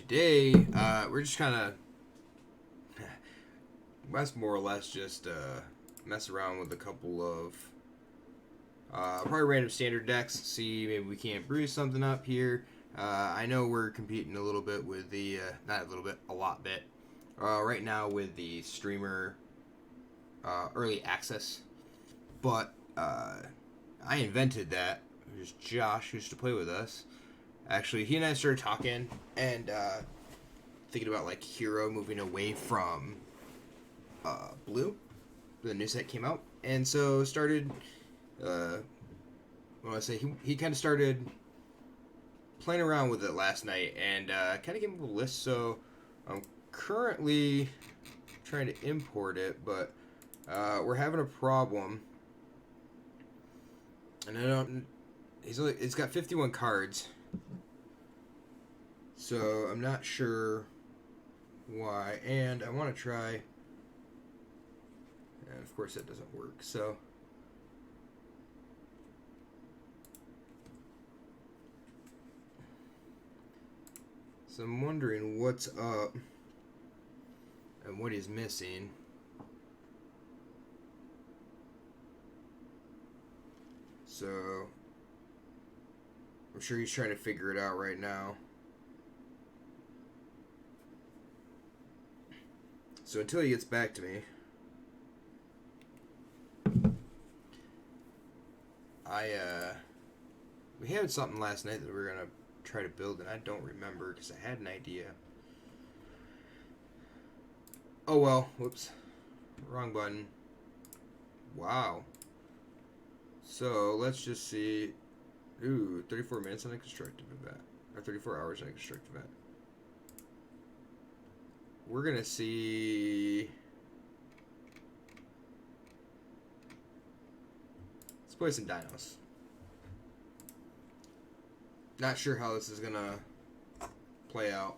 today we're just kind of that's more or less just mess around with a couple of probably random standard decks. See, maybe we can't brew something up here. I know we're competing a little bit with the not a little bit, a lot bit right now with the streamer early access, but I invented that. There's Josh who used to play with us. Actually, he and I started talking and thinking about like Hero moving away from Blue. The new set came out, and so started. What do I say? He kind of started playing around with it last night, and kind of came up with a list. So I'm currently trying to import it, but we're having a problem, and I don't. It's got 51 cards, so I'm not sure why. And I want to try, and of course that doesn't work. So I'm wondering what's up and what he's missing. So I'm sure he's trying to figure it out right now. So until he gets back to me, we had something last night that we were gonna try to build, and I don't remember because I had an idea. Oh well, whoops, wrong button. Wow. So let's just see. Ooh, 34 minutes on a constructive event, or 34 hours on a constructive event. We're gonna see. Let's play some dinos. Not sure how this is gonna play out,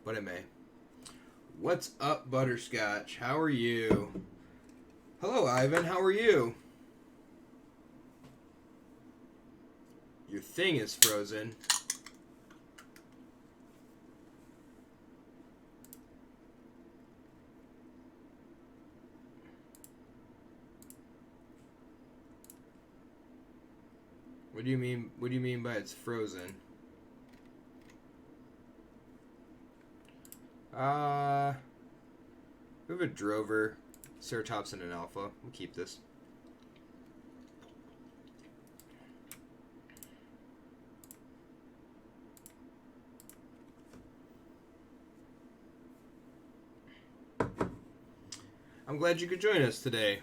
but it may. What's up, Butterscotch? How are you? Hello, Ivan. How are you? Your thing is frozen. What do you mean? What do you mean by it's frozen? We have a Drover, Ceratops, and an Alpha. We'll keep this. I'm glad you could join us today.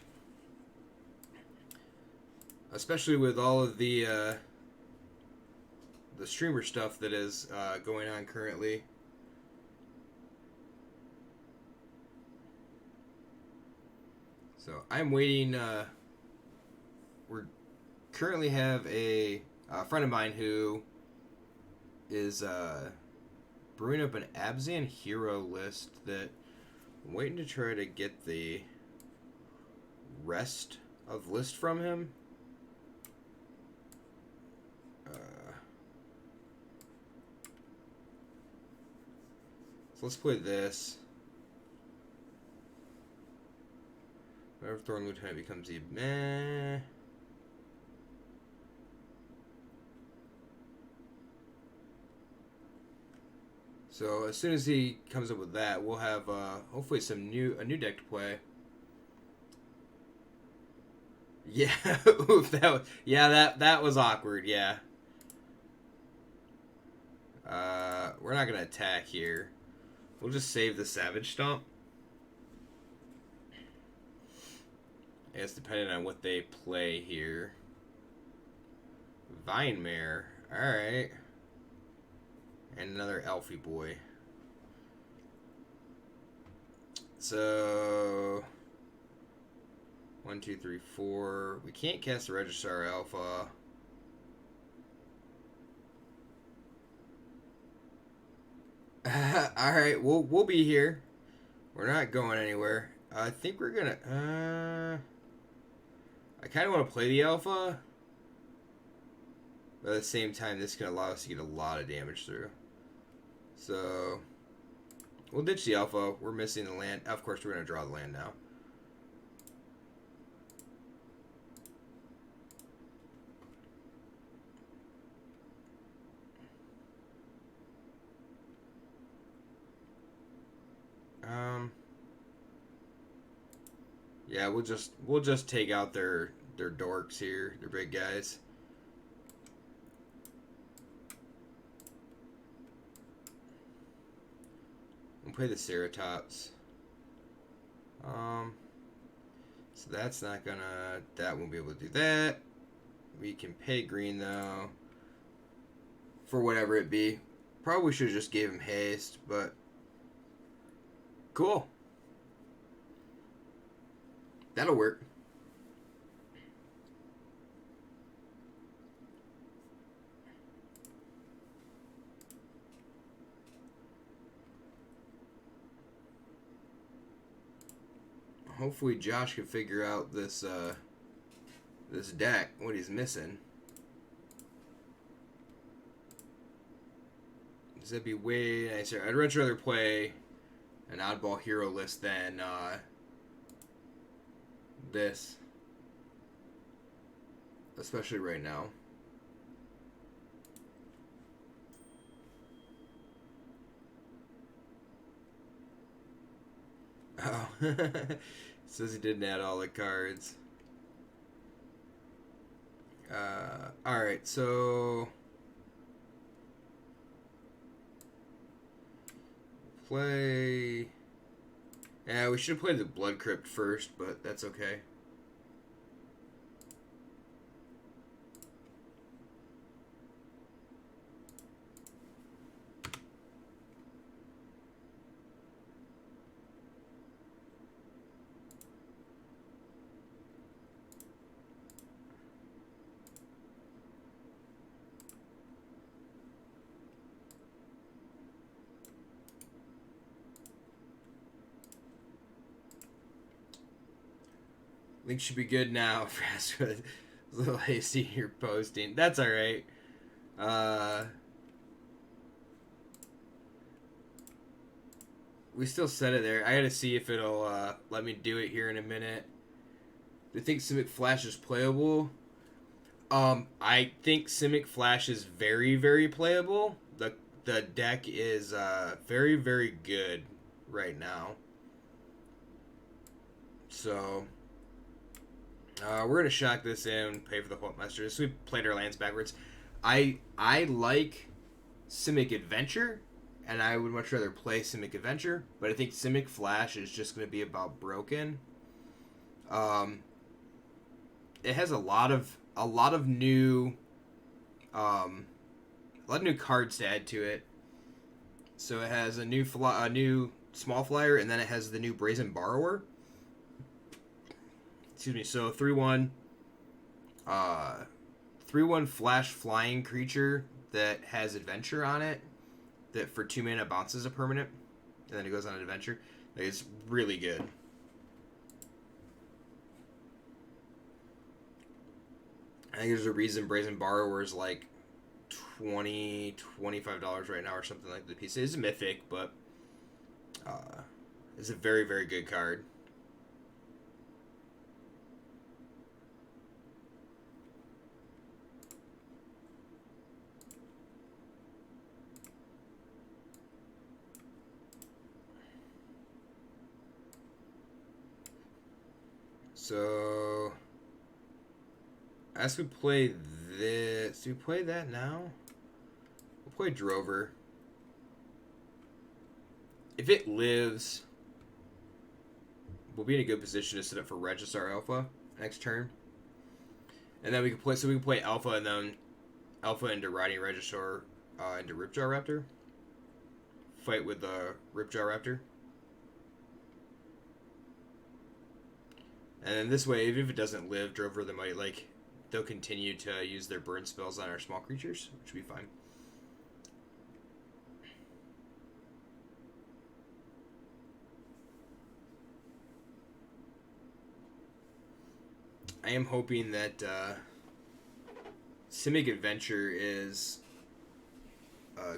Especially with all of the streamer stuff that is going on currently. So I'm waiting. We currently have a friend of mine who is brewing up an Abzan Hero list that I'm waiting to try to get the rest of list from him. So let's play this. Whenever Thorn Lieutenant becomes the meh. So as soon as he comes up with that, we'll have hopefully a new deck to play. Yeah, oof, that was awkward. Yeah. We're not gonna attack here. We'll just save the Savage Stomp. I guess depending on what they play here. Vinemare. Alright. And another Elfie boy. So 1, 2, 3, 4. We can't cast the Registrar Alpha. Alright, we'll be here. We're not going anywhere. I think we're gonna I kinda wanna play the Alpha. But at the same time, this can allow us to get a lot of damage through. So, we'll ditch the alpha. We're missing the land. Of course, we're going to draw the land now. Yeah, we'll just take out their dorks here, their big guys. We'll play the Ceratops. So that's not gonna. That won't be able to do that. We can pay green though. For whatever it be. Probably should have just gave him haste, but cool. That'll work. Hopefully Josh can figure out this this deck, what he's missing. That'd be way nicer. I'd much rather play an oddball hero list than this, especially right now. Oh, says he didn't add all the cards. All right, so play. Yeah, we should have played the Blood Crypt first, but that's okay. Link should be good now. Fast with a little hasty here posting. That's all right. We still set it there. I gotta see if it'll let me do it here in a minute. Do you think Simic Flash is playable? I think Simic Flash is very, very playable. The deck is very, very good right now. So we're gonna shock this in, pay for the Hope Master. So we played our lands backwards. I like Simic Adventure, and I would much rather play Simic Adventure, but I think Simic Flash is just gonna be about broken. It has a lot of new cards to add to it. So it has a new small flyer, and then it has the new Brazen Borrower. Excuse me. So 3/1, 3/1 flash flying creature that has adventure on it. That for 2 mana bounces a permanent, and then it goes on an adventure. It's really good. I think there's a reason Brazen Borrower is like $20-$25 right now or something like the piece. It's a mythic, but it's a very, very good card. So, as we play this, do we play that now? We'll play Drover. If it lives, we'll be in a good position to set up for Registar Alpha next turn. And then we can play Alpha and then Alpha into Riding Registar into Ripjaw Raptor. Fight with the Ripjaw Raptor. And then this way, even if it doesn't live, Drover, they'll continue to use their burn spells on our small creatures, which will be fine. I am hoping that Simic Adventure is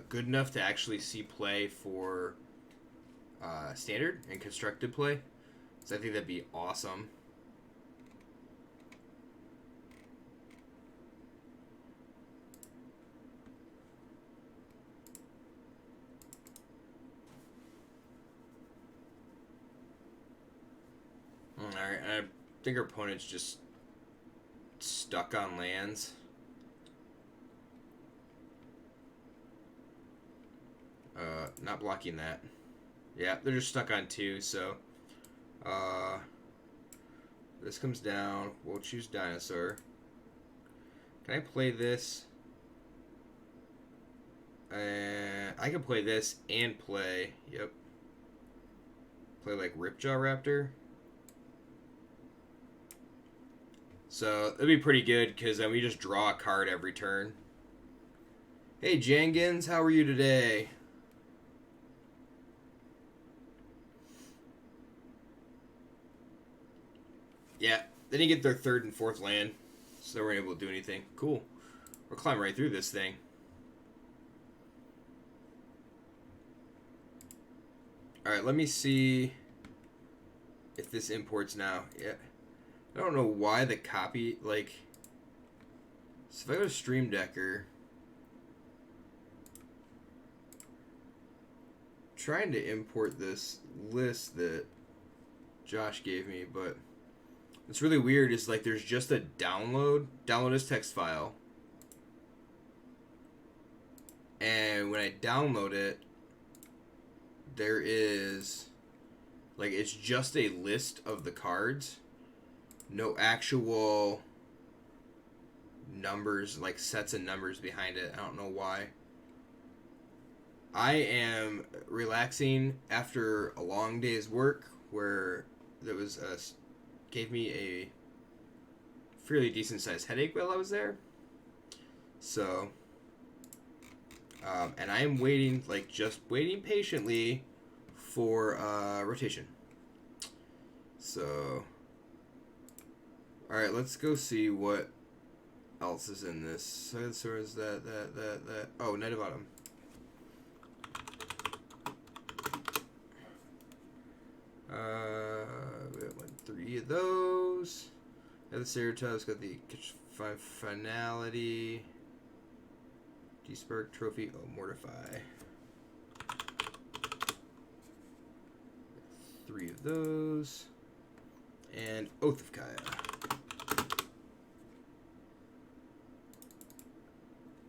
good enough to actually see play for Standard and Constructed play. So I think that'd be awesome. Alright, I think our opponent's just stuck on lands. Not blocking that. Yeah, they're just stuck on 2, so this comes down. We'll choose Dinosaur. Can I play this? I can play this and play, yep. Play like Ripjaw Raptor. So it'll be pretty good because then we just draw a card every turn. Hey Jangins, how are you today? Yeah, they didn't get their 3rd and 4th land, so they weren't able to do anything. Cool. We're climbing right through this thing. Alright, let me see if this imports now. Yeah. I don't know why the copy, like... So if I go to Stream Decker... Trying to import this list that Josh gave me, but... What's really weird is like there's just a download as text file. And when I download it, there is like it's just a list of the cards. No actual numbers, like sets of numbers behind it. I don't know why. I am relaxing after a long day's work where there was gave me a fairly decent sized headache while I was there. So, and I am waiting, like just waiting patiently for rotation. So, alright, let's go see what else is in this. So is that. Oh, Night of Autumn. We got 3 of those. And the Ceratops got the Finality. Despark Trophy. Oh, Mortify. 3 of those. And Oath of Kaya.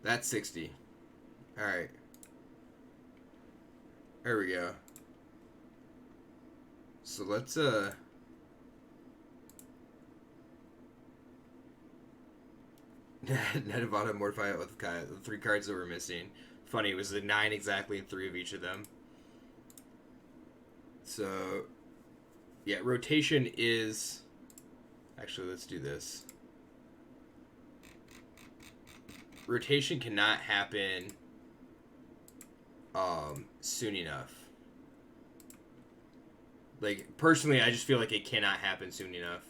That's 60. Alright. There we go. So let's Netavada, Mortify, Oath of Kaya, the 3 cards that were missing. Funny, it was the 9 exactly and 3 of each of them. So yeah, rotation is actually, let's do this. Rotation cannot happen soon enough. Like, personally, I just feel like it cannot happen soon enough.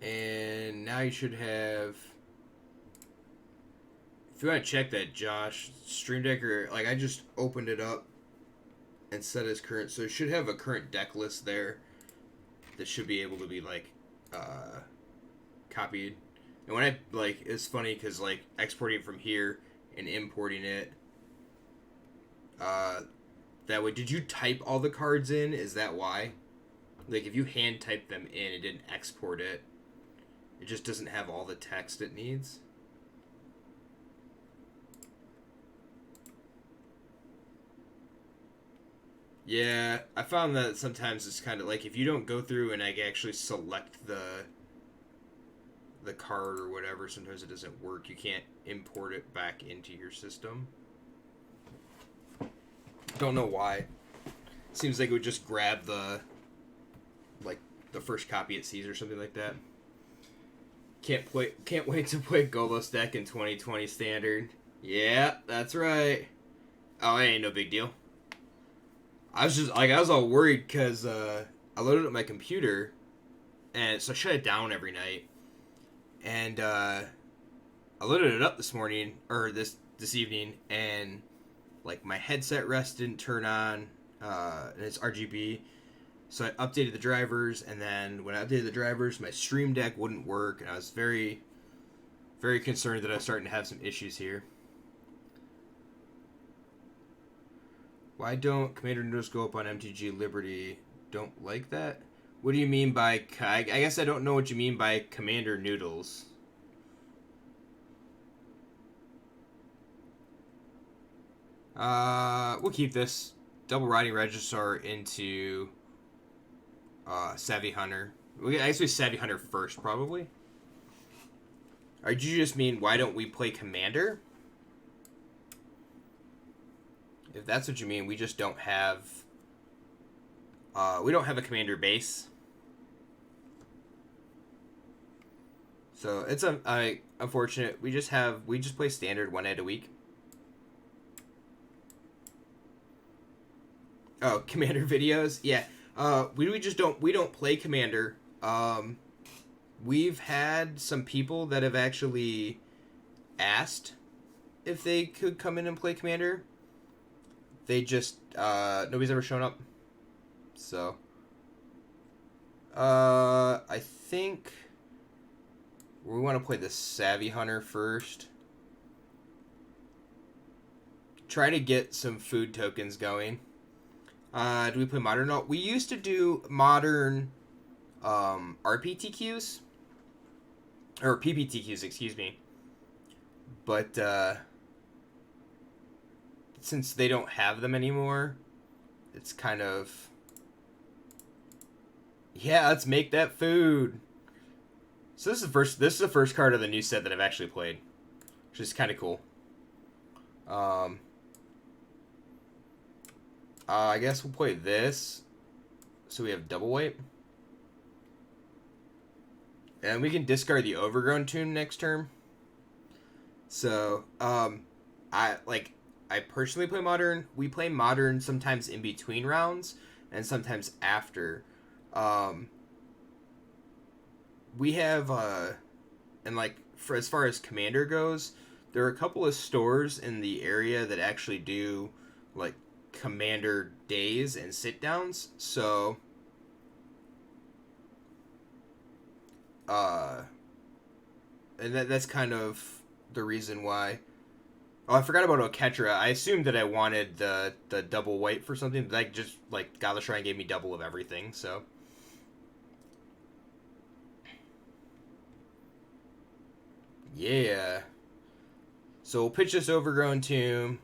And now you should have... If you want to check that, Josh, Stream Decker, like I just opened it up and set as current, so it should have a current deck list there that should be able to be like copied. And when I like, it's funny because like exporting from here and importing it that way. Did you type all the cards in? Is that why? Like if you hand type them in, it didn't export it. It just doesn't have all the text it needs. Yeah, I found that sometimes it's kind of like if you don't go through and like actually select the card or whatever, sometimes it doesn't work. You can't import it back into your system. Don't know why. Seems like it would just grab the first copy it sees or something like that. Can't wait to play Golos deck in 2020 Standard. Yeah, that's right. Oh, it ain't no big deal. I was all worried because I loaded up my computer, and so I shut it down every night. And I loaded it up this morning or this evening, and like my headset rest didn't turn on, and it's RGB. So I updated the drivers, and then when I updated the drivers, my Stream Deck wouldn't work, and I was very, very concerned that I was starting to have some issues here. Why don't Commander Noodles go up on MTG Liberty? Don't like that? What do you mean by... I guess I don't know what you mean by Commander Noodles. We'll keep this. Double Riding Registrar into Savvy Hunter. I guess we Savvy Hunter first, probably. Or did you just mean, why don't we play Commander? If that's what you mean, we just don't have... we don't have a Commander base. So, it's unfortunate. We just play Standard one night a week. Oh, Commander videos? Yeah. We don't play Commander. We've had some people that have actually asked if they could come in and play Commander. They just, nobody's ever shown up. So, I think we want to play the Savvy Hunter first. Try to get some food tokens going. Do we play Modern? No, we used to do Modern, RPTQs. Or PPTQs, excuse me. But, since they don't have them anymore, it's kind of... Yeah, let's make that food. So this is the first card of the new set that I've actually played, which is kind of cool. I guess we'll play this, so we have double white, and we can discard the Overgrown Tomb next turn. So, I personally play Modern. We play Modern sometimes in between rounds and sometimes after. We have, and for as far as Commander goes, there are a couple of stores in the area that actually do, Commander days and sit-downs. So, and that's kind of the reason why. Oh, I forgot about Oketra. I assumed that I wanted the double white for something, but Godless Shrine gave me double of everything, so. Yeah. So we'll pitch this Overgrown Tomb.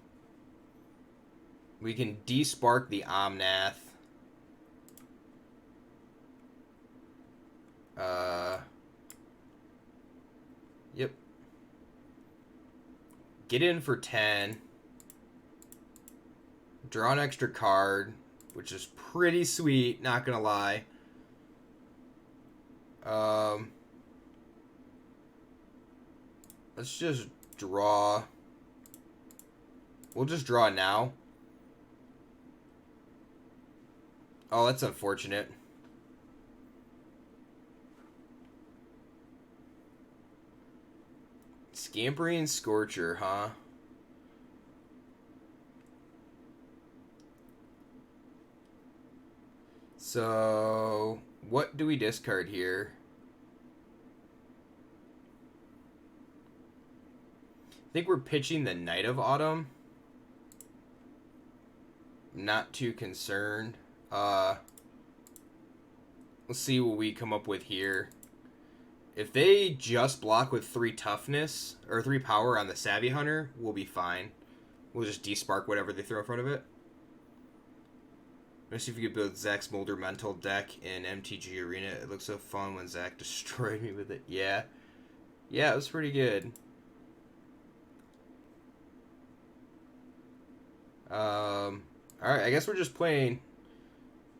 We can despark the Omnath. Yep. Get in for 10. Draw an extra card, which is pretty sweet, not gonna lie. Let's just draw. We'll just draw now. Oh, that's unfortunate. Scampering Scorcher, huh? So, what do we discard here? I think we're pitching the Knight of Autumn. Not too concerned. Let's see what we come up with here. If they just block with 3 toughness, or 3 power on the Savvy Hunter, we'll be fine. We'll just despark whatever they throw in front of it. Let's see if we could build Zach's Molder Mental deck in MTG Arena. It looks so fun when Zach destroyed me with it. Yeah. Yeah, it was pretty good. Alright, I guess we're just playing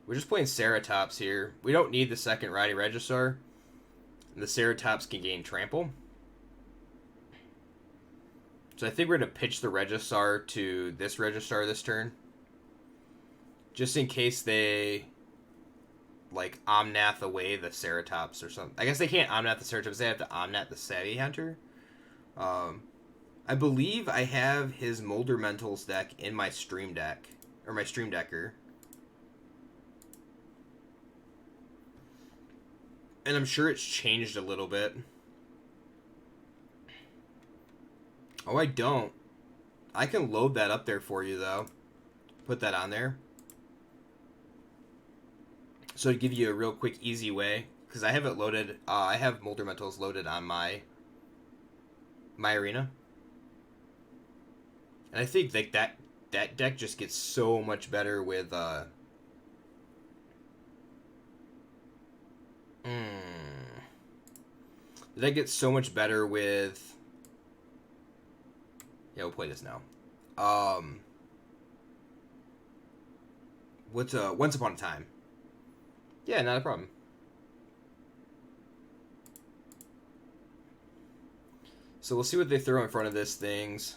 Ceratops here. We don't need the second Rowdy Regisaur. The Ceratops can gain Trample. So I think we're going to pitch the Regisaur to this Regisaur this turn. Just in case they, like, Omnath away the Ceratops or something. I guess they can't Omnath the Ceratops. They have to Omnath the Savvy Hunter. I believe I have his Molder Mentals deck in my Stream Deck. Or my Stream Decker. And I'm sure it's changed a little bit. Oh, I don't. I can load that up there for you, though. Put that on there. So to give you a real quick, easy way. Because I have it loaded. I have Molder Mentals loaded on my arena. And I think like that deck just gets so much better with... That gets so much better with... Yeah, we'll play this now. What's Once Upon a Time? Yeah, not a problem. So we'll see what they throw in front of this things.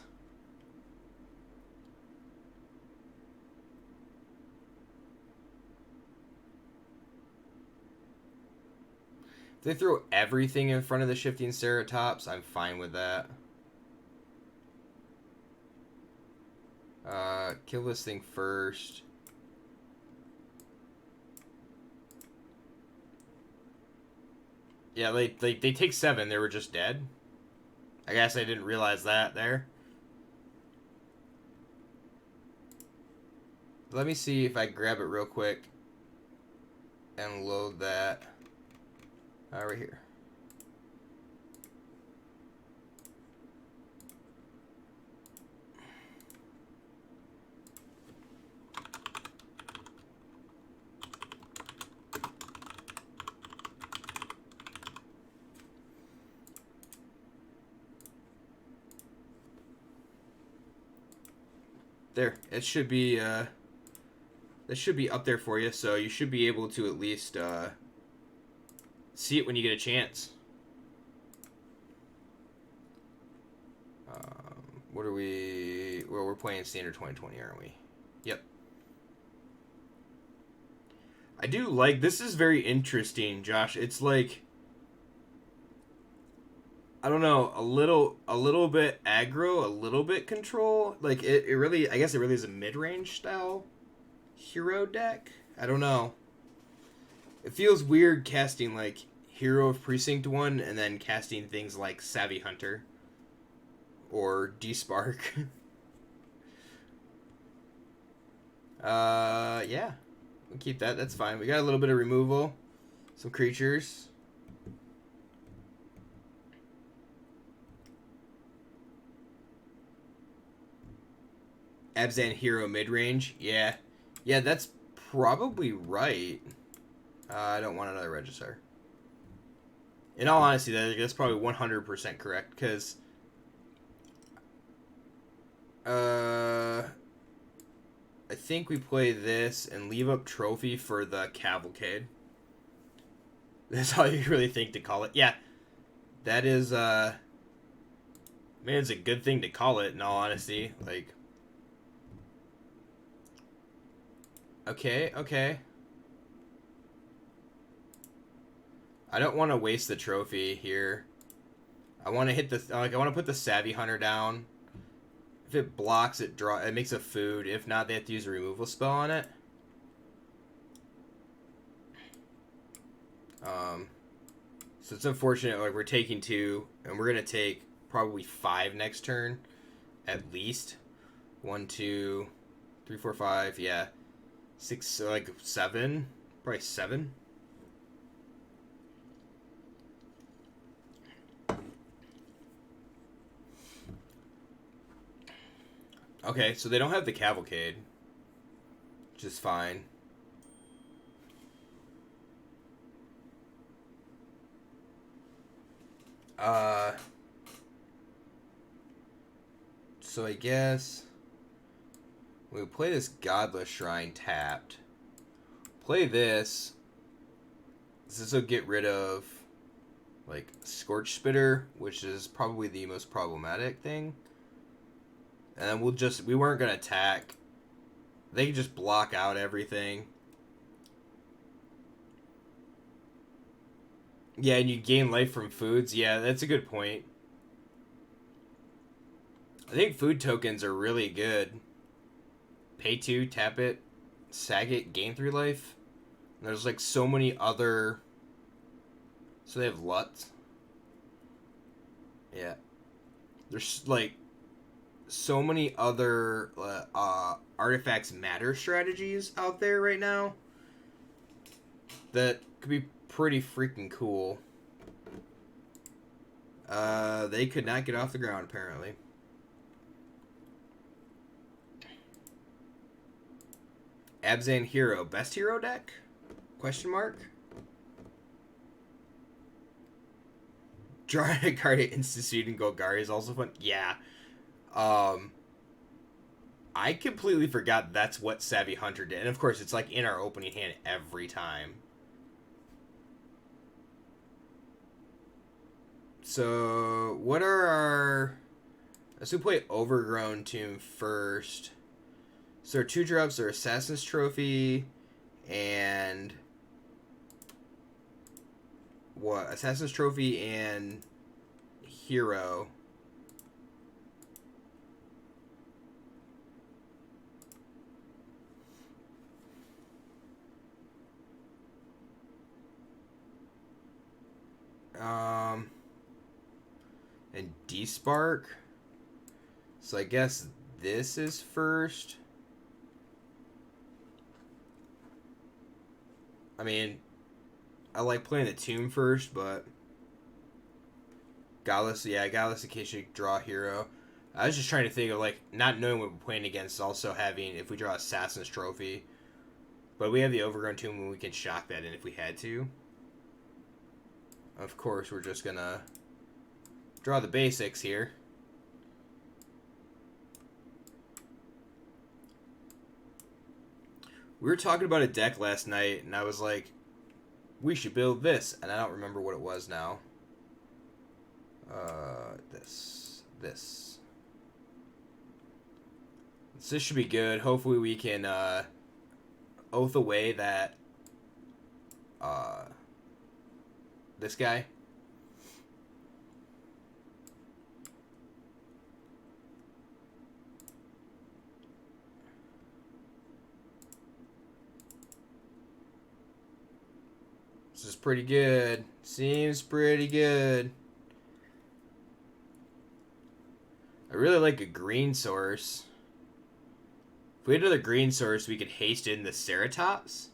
If they throw everything in front of the Shifting Ceratops, I'm fine with that. Kill this thing first. Yeah, they take 7. They were just dead. I guess I didn't realize that there. Let me see if I grab it real quick and load that. Right here. There, it should be that should be up there for you, so you should be able to at least see it when you get a chance. What are we... Well, we're playing Standard 2020, aren't we? Yep. I do like... This is very interesting, Josh. It's like... I don't know, a little bit aggro, a little bit control. Like, it really... I guess it really is a mid-range style hero deck. I don't know. It feels weird casting, like, Hero of Precinct 1 and then casting things like Savvy Hunter or D-Spark. Yeah. We'll keep that. That's fine. We got a little bit of removal. Some creatures. Abzan Hero mid-range. Yeah. Yeah, that's probably right. I don't want another Regisaur. In all honesty, that's probably 100% correct, because... I think we play this and leave up Trophy for the Cavalcade. That's all you really think to call it. Yeah. That is, man, it's a good thing to call it, in all honesty. Like... Okay, okay. I don't want to waste the Trophy here. I want to hit the... Like, I want to put the Savvy Hunter down. If it blocks, it makes a food. If not, they have to use a removal spell on it. So it's unfortunate. Like, we're taking 2, and we're gonna take probably 5 next turn, at least. 1, 2, 3, 4, 5. Yeah, 6. Like 7. Probably 7. Okay, so they don't have the Cavalcade, which is fine. So I guess We play this Godless Shrine tapped. Play this. This will get rid of, like, Scorch Spitter, which is probably the most problematic thing. And then we weren't going to attack. They can just block out everything. Yeah, and you gain life from foods. Yeah, that's a good point. I think food tokens are really good. Pay 2, tap it, sag it, gain 3 life. And there's like so many other... So they have LUTs. Yeah. There's like so many other artifacts matter strategies out there right now that could be pretty freaking cool. They could not get off the ground, apparently. Abzan Hero. Best hero deck? Question mark? Drawing a card at instant speed and Golgari is also fun. Yeah. I completely forgot that's what Savvy Hunter did. And of course, it's like in our opening hand every time. So, what are our... Let's play Overgrown Tomb first. So our 2-drops are Assassin's Trophy and... What? Assassin's Trophy and Hero. And D-Spark. So I guess this is first. I mean, I like playing the Tomb first, but Godless in case you draw a hero. I was just trying to think of, like, not knowing what we're playing against, also having, if we draw Assassin's Trophy. But we have the Overgrown Tomb and we can shock that in if we had to. Of course, we're just gonna draw the basics here. We were talking about a deck last night, and I was like, we should build this. And I don't remember what it was now. This. This should be good. Hopefully we can oath away that this guy. This is pretty good. Seems pretty good. I really like a green source. If we had another green source, we could haste in the Ceratops.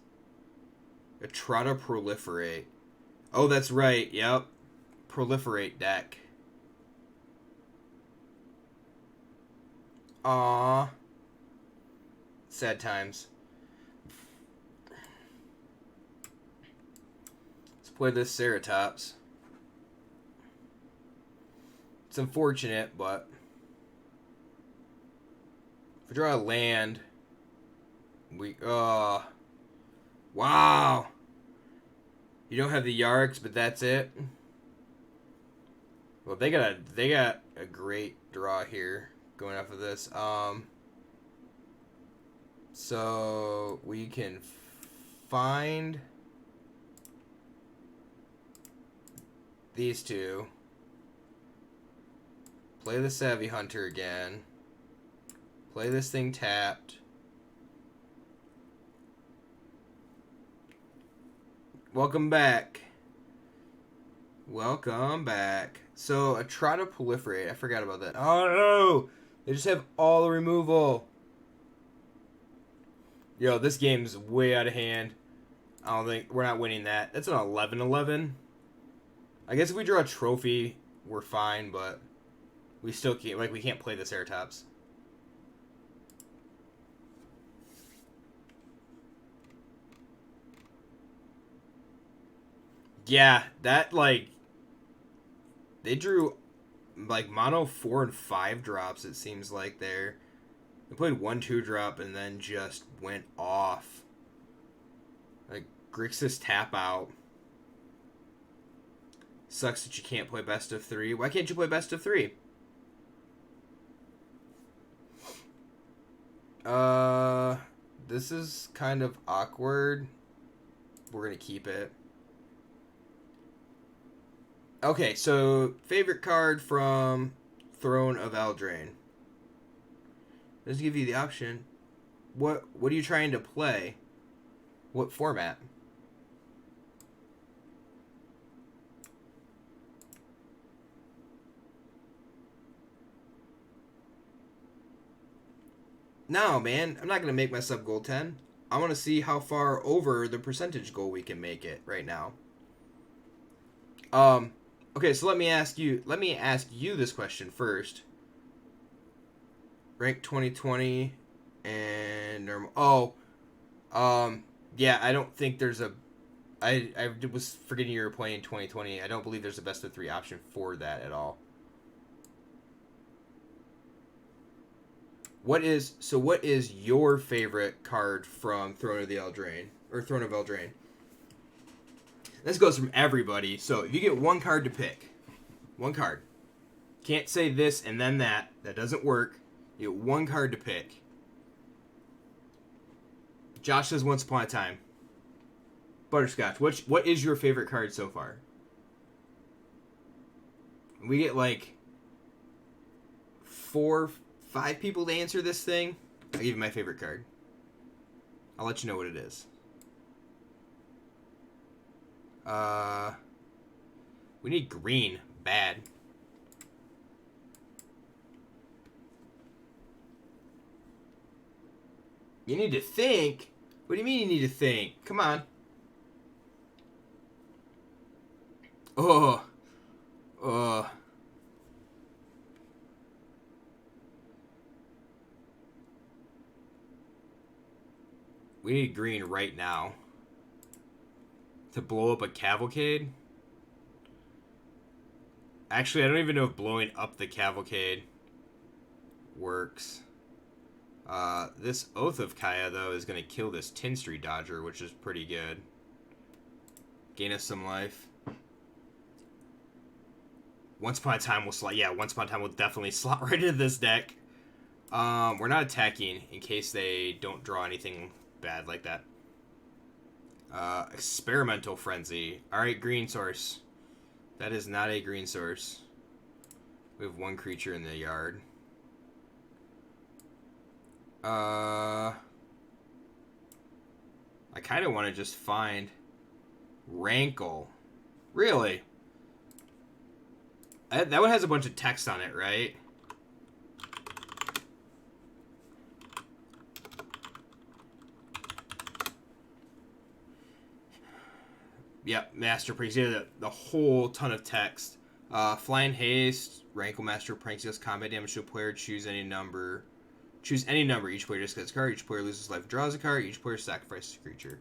A Trotta Proliferate. Oh, that's right. Yep. Proliferate deck. Aww. Sad times. Let's play this Ceratops. It's unfortunate, but... If we draw a land... We... Wow! You don't have the Yarks, but that's it. Well, they got a great draw here going off of this. So we can find these two. Play the Savvy Hunter again. Play this thing tapped. Welcome back. Welcome back. So, a Trotta Proliferate. I forgot about that. Oh, no! They just have all the removal. Yo, this game's way out of hand. I don't think... We're not winning that. That's an 11-11. I guess if we draw a trophy, we're fine, but... We still can't... Like, we can't play the Ceratops. Yeah, that, like... They drew, like, mono 4 and 5 drops, it seems like, there. We played 1/2 drop and then just went off. Like, Grixis tap out. Sucks that you can't play best of 3. Why can't you play best of 3? This is kind of awkward. We're going to keep it. Okay, so favorite card from Throne of Eldraine. Let's give you the option. What are you trying to play? What format? No, man. I'm not going to make my sub goal 10. I want to see how far over the percentage goal we can make it right now. Okay, so let me ask you this question first. Rank 2020 and normal. Yeah, I don't think there's a I was forgetting you were playing 2020. I don't believe there's a best of 3 option for that at all. What is your favorite card from Throne of the Eldraine or Throne of Eldraine? This goes from everybody. So if you get one card to pick, one card, can't say this and then that. That doesn't work. You get one card to pick. Josh says Once Upon a Time. Butterscotch, what is your favorite card so far? We get like 4, 5 people to answer this thing. I'll give you my favorite card. I'll let you know what it is. We need green. Bad. You need to think? What do you mean you need to think? Come on. Oh. We need green right now. To blow up a cavalcade? Actually, I don't even know if blowing up the cavalcade works. This Oath of Kaya, though, is going to kill this Tin Street Dodger, which is pretty good. Gain us some life. Once Upon a Time will slot. Yeah, Once Upon a Time will definitely slot right into this deck. We're not attacking in case they don't draw anything bad like that. Experimental Frenzy. Alright, green source. That is not a green source. We have one creature in the yard. I kind of want to just find Rankle. Really? That one has a bunch of text on it, right? Yep, Master Pranks. Yeah, the whole ton of text. Flying Haste, Rankle Master Pranks does combat damage to a player. Choose any number. Choose any number. Each player discards a card. Each player loses life and draws a card. Each player sacrifices a creature.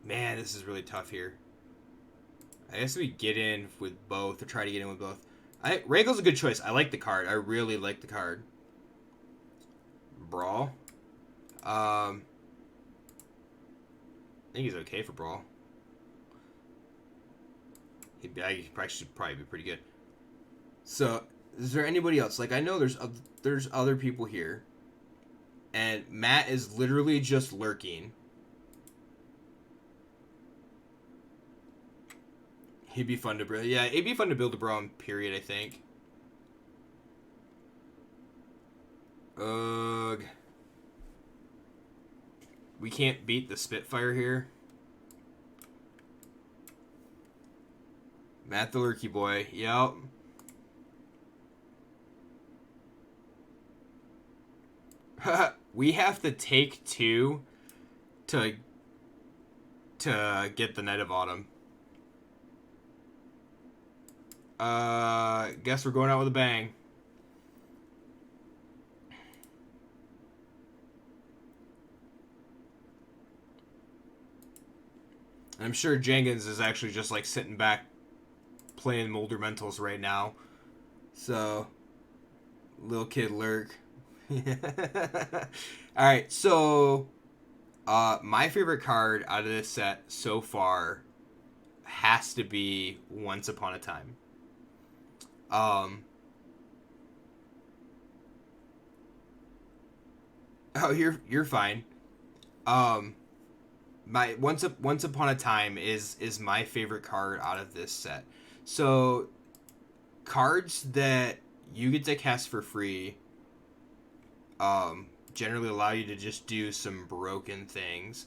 Man, this is really tough here. I guess we get in with both, or try to get in with both. Rankle's a good choice. I like the card. I really like the card. Brawl. I think he's okay for Brawl. He should probably be pretty good. So, is there anybody else? Like, I know there's other people here. And Matt is literally just lurking. He'd be fun to build. Yeah, it'd be fun to build a Brawl, period, I think. Ugh. We can't beat the Spitfire here. Matt the Lurky Boy. Yep. We have to take 2 to get the Knight of Autumn. Guess we're going out with a bang. I'm sure Jenkins is actually just like sitting back playing Moldermentals right now. So, little kid lurk. Alright, so my favorite card out of this set so far has to be Once Upon a Time. Oh, you're fine. My Once Upon a Time is my favorite card out of this set. So cards that you get to cast for free generally allow you to just do some broken things.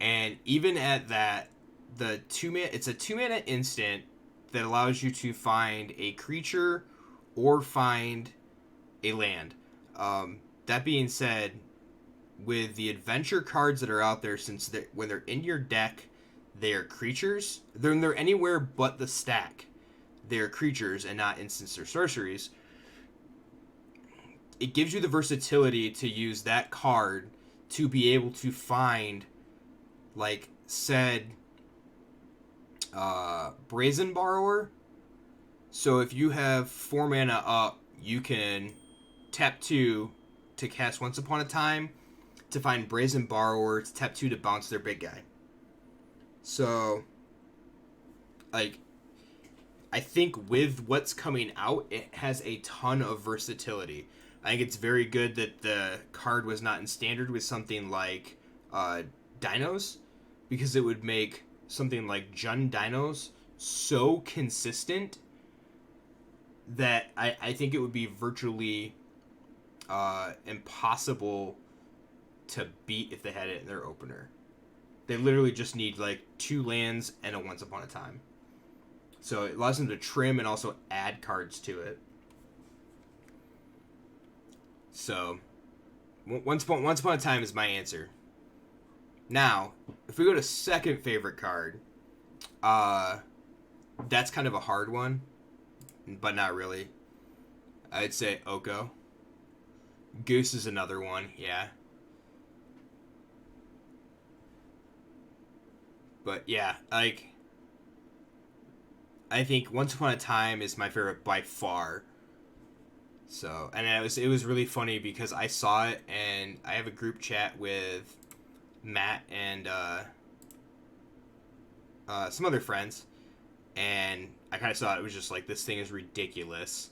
And even at that, it's a 2-mana instant that allows you to find a creature or find a land. That being said, with the adventure cards that are out there, since when they're in your deck, they are creatures. They're anywhere but the stack. They're creatures and not instants or sorceries. It gives you the versatility to use that card to be able to find, like, said Brazen Borrower. So if you have 4 mana up, you can tap 2 to cast Once Upon a Time, to find Brazen Borrower, to tap 2 to bounce their big guy. So, like, I think with what's coming out, it has a ton of versatility. I think it's very good that the card was not in Standard with something like Dinos, because it would make something like Jund Dinos so consistent that I think it would be virtually impossible to beat if they had it in their opener. They literally just need like 2 lands and a Once Upon a Time. So it allows them to trim and also add cards to it. So Once Upon a Time is my answer. Now, if we go to second favorite card, that's kind of a hard one, but not really. I'd say Oko. Goose is another one, yeah. But yeah, like, I think Once Upon a Time is my favorite by far. So, and it was really funny because I saw it, and I have a group chat with Matt and some other friends, and I kind of saw it was just like, this thing is ridiculous.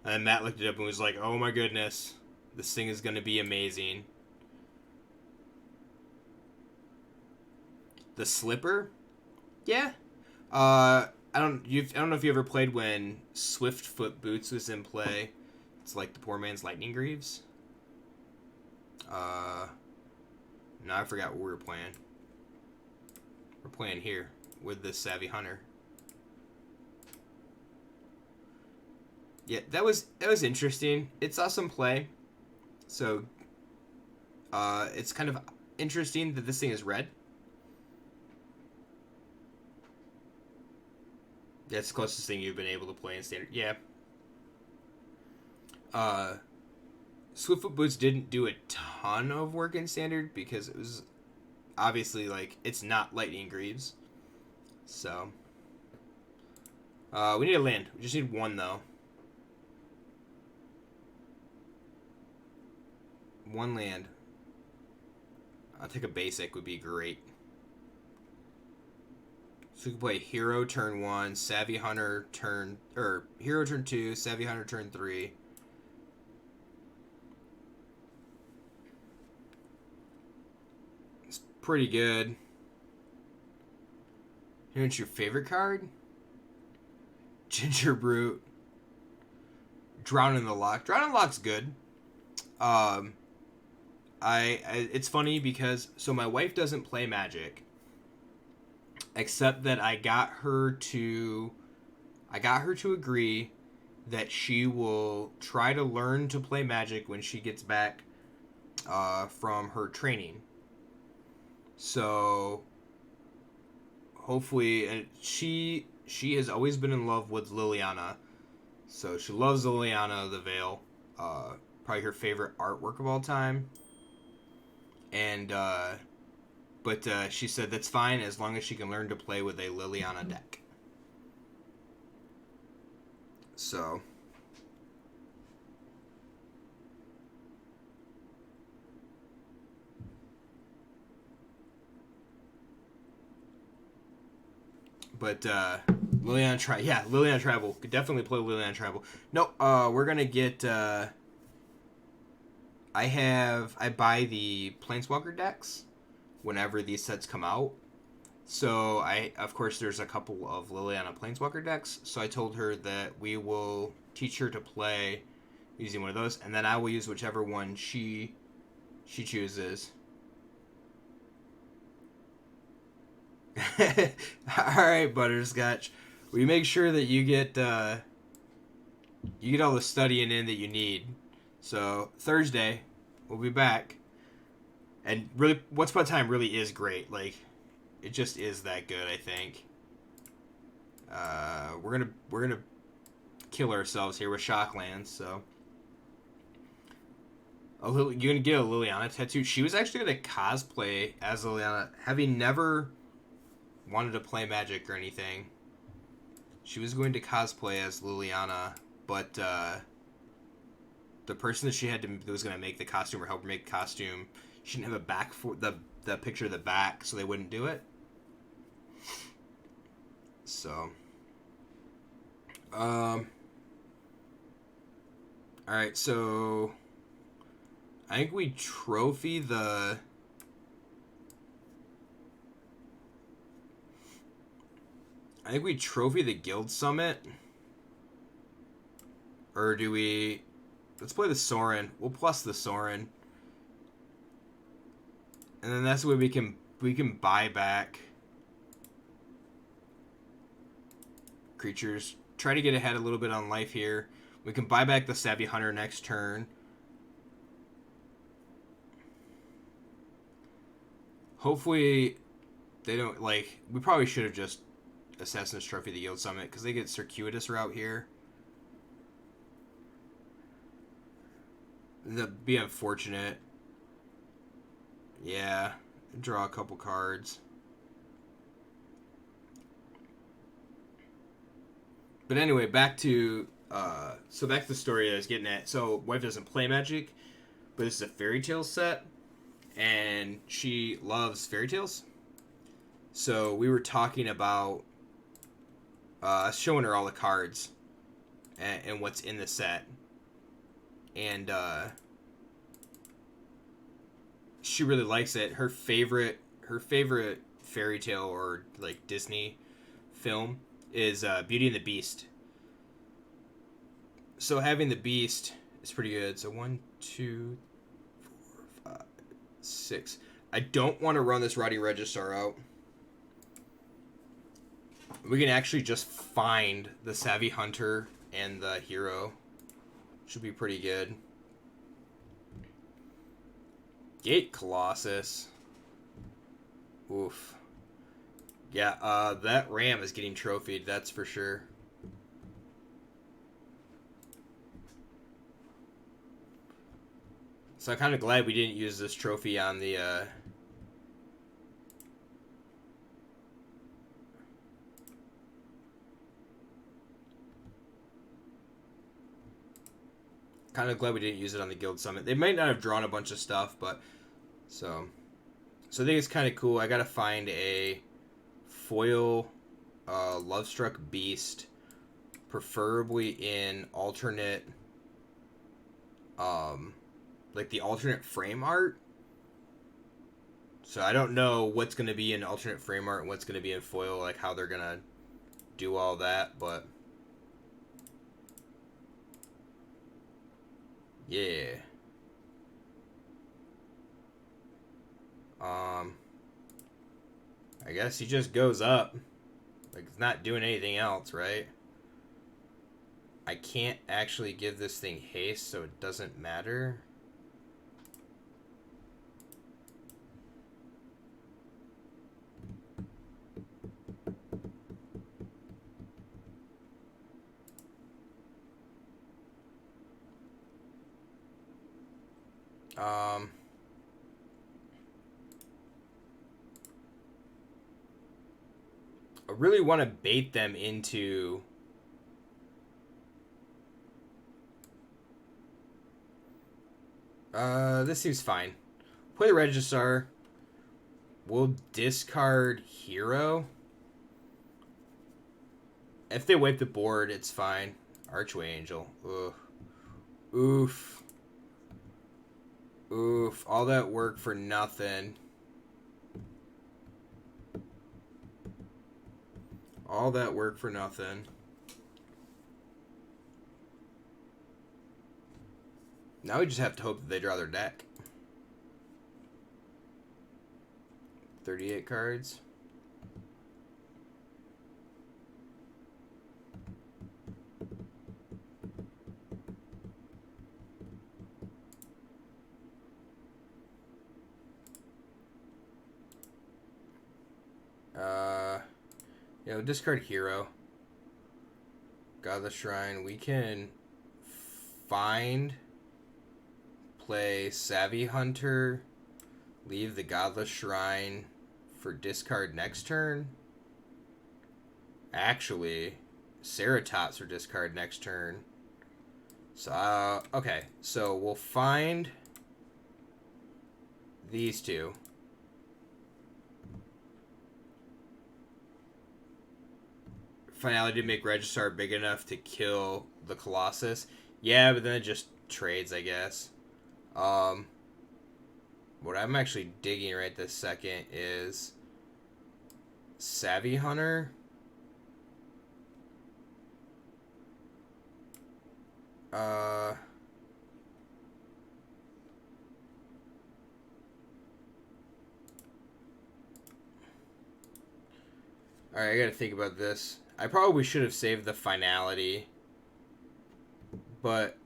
And then Matt looked it up and was like, oh my goodness, this thing is going to be amazing. The Slipper? Yeah. I don't know if you ever played when Swiftfoot Boots was in play. It's like the poor man's Lightning Greaves. No, I forgot what we were playing. We're playing here with this Savvy Hunter. Yeah, that was interesting. It saw some play. So it's kind of interesting that this thing is red. That's the closest thing you've been able to play in Standard. Yeah. Swiftfoot Boots didn't do a ton of work in Standard because it was obviously, like, it's not Lightning Greaves. So, we need a land. We just need 1, though. 1 land. I'll take a basic, would be great. So we can play Hero turn 1, Savvy Hunter turn... Or, Hero turn 2, Savvy Hunter turn 3. It's pretty good. You know what's your favorite card? Ginger Brute. Drown in the Loch. Drown in the Loch's good. It's funny because... So my wife doesn't play Magic. Except that I got her to agree that she will try to learn to play Magic when she gets back from her training. So hopefully, and she has always been in love with Liliana. So she loves Liliana the Veil. Probably her favorite artwork of all time. And but she said that's fine as long as she can learn to play with a Liliana deck. So. But Liliana Tribal. Could definitely play Liliana Tribal. No, we're gonna get I buy the Planeswalker decks whenever these sets come out. So of course there's a couple of Liliana Planeswalker decks. So I told her that we will teach her to play using one of those, and then I will use whichever one she chooses. Alright, Butterscotch. We make sure that you get all the studying in that you need. So Thursday, we'll be back. And really, Once Upon a Time really is great. Like, it just is that good, I think. We're gonna kill ourselves here with Shocklands, so. You're gonna get a Liliana tattoo. She was actually gonna cosplay as Liliana, having never wanted to play Magic or anything. She was going to cosplay as Liliana, but the person that was going to make the costume or help her make the costume, she didn't have a back for the picture of the back, so they wouldn't do it. So, all right. So, I think we trophy the. I think we trophy the Guild Summit. Or do we... Let's play the Sorin. We'll plus the Sorin. And then that's the way we can buy back creatures. Try to get ahead a little bit on life here. We can buy back the Savvy Hunter next turn. Hopefully they don't, like... We probably should have just Assassin's Trophy the Guild Summit, because they get circuitous route here. That'd be unfortunate. Yeah. Draw a couple cards. But anyway, back to the story I was getting at. So wife doesn't play Magic, but this is a fairy tale set, and she loves fairy tales. So we were talking about showing her all the cards and what's in the set. And she really likes it. Her favorite fairy tale or like Disney film is Beauty and the Beast. So having the Beast is pretty good. So 1, 2, 4, 5, 6. I don't want to run this Rowdy Registrar out. We can actually just find the Savvy Hunter and the Hero. Should be pretty good. Gate Colossus. Oof. Yeah, that Ram is getting trophied, that's for sure. So I'm kind of glad we didn't use this trophy on the, kind of glad we didn't use it on the Guild Summit. They might not have drawn a bunch of stuff, but... So I think it's kind of cool. I gotta find a foil Lovestruck Beast, preferably in alternate... like the alternate frame art. So I don't know what's going to be in alternate frame art and what's going to be in foil, like how they're going to do all that, but... Yeah. I guess he just goes up. Like, it's not doing anything else, right? I can't actually give this thing haste, so it doesn't matter. I really want to bait them into This seems fine. Play the Regisaur. We'll discard Hero. If they wipe the board, it's fine. Archway Angel. Ugh. Oof. Oof. All that work for nothing. All that work for nothing. Now we just have to hope that they draw their deck. 38 cards. Discard Hero. Godless Shrine. We can find, play Savvy Hunter, leave the Godless Shrine for discard next turn. Actually, Ceratops for discard next turn. So, okay. So we'll find these two. Finality to make Regisaur big enough to kill the Colossus. Yeah, but then it just trades, I guess. What I'm actually digging right this second is Savvy Hunter. Alright, I gotta think about this. I probably should have saved the finality, but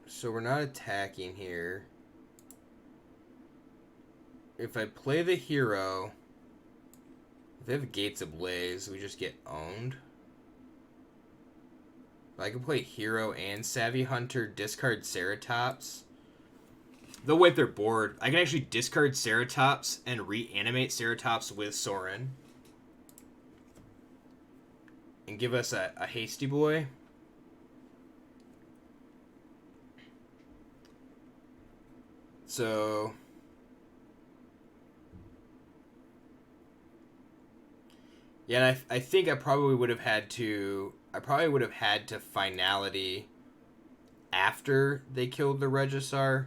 so we're not attacking here. If I play the hero, if they have Gates Ablaze, we just get owned. I can play hero and Savvy Hunter, discard Ceratops. They'll wipe their board. I can actually discard Ceratops and reanimate Ceratops with Sorin. And give us a hasty boy. So yeah, and I think I probably would have had to finality after they killed the Regisaur.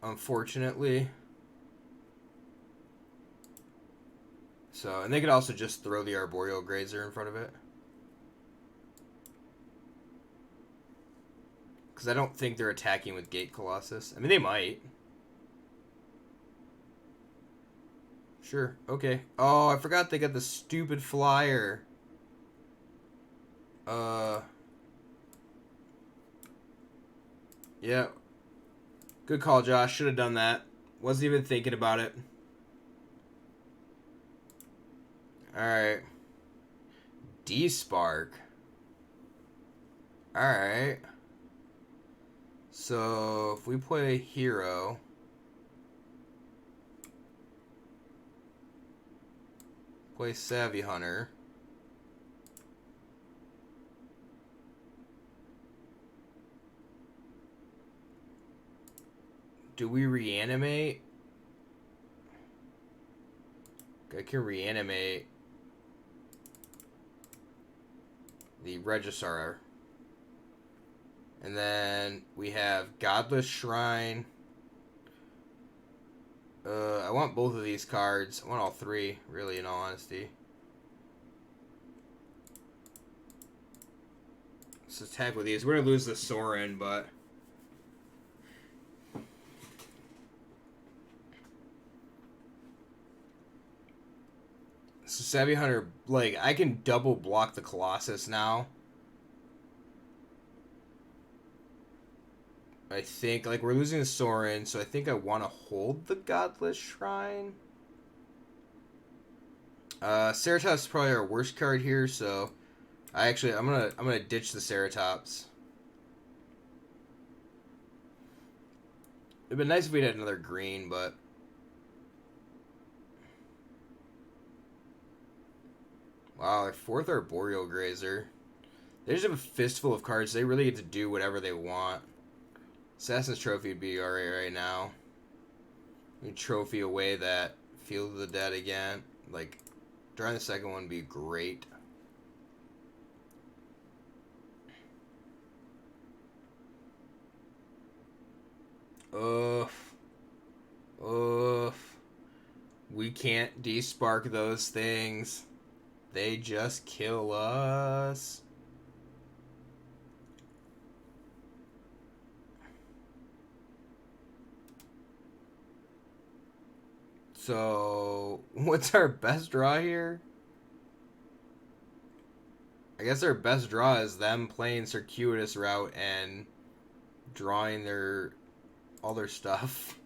Unfortunately. So, and they could also just throw the Arboreal Grazer in front of it. Because I don't think they're attacking with Gate Colossus. I mean, they might. Sure, okay. Oh, I forgot they got the stupid flyer. Yeah. Good call, Josh. Should have done that. Wasn't even thinking about it. Alright. D-Spark. Alright. So, if we play hero, play Savvy Hunter, do we reanimate? I can reanimate the Regisaur. And then we have Godless Shrine. I want both of these cards. I want all three, really, in all honesty. Let's attack with these. We're going to lose the Sorin, but so Savvy Hunter, like, I can double block the Colossus now. I think, like, we're losing the Sorin, so I think I want to hold the Godless Shrine. Ceratops is probably our worst card here, so I'm gonna ditch the Ceratops. It'd been nice if we had another green, but Wow, their 4th Arboreal Grazer. They just have a fistful of cards. They really get to do whatever they want. Assassin's Trophy would be alright right now. You trophy away that Field of the Dead again. Like, drawing the second one would be great. Oof. Oof. We can't despark those things. They just kill us. So, what's our best draw here? I guess our best draw is them playing Circuitous Route and drawing all their stuff.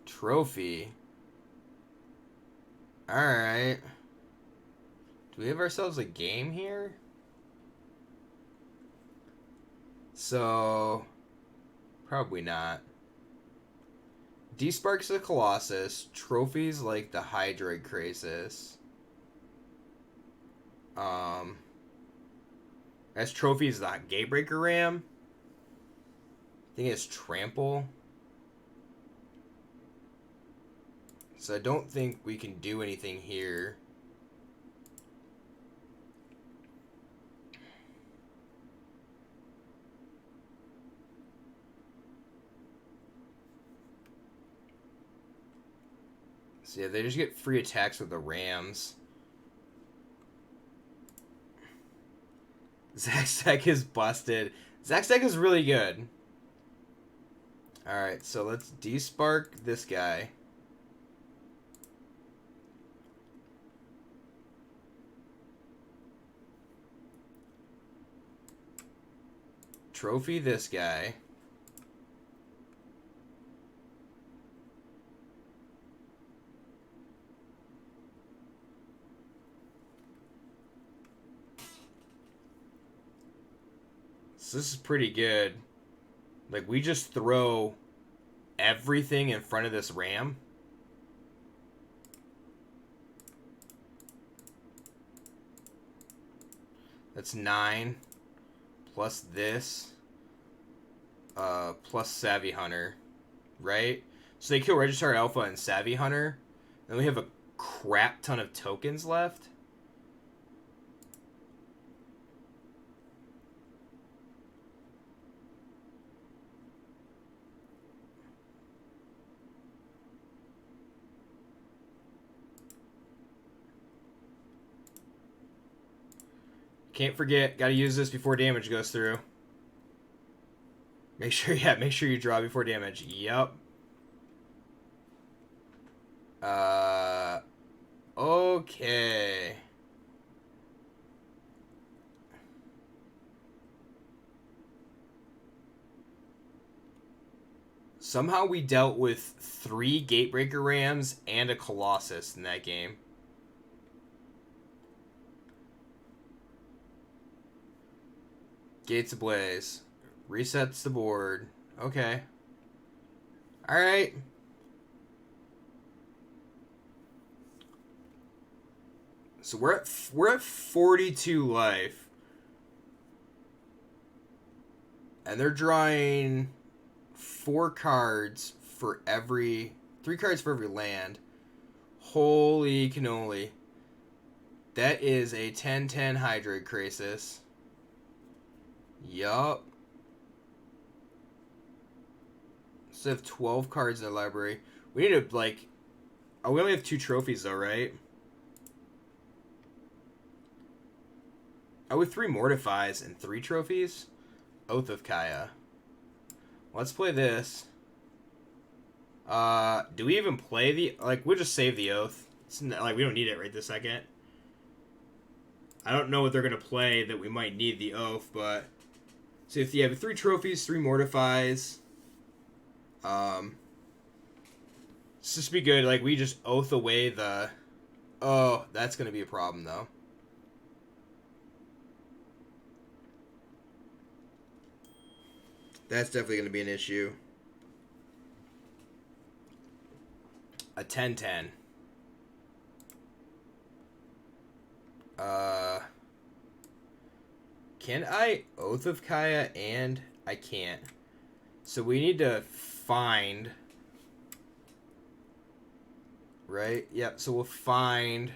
Trophy. Alright. Do we have ourselves a game here? So, probably not. Desparks the Colossus. Trophies like the Hydroid Crisis. As trophies, the Gatebreaker Ram. I think it's Trample. So I don't think we can do anything here. So yeah, they just get free attacks with the Rams. Zach's deck is busted. Zach's deck is really good. Alright, so let's despark this guy. Trophy this guy. So this is pretty good. Like, we just throw everything in front of this Ram. That's 9. Plus this. Plus Savvy Hunter. Right? So they kill Registrar Alpha and Savvy Hunter. Then we have a crap ton of tokens left. Can't forget, gotta use this before damage goes through. Make sure you draw before damage. Yep. Okay. Somehow we dealt with 3 Gatebreaker Rams and a Colossus in that game. Gates Ablaze. Resets the board. Okay. Alright. So we're at 42 life. And they're drawing 4 cards for every... 3 cards for every land. Holy cannoli. That is a 10-10 Hydroid Crisis. Yup. So they have 12 cards in the library. We need to, like... Oh, we only have 2 trophies, though, right? Oh, with 3 Mortifies and 3 trophies? Oath of Kaya. Let's play this. Do we even play the... Like, we'll just save the Oath. It's not, like, we don't need it right this second. I don't know what they're going to play that we might need the Oath, but... So if you have 3 trophies, 3 Mortifies... It's just be good. Like, we just Oath away the... Oh, that's going to be a problem, though. That's definitely going to be an issue. A 10-10. Uh, can I Oath of Kaya? And I can't. So we need to find... Right? Yep, so we'll find...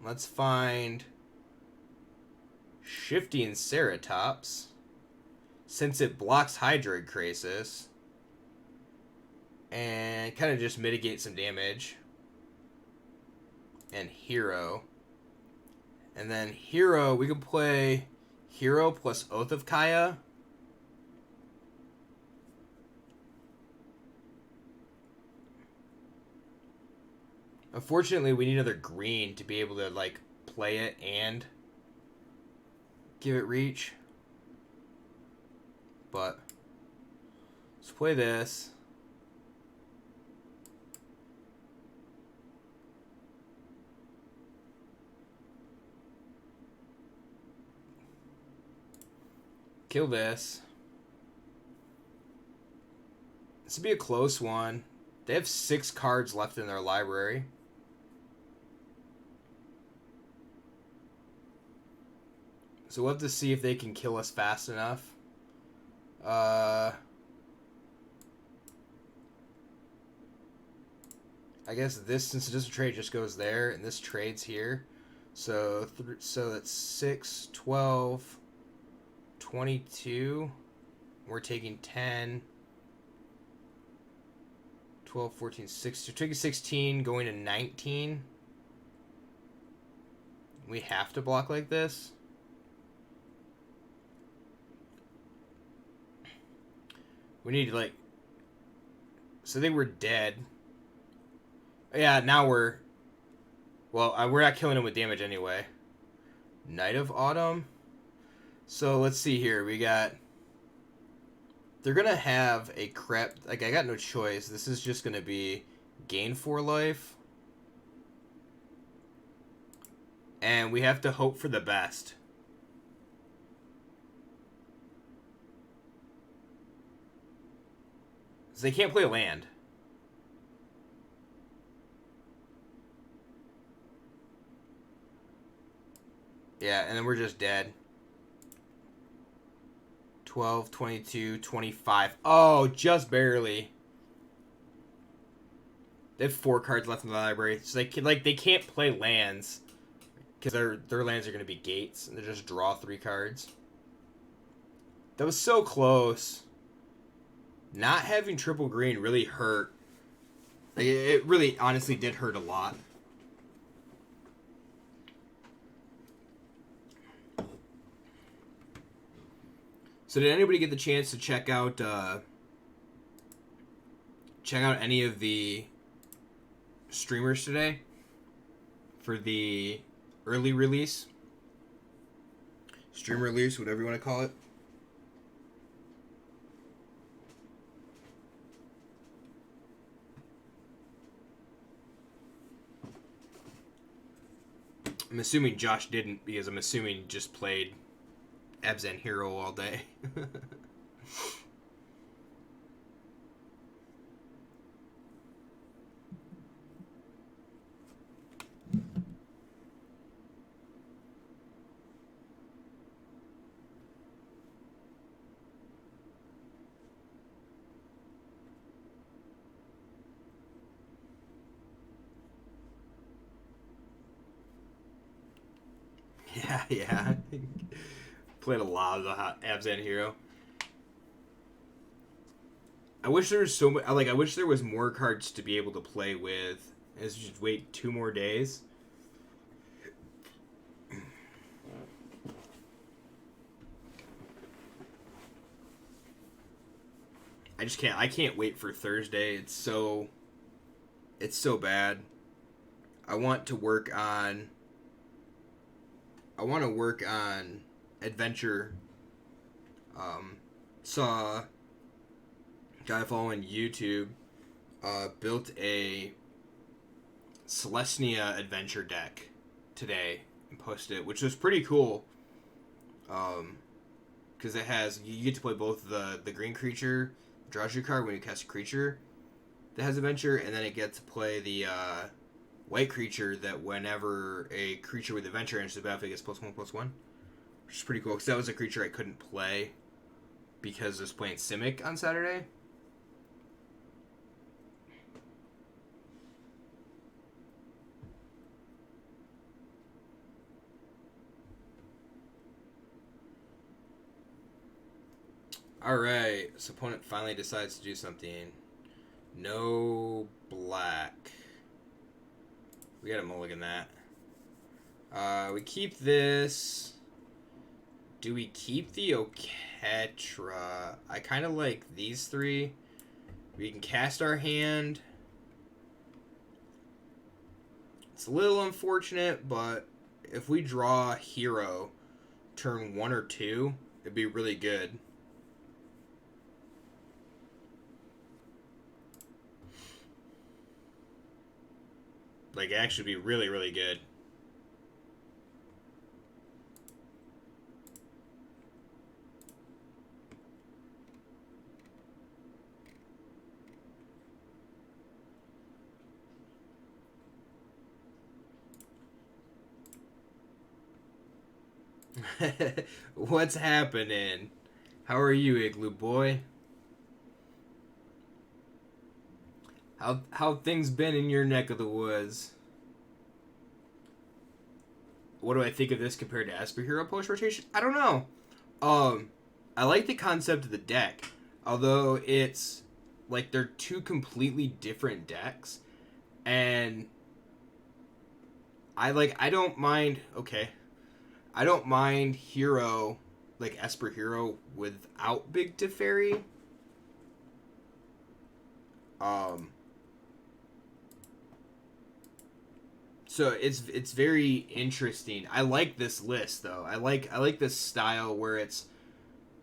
Let's find... Shifting Ceratops. Since it blocks Hydroid Krasis. And kind of just mitigate some damage. And Hero. And then Hero, we can play Hero plus Oath of Kaya. Unfortunately, we need another green to be able to, like, play it and give it reach. But let's play this. Kill this. This would be a close one. They have 6 cards left in their library. So we'll have to see if they can kill us fast enough. I guess this, since it doesn't trade, just goes there, and this trades here. So that's 6, 12, 22. We're taking 10, 12, 14, 16. We're taking 16, going to 19. We have to block like this. We need, like... So they were dead. Yeah, now we're... Well, we're not killing them with damage anyway. Night of Autumn. So, let's see here. We got... They're gonna have a crap... Like, I got no choice. This is just gonna be gain 4 life. And we have to hope for the best. So they can't play land. Yeah, and then we're just dead. 12, 22, 25. Oh, just barely. They have 4 cards left in the library. So they can't play lands. Because their lands are going to be gates. And they just draw 3 cards. That was so close. Not having triple green really hurt. Like, it really honestly did hurt a lot. So did anybody get the chance to check out any of the streamers today for the early release? Stream release, whatever you want to call it. I'm assuming Josh didn't, because I'm assuming he just played Abzan Hero all day. Yeah. Played a lot of the Abzan Hero. I wish there was I wish there was more cards to be able to play with. As just wait 2 more days. I just can't. I can't wait for Thursday. It's so bad. I want to work on adventure. Saw a guy following YouTube built a Celestia adventure deck today and posted it, which was pretty cool. Because it has, you get to play both the green creature, draws your card when you cast a creature that has adventure, and then it gets to play the white creature that whenever a creature with adventure enters the battlefield gets +1/+1, which is pretty cool because that was a creature I couldn't play because I was playing Simic on Saturday. Alright, so opponent finally decides to do something. No black. We gotta mulligan that. We keep this. Do we keep the Oketra? I kind of like these three. We can cast our hand. It's a little unfortunate, but if we draw Hero turn 1 or 2, it'd be really good. Like, actually be really, really good. What's happening? How are you, Igloo boy? How things been in your neck of the woods? What do I think of this compared to Esper Hero post rotation? I don't know. I like the concept of the deck, although it's like they're two completely different decks, and I don't mind. Okay, I don't mind Hero, like Esper Hero without Big Teferi. So it's very interesting. I like this list though. I like this style where it's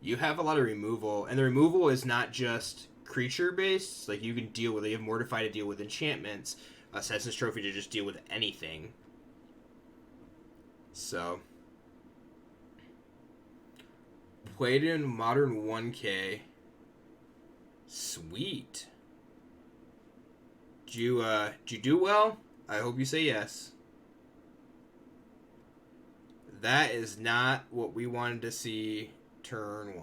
you have a lot of removal, and the removal is not just creature based. Like you can deal with, you have Mortify to deal with enchantments, Assassin's Trophy to just deal with anything. So played in Modern 1K. Sweet. Did you do well? I hope you say yes. That is not what we wanted to see turn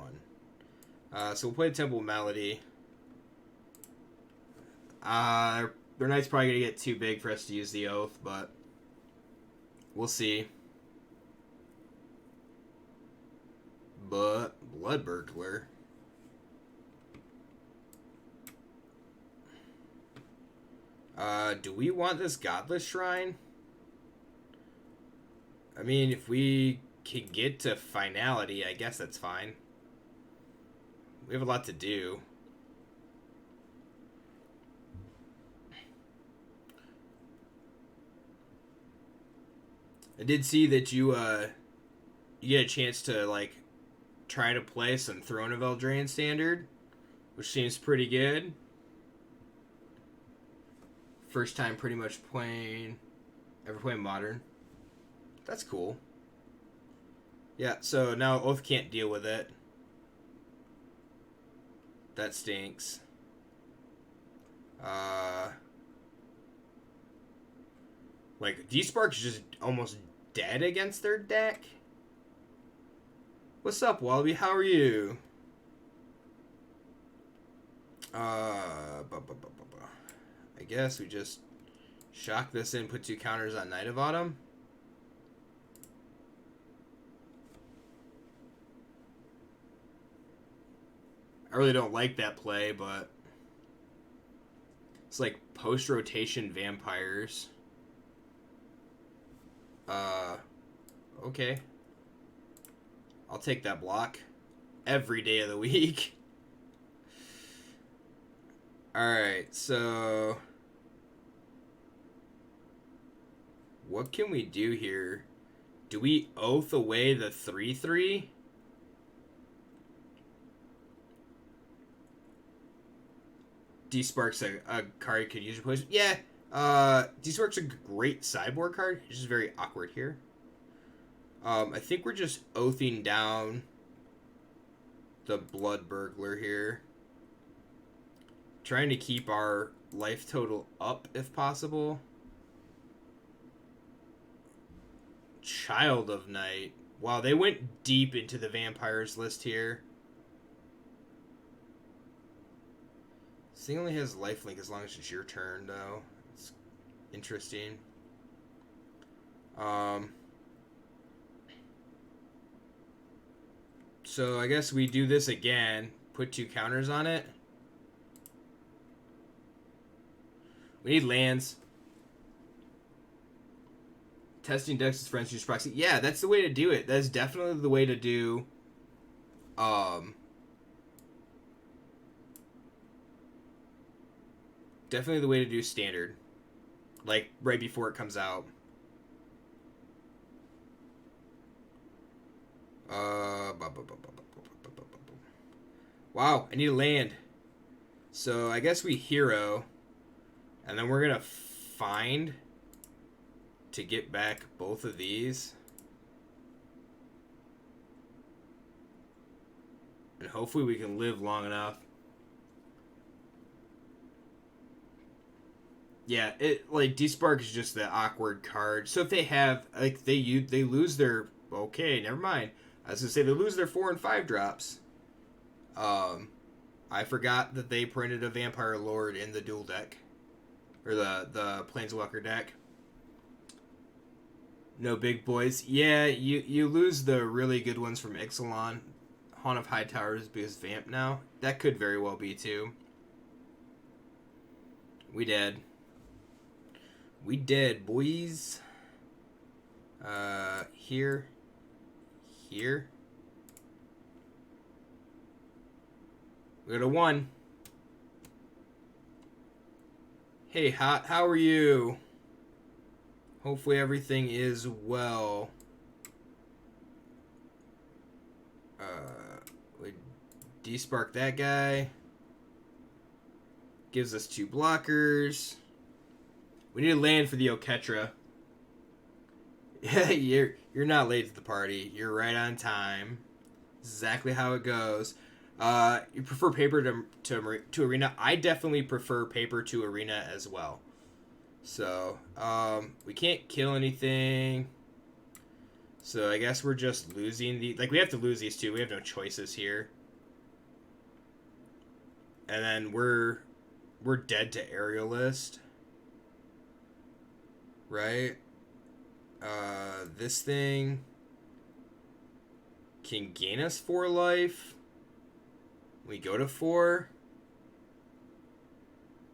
1. So we'll play Temple Melody. Their knight's probably going to get too big for us to use the Oath, but we'll see. But Blood Burglar. Do we want this Godless Shrine? I mean, if we can get to finality, I guess that's fine. We have a lot to do. I did see that you get a chance to, like, try to play some Throne of Eldraine Standard, which seems pretty good. First time pretty much ever playing Modern. That's cool. Yeah, so now Oath can't deal with it. That stinks. Like, D-Spark's just almost dead against their deck. What's up, Wallaby? How are you? I guess we just shock this in, put 2 counters on Knight of Autumn. I really don't like that play, but it's like post-rotation vampires. Okay. I'll take that block every day of the week. Alright, so what can we do here? Do we Oath away the 3/3? D-Spark's a card you could use replacement. Yeah, D-Spark's a great sideboard card. It's just very awkward here. I think we're just Oathing down the Blood Burglar here. Trying to keep our life total up if possible. Child of Night. Wow, they went deep into the vampires list here. This thing only has lifelink as long as it's your turn, though. It's interesting. So I guess we do this again. Put 2 counters on it. We need lands. Testing decks as friends use proxy. Yeah, that's the way to do it. That's definitely the way to do. Definitely the way to do standard. Like right before it comes out. Wow, I need a land. So I guess we hero. And then we're gonna find to get back both of these. And hopefully we can live long enough. Yeah, it like Despark is just the awkward card. So if they have like they lose their okay, never mind. I was gonna say they lose their 4 and 5 drops. I forgot that they printed a Vampire Lord in the dual deck. Or the Planeswalker deck. No big boys. Yeah, you lose the really good ones from Ixalan. Haunt of High Towers because Vamp now. That could very well be too. We dead. We dead, boys. Here. Here. We got a 1. Hey, Hot, how are you? Hopefully everything is well. We despark that guy. Gives us 2 blockers. We need a land for the Oketra. Yeah, you're not late to the party. You're right on time. Exactly how it goes. You prefer paper to arena? I definitely prefer paper to arena as well. So, we can't kill anything. So I guess we're just losing the... Like, we have to lose these 2. We have no choices here. And then we're dead to Aerialist. Right? This thing can gain us 4 life. We go to 4.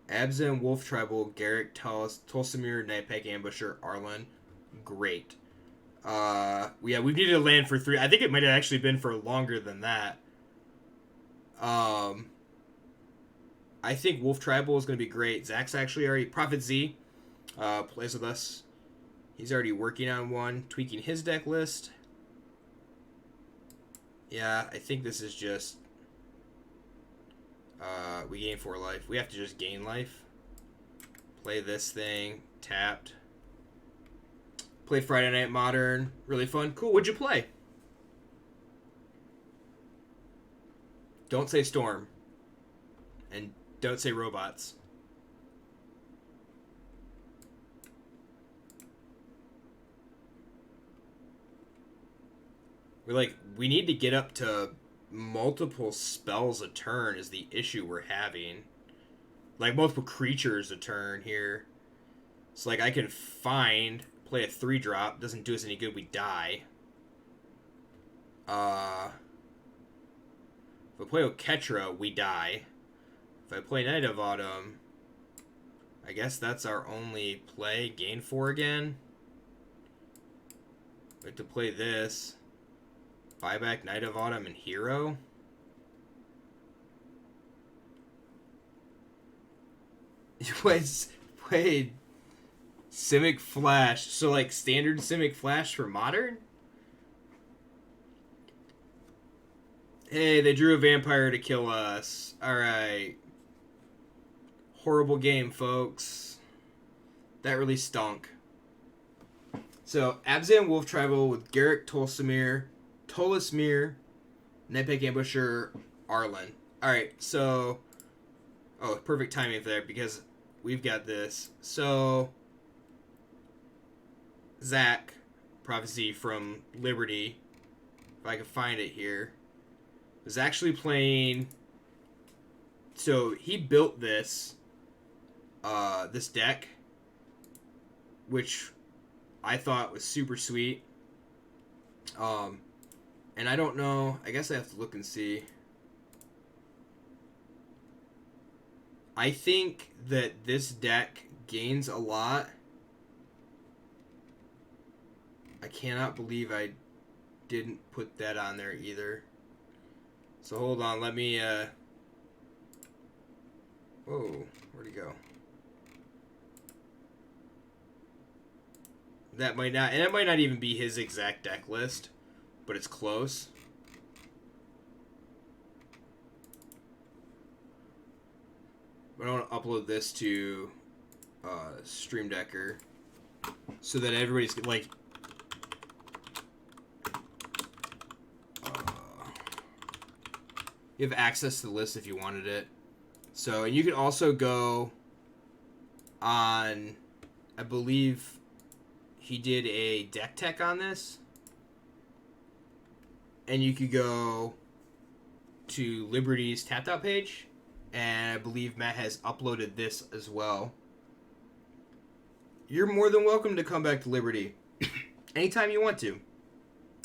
Abzan, Wolf Tribal, Garrick, Tolsimir, Nightpack, Ambusher, Arlen. Great. Yeah, we've needed a land for 3. I think it might have actually been for longer than that. I think Wolf Tribal is going to be great. Zach's actually already... Prophet Z plays with us. He's already working on one. Tweaking his deck list. Yeah, I think this is just... we gain 4 life. We have to just gain life. Play this thing. Tapped. Play Friday Night Modern. Really fun. Cool. What'd you play? Don't say Storm. And don't say robots. We need to get up to multiple spells a turn is the issue we're having. Like, multiple creatures a turn here. So, like, I can play a 3-drop. Doesn't do us any good. We die. If I play Oketra, we die. If I play Night of Autumn, I guess that's our only play. Gain 4 again. We have to play this. Buy back Night of Autumn and Hero. You played Simic Flash. So, like, standard Simic Flash for Modern? Hey, they drew a vampire to kill us. Alright. Horrible game, folks. That really stunk. So, Abzan Wolf Tribal with Garrick Tolsimir, Nightpack Ambusher, Arlen. Alright, so... Oh, perfect timing there because we've got this. So... Zach, Prophecy from Liberty, if I can find it here, was actually playing. So he built this this deck, which I thought was super sweet. And I don't know. I guess I have to look and see. I think that this deck gains a lot. I cannot believe I didn't put that on there either. So hold on, let me whoa, where'd he go? That might not, and it might not even be his exact deck list, but it's close. But I want to upload this to Stream Decker so that everybody's like you have access to the list if you wanted it. So, and you can also go on, I believe he did a deck tech on this, and you could go to Liberty's tapped out page, and I believe Matt has uploaded this as well. You're more than welcome to come back to Liberty anytime you want to.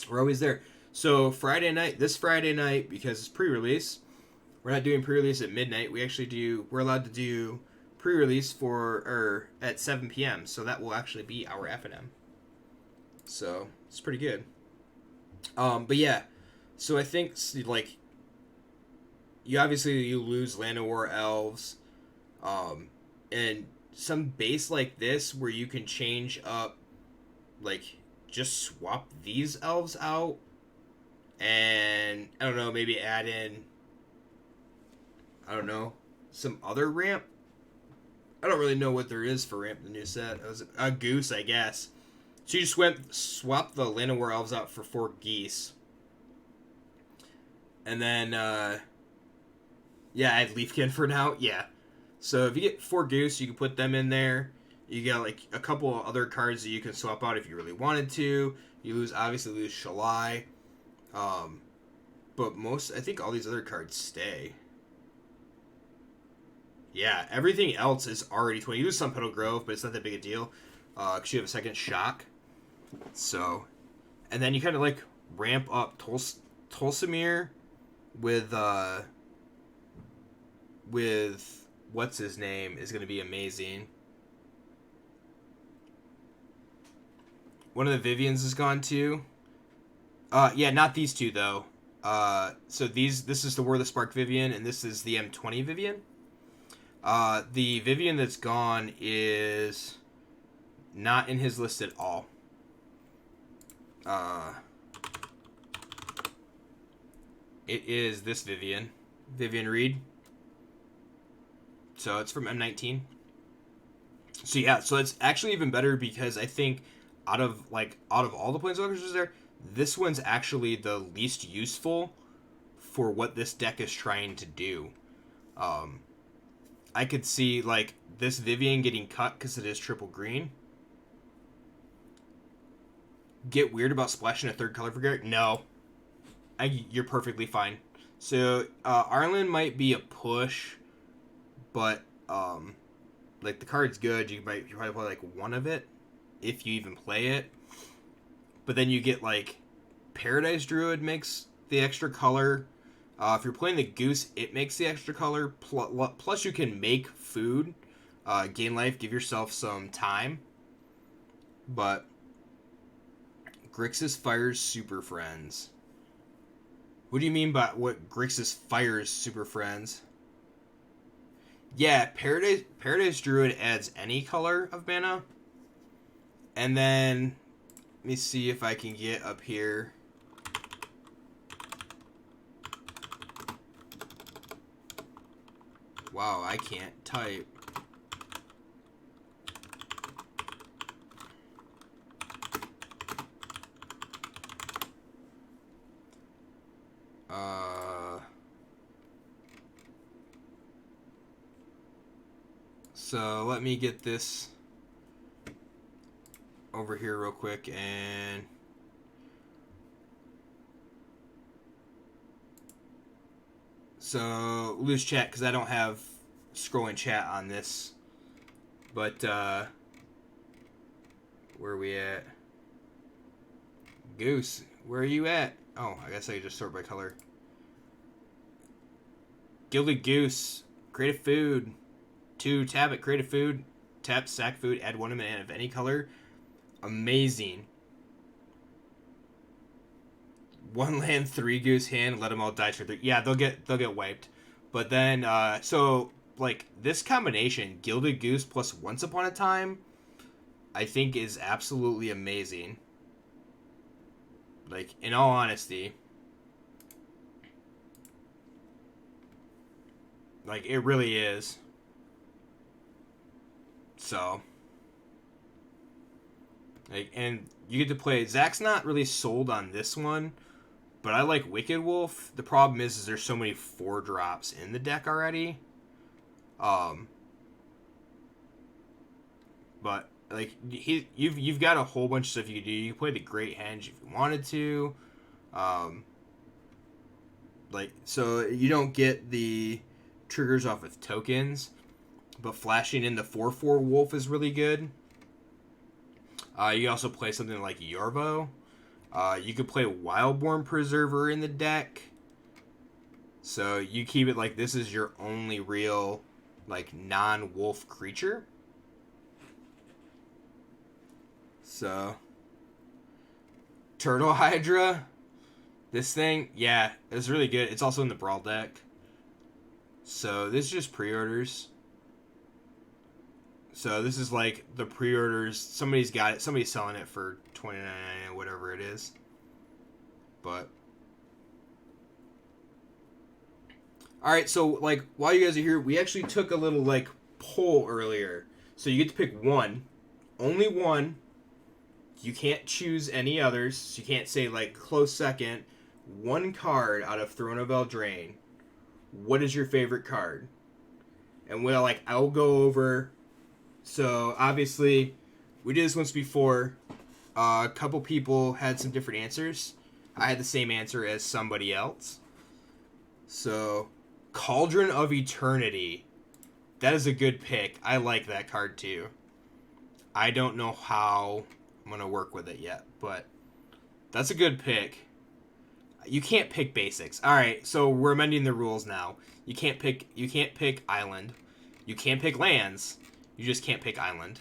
We're always there. So Friday night, this Friday night, because it's pre-release, we're not doing pre-release at midnight. We're allowed to do pre-release at 7 p.m. So that will actually be our FNM. So it's pretty good. But yeah, so I think like you lose Land of War Elves, and some base like this where you can change up, like just swap these elves out, and I don't know, maybe add in, I don't know, some other ramp. I don't really know what there is for ramp in the new set. It was a goose, I guess. So you just swap the Land of War Elves out for 4 geese. And then, add Leafkin for now. Yeah. So if you get 4 goose, you can put them in there. You got like a couple of other cards that you can swap out if you really wanted to. You obviously lose Shalai. But I think all these other cards stay. Yeah, everything else is already 20. You lose some Petal Grove, but it's not that big a deal. Because you have a second shock. So, and then you kind of like ramp up Tolsimir with what's his name is going to be amazing. One of the Vivians is gone too. Yeah, not these two though. So this is the War of the Spark Vivian, and this is the M20 Vivian. The Vivian that's gone is not in his list at all. It is this Vivian Reed. So it's from M19. So yeah, so it's actually even better because I think out of all the Planeswalkers there, this one's actually the least useful for what this deck is trying to do. I could see like this Vivian getting cut because it is triple green. Get weird about splashing a third color for Garrett? No. You're perfectly fine. So, Arlen might be a push, but, like, the card's good. You probably play, like, one of it, if you even play it. But then you get, like, Paradise Druid makes the extra color. If you're playing the Goose, it makes the extra color. Plus, you can make food, gain life, give yourself some time. But Grixis fires Super Friends. What do you mean by what Grixis fires Super Friends? Yeah, Paradise Druid adds any color of mana. And then, let me see if I can get up here. Wow, I can't type. So let me get this over here real quick and so lose chat because I don't have scrolling chat on this. But where are we at? Goose, where are you at? Oh, I guess I could just sort by color. Gilded Goose, creative food. 2, tap it, creative food. Tap, sack food, add 1 mana of any color. Amazing. 1 land, 3 goose hand, let them all die for 3. Yeah, they'll get wiped. But then, so, like, this combination, Gilded Goose plus Once Upon a Time, I think is absolutely amazing. Like, in all honesty. Like, it really is. So. Like, and you get to play... Zach's not really sold on this one, but I like Wicked Wolf. The problem is there's so many 4-drops in the deck already. But, like, you've got a whole bunch of stuff you can do. You can play the Great Henge if you wanted to. Like, so you don't get the triggers off with tokens, but flashing in the 4/4 Wolf is really good. You can also play something like Yorvo. You could play Wildborn Preserver in the deck. So you keep it like this is your only real, like, non-wolf creature. So, Turtle Hydra. This thing, yeah, it's really good. It's also in the Brawl deck. So this is just pre-orders. So this is like the pre-orders. Somebody's got it. Somebody's selling it for $29.99, whatever it is. But all right, so like while you guys are here, we actually took a little like poll earlier. So you get to pick one, only one. You can't choose any others. So you can't say like close second. One card out of Throne of Eldraine. What is your favorite card? And well, like I'll go over. So obviously, we did this once before. A couple people had some different answers. I had the same answer as somebody else. So, Cauldron of Eternity. That is a good pick. I like that card too. I don't know how I'm going to work with it yet, but that's a good pick. You can't pick basics. All right, so we're amending the rules now. You can't pick island. You can't pick lands. You just can't pick island.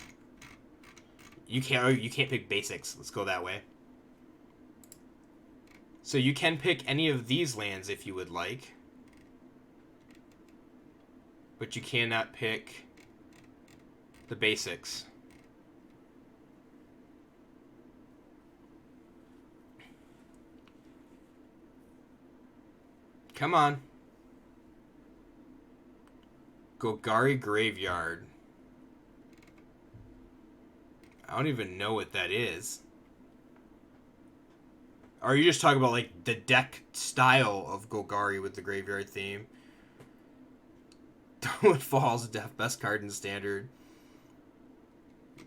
You can't pick basics. Let's go that way. So you can pick any of these lands if you would like. But you cannot pick the basics. Come on. Golgari Graveyard. I don't even know what that is. Are you just talking about like the deck style of Golgari with the graveyard theme? Darkwood Falls, best card in Standard.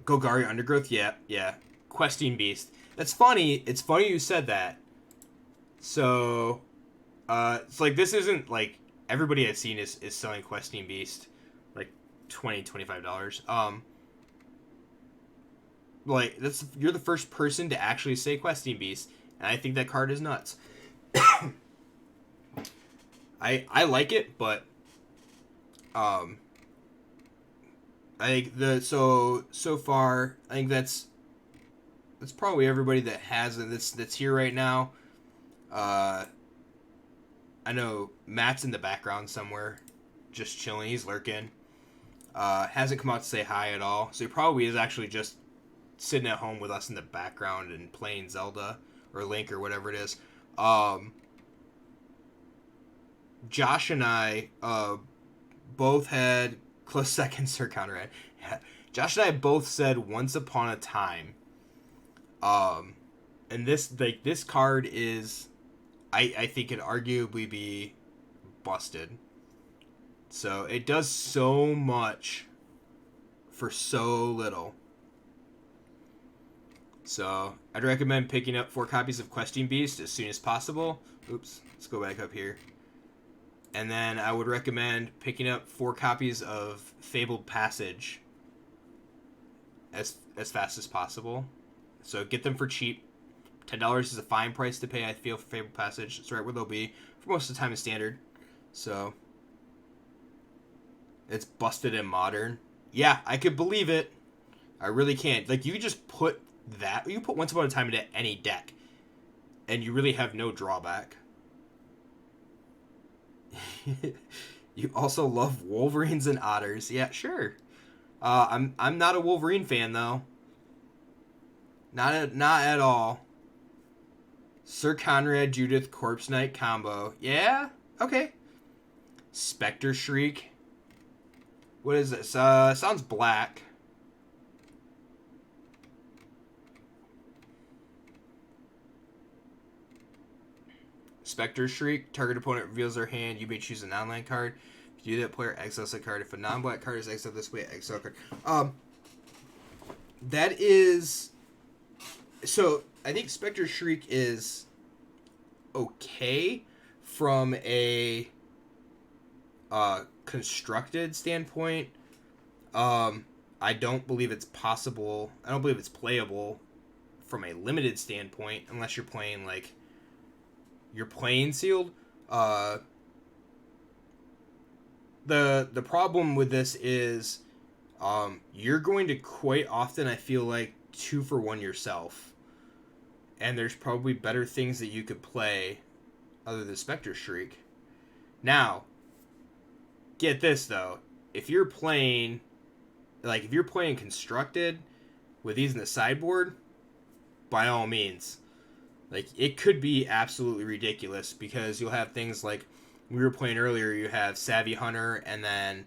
Golgari Undergrowth, yeah. Questing Beast. That's funny. It's funny you said that. So, it's like this isn't like everybody I've seen is selling Questing Beast like $20-$25. Like you're the first person to actually say Questing Beast, and I think that card is nuts. I like it, but I think so far I think that's probably everybody that has it that's here right now. I know Matt's in the background somewhere, just chilling. He's lurking. Hasn't come out to say hi at all, so he probably is actually just sitting at home with us in the background and playing Zelda or Link or whatever it is. Josh and I both had close seconds, Sir Conrad. Josh and I both said Once Upon a Time. And this card is, I think, could arguably be busted. So it does so much for so little. So I'd recommend picking up 4 copies of Questing Beast as soon as possible. Oops, let's go back up here. And then I would recommend picking up 4 copies of Fabled Passage as fast as possible. So get them for cheap. $10 is a fine price to pay, I feel, for Fabled Passage. It's right where they'll be for most of the time in Standard. So it's busted in Modern. Yeah, I could believe it. I really can't. Like, you could just put that. You put Once Upon a Time into any deck, and you really have no drawback. You also love Wolverines and Otters. Yeah, sure. I'm not a Wolverine fan though. Not at all. Sir Conrad Judith Corpse Knight combo. Yeah. Okay. Spectre Shriek. What is this? Sounds black. Spectre Shriek. Target opponent reveals their hand. You may choose a non-land card. If you do that, player exiles a card. If a non-black card is exiled this way, exile a card. That is... So, I think Spectre Shriek is okay from a constructed standpoint. I don't believe it's possible. I don't believe it's playable from a limited standpoint unless you're playing, like, you're playing sealed. The problem with this is you're going to quite often, I feel like, 2-for-1 yourself. And there's probably better things that you could play other than Spectre Shriek. Now, get this though. If you're playing constructed with these in the sideboard, by all means. Like, it could be absolutely ridiculous because you'll have things like we were playing earlier. You have Savvy Hunter, and then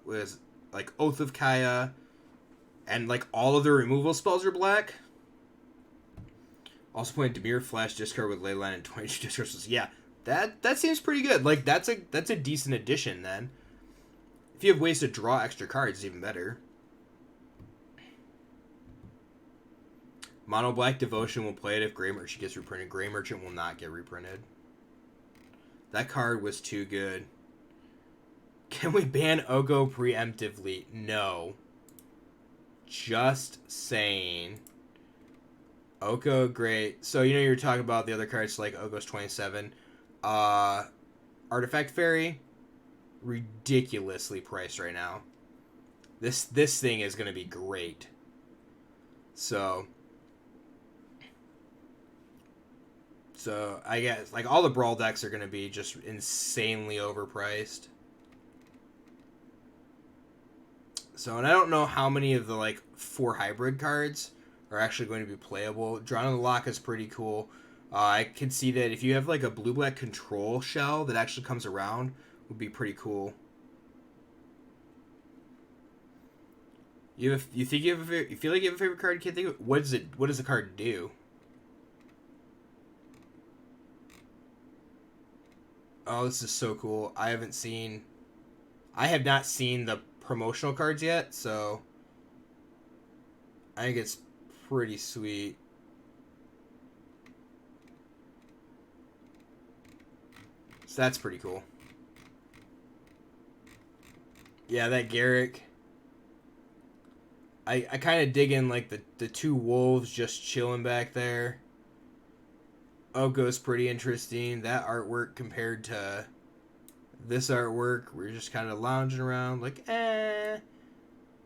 with like Oath of Kaya, and like all of the removal spells are black. Also playing Dimir Flash discard with Leyline and 22 discards. Yeah, that seems pretty good. Like, that's a decent addition then. If you have ways to draw extra cards, it's even better. Mono Black Devotion will play it if Grey Merchant gets reprinted. Grey Merchant will not get reprinted. That card was too good. Can we ban Oko preemptively? No. Just saying. Oko, great. So, you're talking about the other cards like Oko's 27. Artifact Fairy, ridiculously priced right now. This thing is going to be great. So I guess like all the Brawl decks are going to be just insanely overpriced. So, and I don't know how many of the like 4 hybrid cards are actually going to be playable. Drawn on the Lock is pretty cool. I can see that if you have like a blue-black control shell that actually comes around, would be pretty cool. You feel like you have a favorite card? You can't think of what does the card do? Oh, this is so cool. I have not seen the promotional cards yet, so I think it's pretty sweet. So that's pretty cool. Yeah, that Garrick. I kind of dig in like the 2 wolves just chilling back there. Oko's pretty interesting. That artwork compared to this artwork, we're just kind of lounging around like, eh.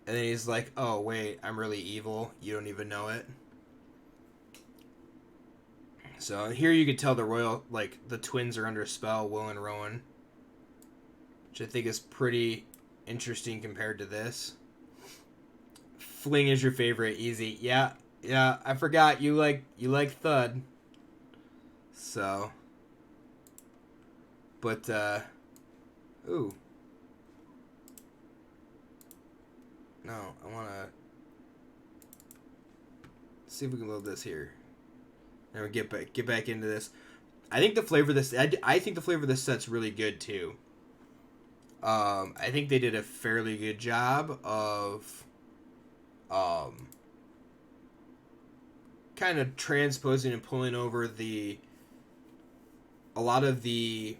And then he's like, oh, wait, I'm really evil. You don't even know it. So here you could tell the twins are under a spell, Will and Rowan. Which I think is pretty interesting compared to this. Fling is your favorite, easy. Yeah, I forgot you like Thud. So. But, ooh. No, I want to see if we can load this here. And we get back into this. I think the flavor of this set's really good too. I think they did a fairly good job of kind of transposing and pulling over a lot of the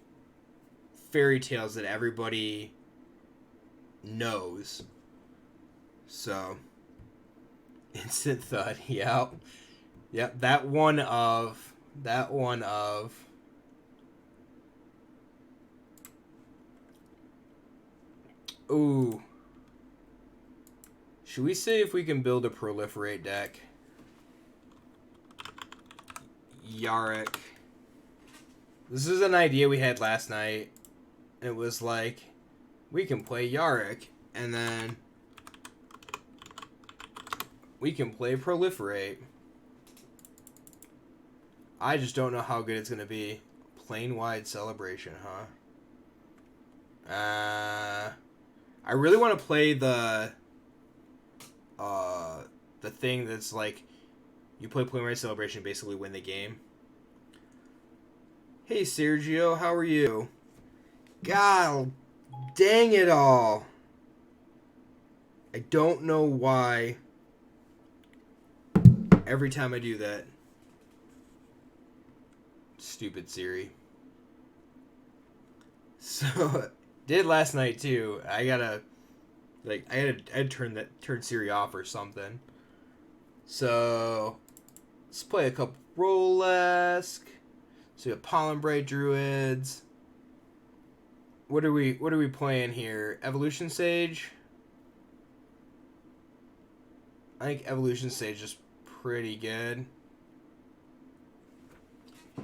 fairy tales that everybody knows. So, instant thud. Yep. Yep. That one of. Ooh. Should we see if we can build a proliferate deck? Yarick. This is an idea we had last night. It was like, we can play Yarick, and then we can play proliferate. I just don't know how good it's going to be. Plane-wide celebration, huh? I really want to play the thing that's like, you play plane-wide celebration, basically win the game. Hey, Sergio, how are you? God dang it all. I don't know why every time I do that. Stupid Siri. So, did last night too. I had to turn Siri off or something. So, let's play a couple Rolesk. So we have Pollen Bright Druids. What are we playing here? Evolution Sage? I think Evolution Sage is pretty good.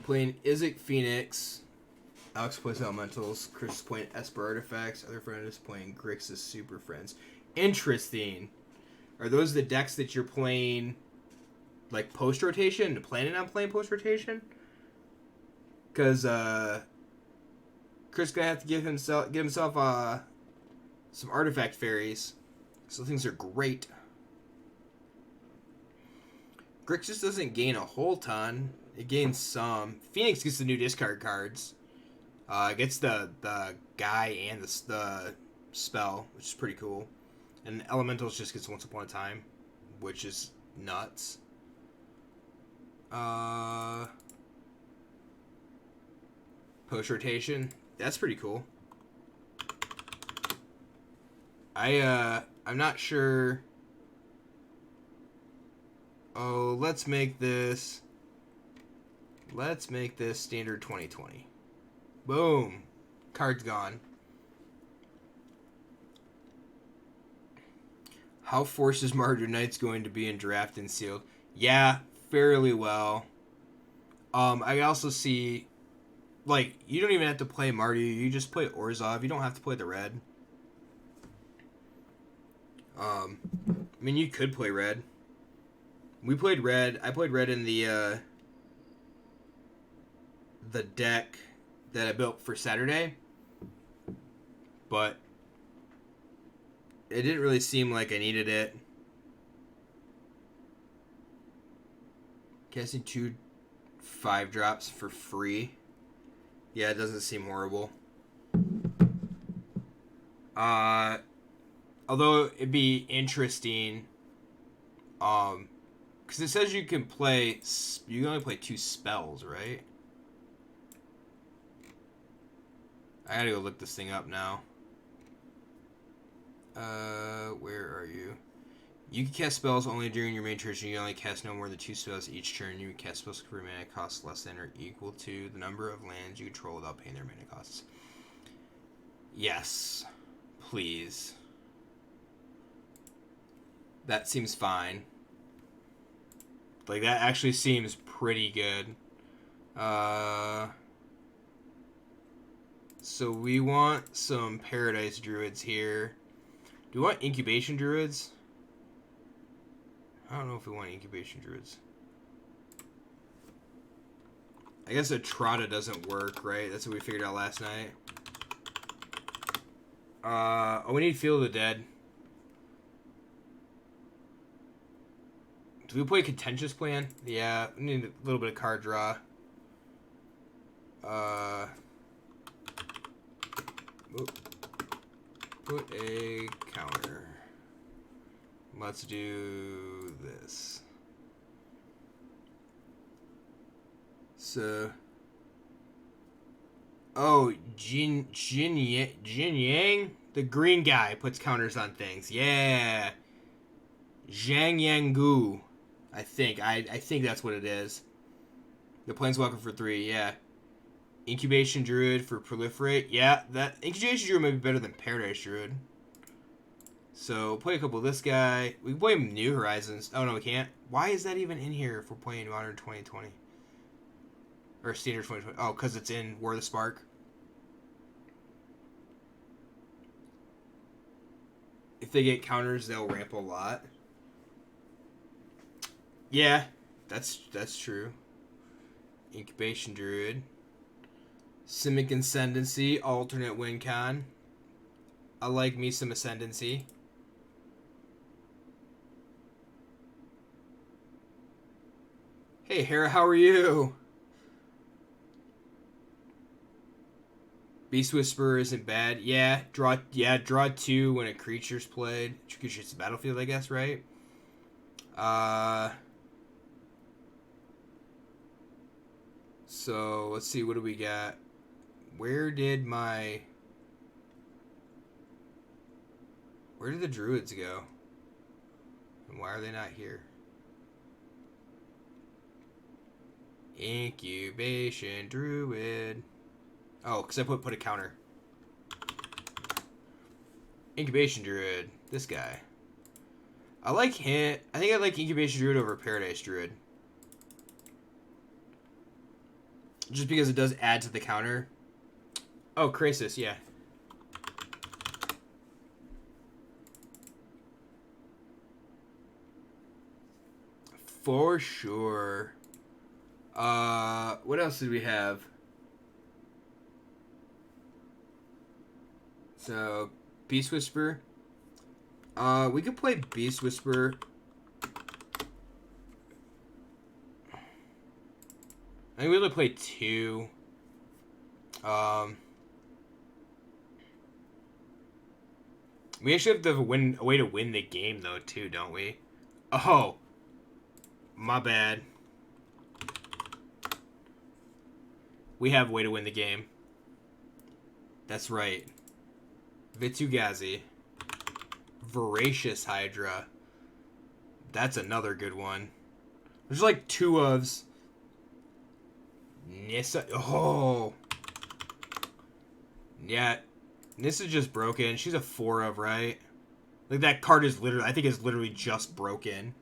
Playing Izzet Phoenix. Alex plays Elementals. Chris is playing Esper Artifacts. Other friend is playing Grixis Super Friends. Interesting. Are those the decks that you're playing like post-rotation? Planning on playing post-rotation? Because Chris gonna have to get himself some artifact fairies. So things are great. Grixis doesn't gain a whole ton. It gains some. Phoenix gets the new discard cards. Gets the guy and the spell, which is pretty cool. And Elementals just gets Once Upon a Time, which is nuts. Post rotation. That's pretty cool. I'm not sure. Oh, let's make this standard 2020. Boom. Card's gone. How forced is Martyr Knights going to be in draft and sealed? Yeah, fairly well. I also see, like, you don't even have to play Marty. You just play Orzhov. You don't have to play the red. I mean, you could play red. We played red. I played red in the deck that I built for Saturday. But it didn't really seem like I needed it. Casting 2 5-drops for free. Yeah, it doesn't seem horrible. Although it'd be interesting, because it says you can only play 2 spells, right? I gotta go look this thing up now. Where are you? You can cast spells only during your main turn. You can only cast no more than 2 spells each turn. You can cast spells for mana costs less than or equal to the number of lands you control without paying their mana costs. Yes. Please. That seems fine. Like, that actually seems pretty good. So we want some Paradise Druids here. Do we want Incubation Druids? I don't know if we want Incubation Druids. I guess a Trotta doesn't work, right? That's what we figured out last night. Oh, we need Field of the Dead. Do we play Contentious Plan? Yeah, we need a little bit of card draw. Put a counter. Let's do this. So, oh, Jin Yang, the green guy, puts counters on things. Yeah, Zhang Yang, I think. I think that's what it is. The Planeswalker for 3. Yeah. Incubation Druid for Proliferate. Yeah, that Incubation Druid might be better than Paradise Druid. So, play a couple of this guy. We can play New Horizons. Oh, no, we can't. Why is that even in here if we're playing Modern 2020? Or Standard 2020. Oh, because it's in War of the Spark. If they get counters, they'll ramp a lot. Yeah, that's true. Incubation Druid. Simic Ascendancy, alternate win con. I like me some Ascendancy. Hey, Hera, how are you? Beast Whisperer isn't bad. Yeah, draw 2 when a creature's played. Creature's the battlefield, I guess, right? So let's see, what do we got? Where did the druids go? And why are they not here? Incubation Druid. Oh, because I put a counter. Incubation Druid. This guy. I like him. I think I like Incubation Druid over Paradise Druid. Just because it does add to the counter. Oh, Krasis, yeah. For sure. What else did we have? So, Beast Whisper. We could play Beast Whisper. I think we only play 2. We actually have to a way to win the game, though, too, don't we? Oh. My bad. We have a way to win the game. That's right. Vitsugazi. Voracious Hydra. That's another good one. There's like 2 ofs. Nissa. Oh. Yeah. Nissa's just broken. She's a 4 of, right? Like that card is literally, I think is literally just broken.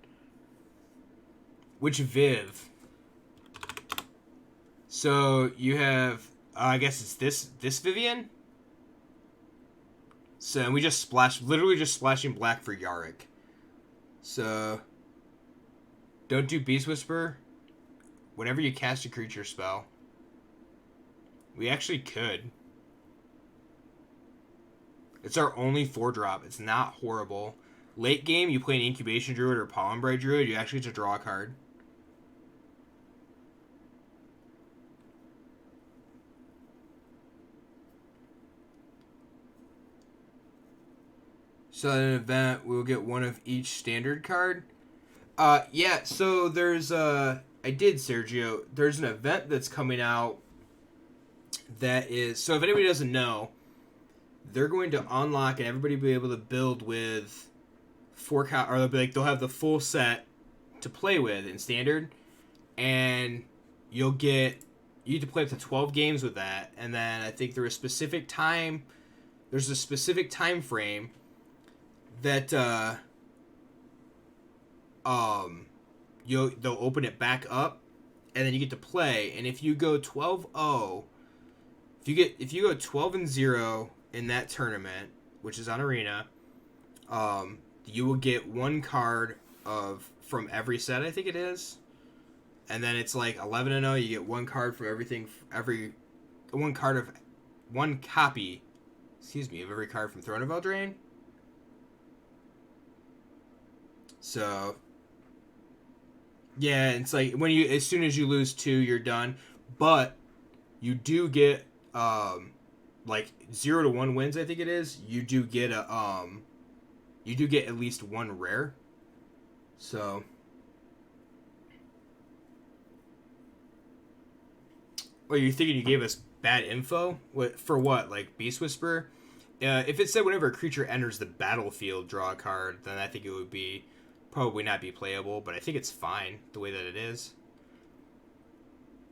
Which Viv? So you have, I guess it's this Vivian. So we just literally just splashing black for Yarick. So don't do Beast Whisper. Whenever you cast a creature spell, we actually could. It's our only 4-drop. It's not horrible. Late game, you play an Incubation Druid or Pollen Bright Druid, you actually get to draw a card. So at an event, we'll get 1 of each standard card. Yeah, so there's I did, Sergio. There's an event that's coming out that is, so if anybody doesn't know, they're going to unlock and everybody will be able to build with 4 or they'll have the full set to play with in standard, and you get to play up to 12 games with that, and then I think there's a specific time frame that they'll open it back up, and then you get to play. And if you go 12-0, if you go 12-0 in that tournament, which is on Arena, you will get 1 card from every set, I think it is. And then it's like 11-0, you get 1 card from everything, one copy, of every card from Throne of Eldraine. So, yeah, it's like as soon as you lose 2, you're done. But you do get like 0 to 1 wins, I think it is, you do get you do get at least one rare. So, well, you're thinking you gave us bad info? What for? What, like Beast Whisperer? If it said whenever a creature enters the battlefield, draw a card, then I think it would be probably not be playable. But I think it's fine the way that it is.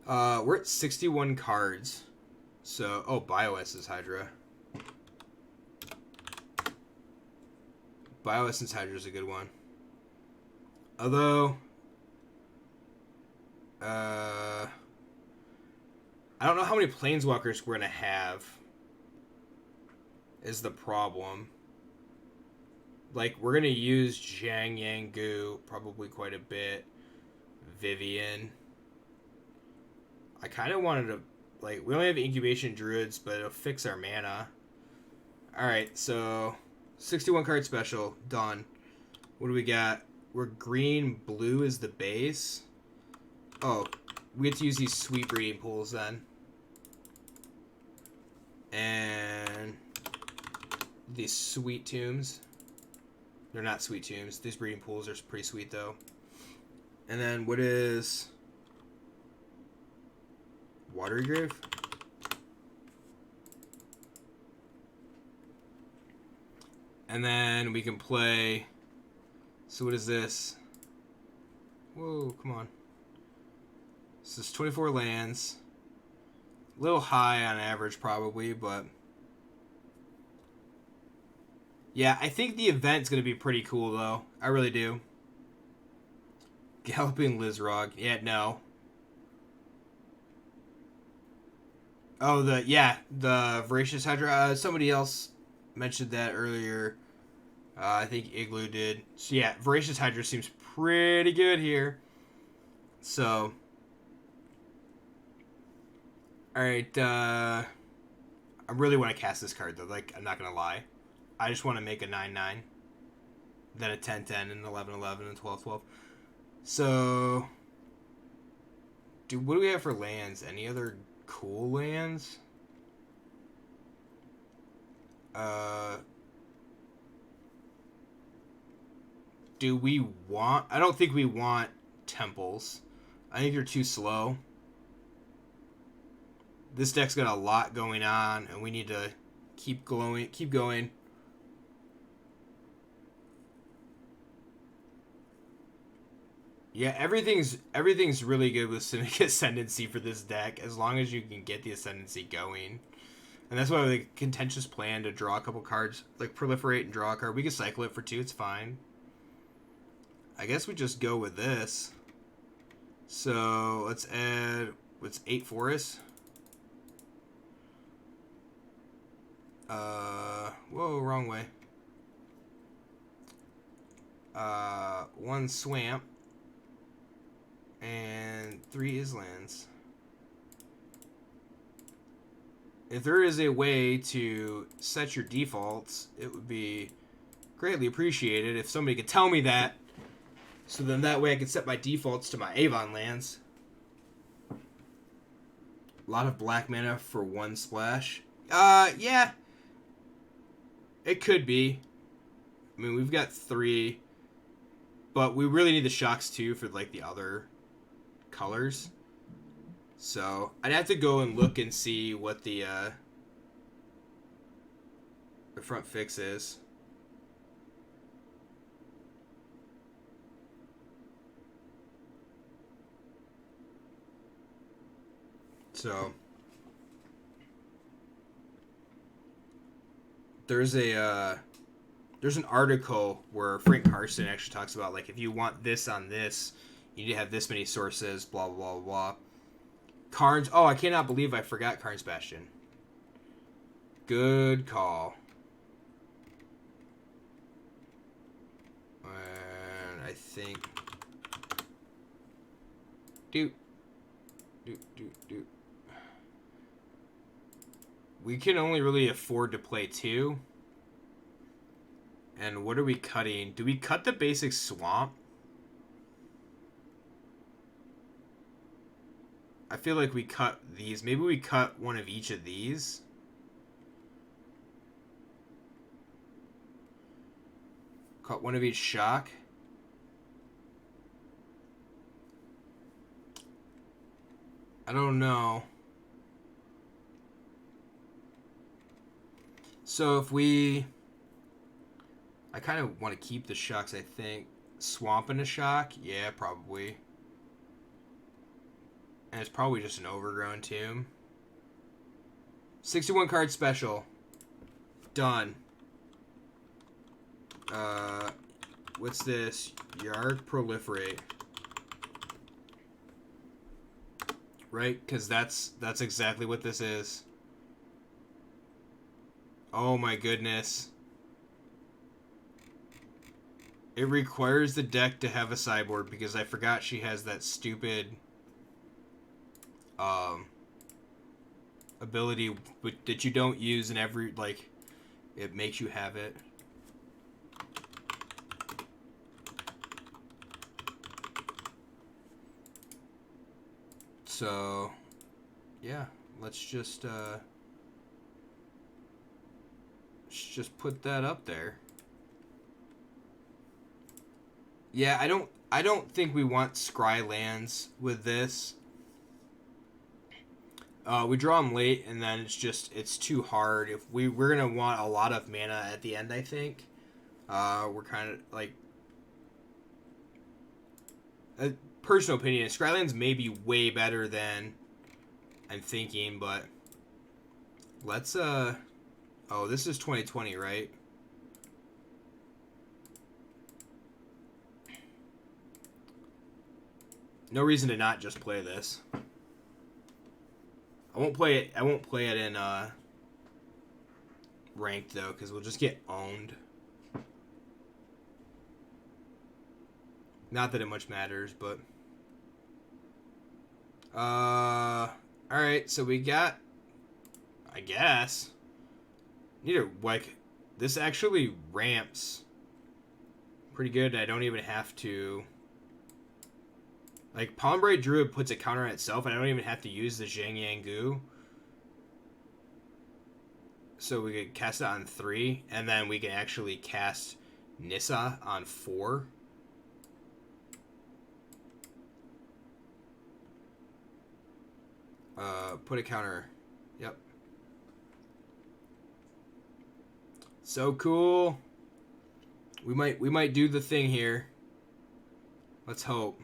We're at 61 cards. So, oh, Bioessence Hydra. Bioessence Hydra is a good one. Although, I don't know how many Planeswalkers we're going to have is the problem. Like, we're going to use Zhang Yangu probably quite a bit. Vivian. I kind of wanted to, like, we only have Incubation Druids, but it'll fix our mana. Alright, so 61 card special, done. What do we got? We're green, blue is the base. Oh, we get to use these sweet breeding pools then. And these sweet tombs. They're not sweet tombs. These breeding pools are pretty sweet though. And then what is Watery Grave? And then we can play. So what is this? Whoa, come on. This is 24 lands. A little high on average probably, but yeah, I think the event's going to be pretty cool though. I really do. Galloping Lizrog. Yeah, no. Oh, the Voracious Hydra. Somebody else mentioned that earlier. I think Igloo did. So yeah, Voracious Hydra seems pretty good here. So, alright, I really want to cast this card though, like, I'm not going to lie. I just want to make a 9-9, then a 10-10, and 11-11, and 12-12. So, dude, what do we have for lands? Any other cool lands? Do we want... I don't think we want temples. I think you're too slow. This deck's got a lot going on, and we need to keep going. Yeah, everything's really good with Simic Ascendancy for this deck, as long as you can get the Ascendancy going. And that's why the Contentious plan to draw a couple cards, like proliferate and draw a card. We can cycle it for 2, it's fine. I guess we just go with this. So let's add, what's 8 forests? Whoa, wrong way. 1 swamp. And 3 islands. If there is a way to set your defaults, it would be greatly appreciated if somebody could tell me that. So then that way I can set my defaults to my Avon lands. A lot of black mana for 1 splash. Yeah. It could be. I mean, we've got 3. But we really need the shocks too for like the other colors. So I'd have to go and look and see what the front fix is. So there's an article where Frank Carson actually talks about, like, if you want this on this, you need to have this many sources, blah, blah, blah, blah. Karn's... Oh, I cannot believe I forgot Karn's Bastion. Good call. And I think... Doot. We can only really afford to play 2. And what are we cutting? Do we cut the basic swamp? I feel like we cut these. Maybe we cut one of each of these. Cut one of each shock. I don't know. So if we... I kind of want to keep the shocks, I think. Swamp in a shock? Yeah, probably. And it's probably just an overgrown tomb. 61 card special. Done. What's this? Yard proliferate. Right? Because that's exactly what this is. Oh my goodness. It requires the deck to have a sideboard because I forgot she has that stupid ability that you don't use in every, like, it makes you have it. So, yeah, let's just put that up there. Yeah, I don't think we want scry lands with this. We draw them late, and then it's too hard. If we're gonna want a lot of mana at the end, I think. We're kind of like, a personal opinion, Scrylands may be way better than I'm thinking, but let's oh, this is 2020, right? No reason to not just play this. I won't play it in ranked though, because we'll just get owned. Not that it much matters, but alright, so we got, I guess, need to, like, this actually ramps pretty good. I don't even have to, like, Palmbraid Druid puts a counter on itself, and I don't even have to use the Zhang Yang Gu. So we could cast it on 3, and then we can actually cast Nissa on 4. Put a counter. Yep. So cool. We might do the thing here. Let's hope.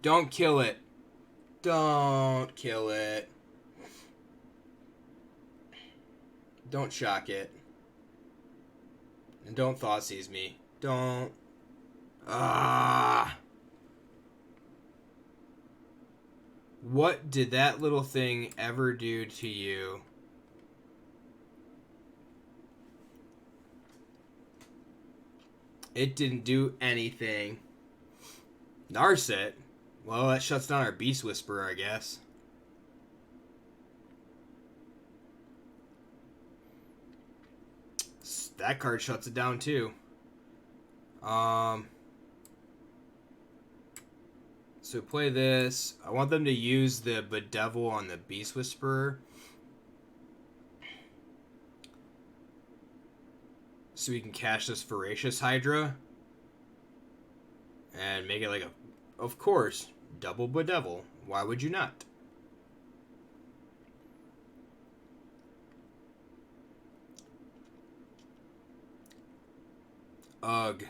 Don't kill it. Don't kill it. Don't shock it. And don't Thoughtseize me. Don't. Ah. What did that little thing ever do to you? It didn't do anything. Narset? Well, that shuts down our Beast Whisperer, I guess. That card shuts it down too. So play this. I want them to use the Bedevil on the Beast Whisperer. So we can cash this Voracious Hydra. And make it like a, of course, double Bedevil. Why would you not? Ugh.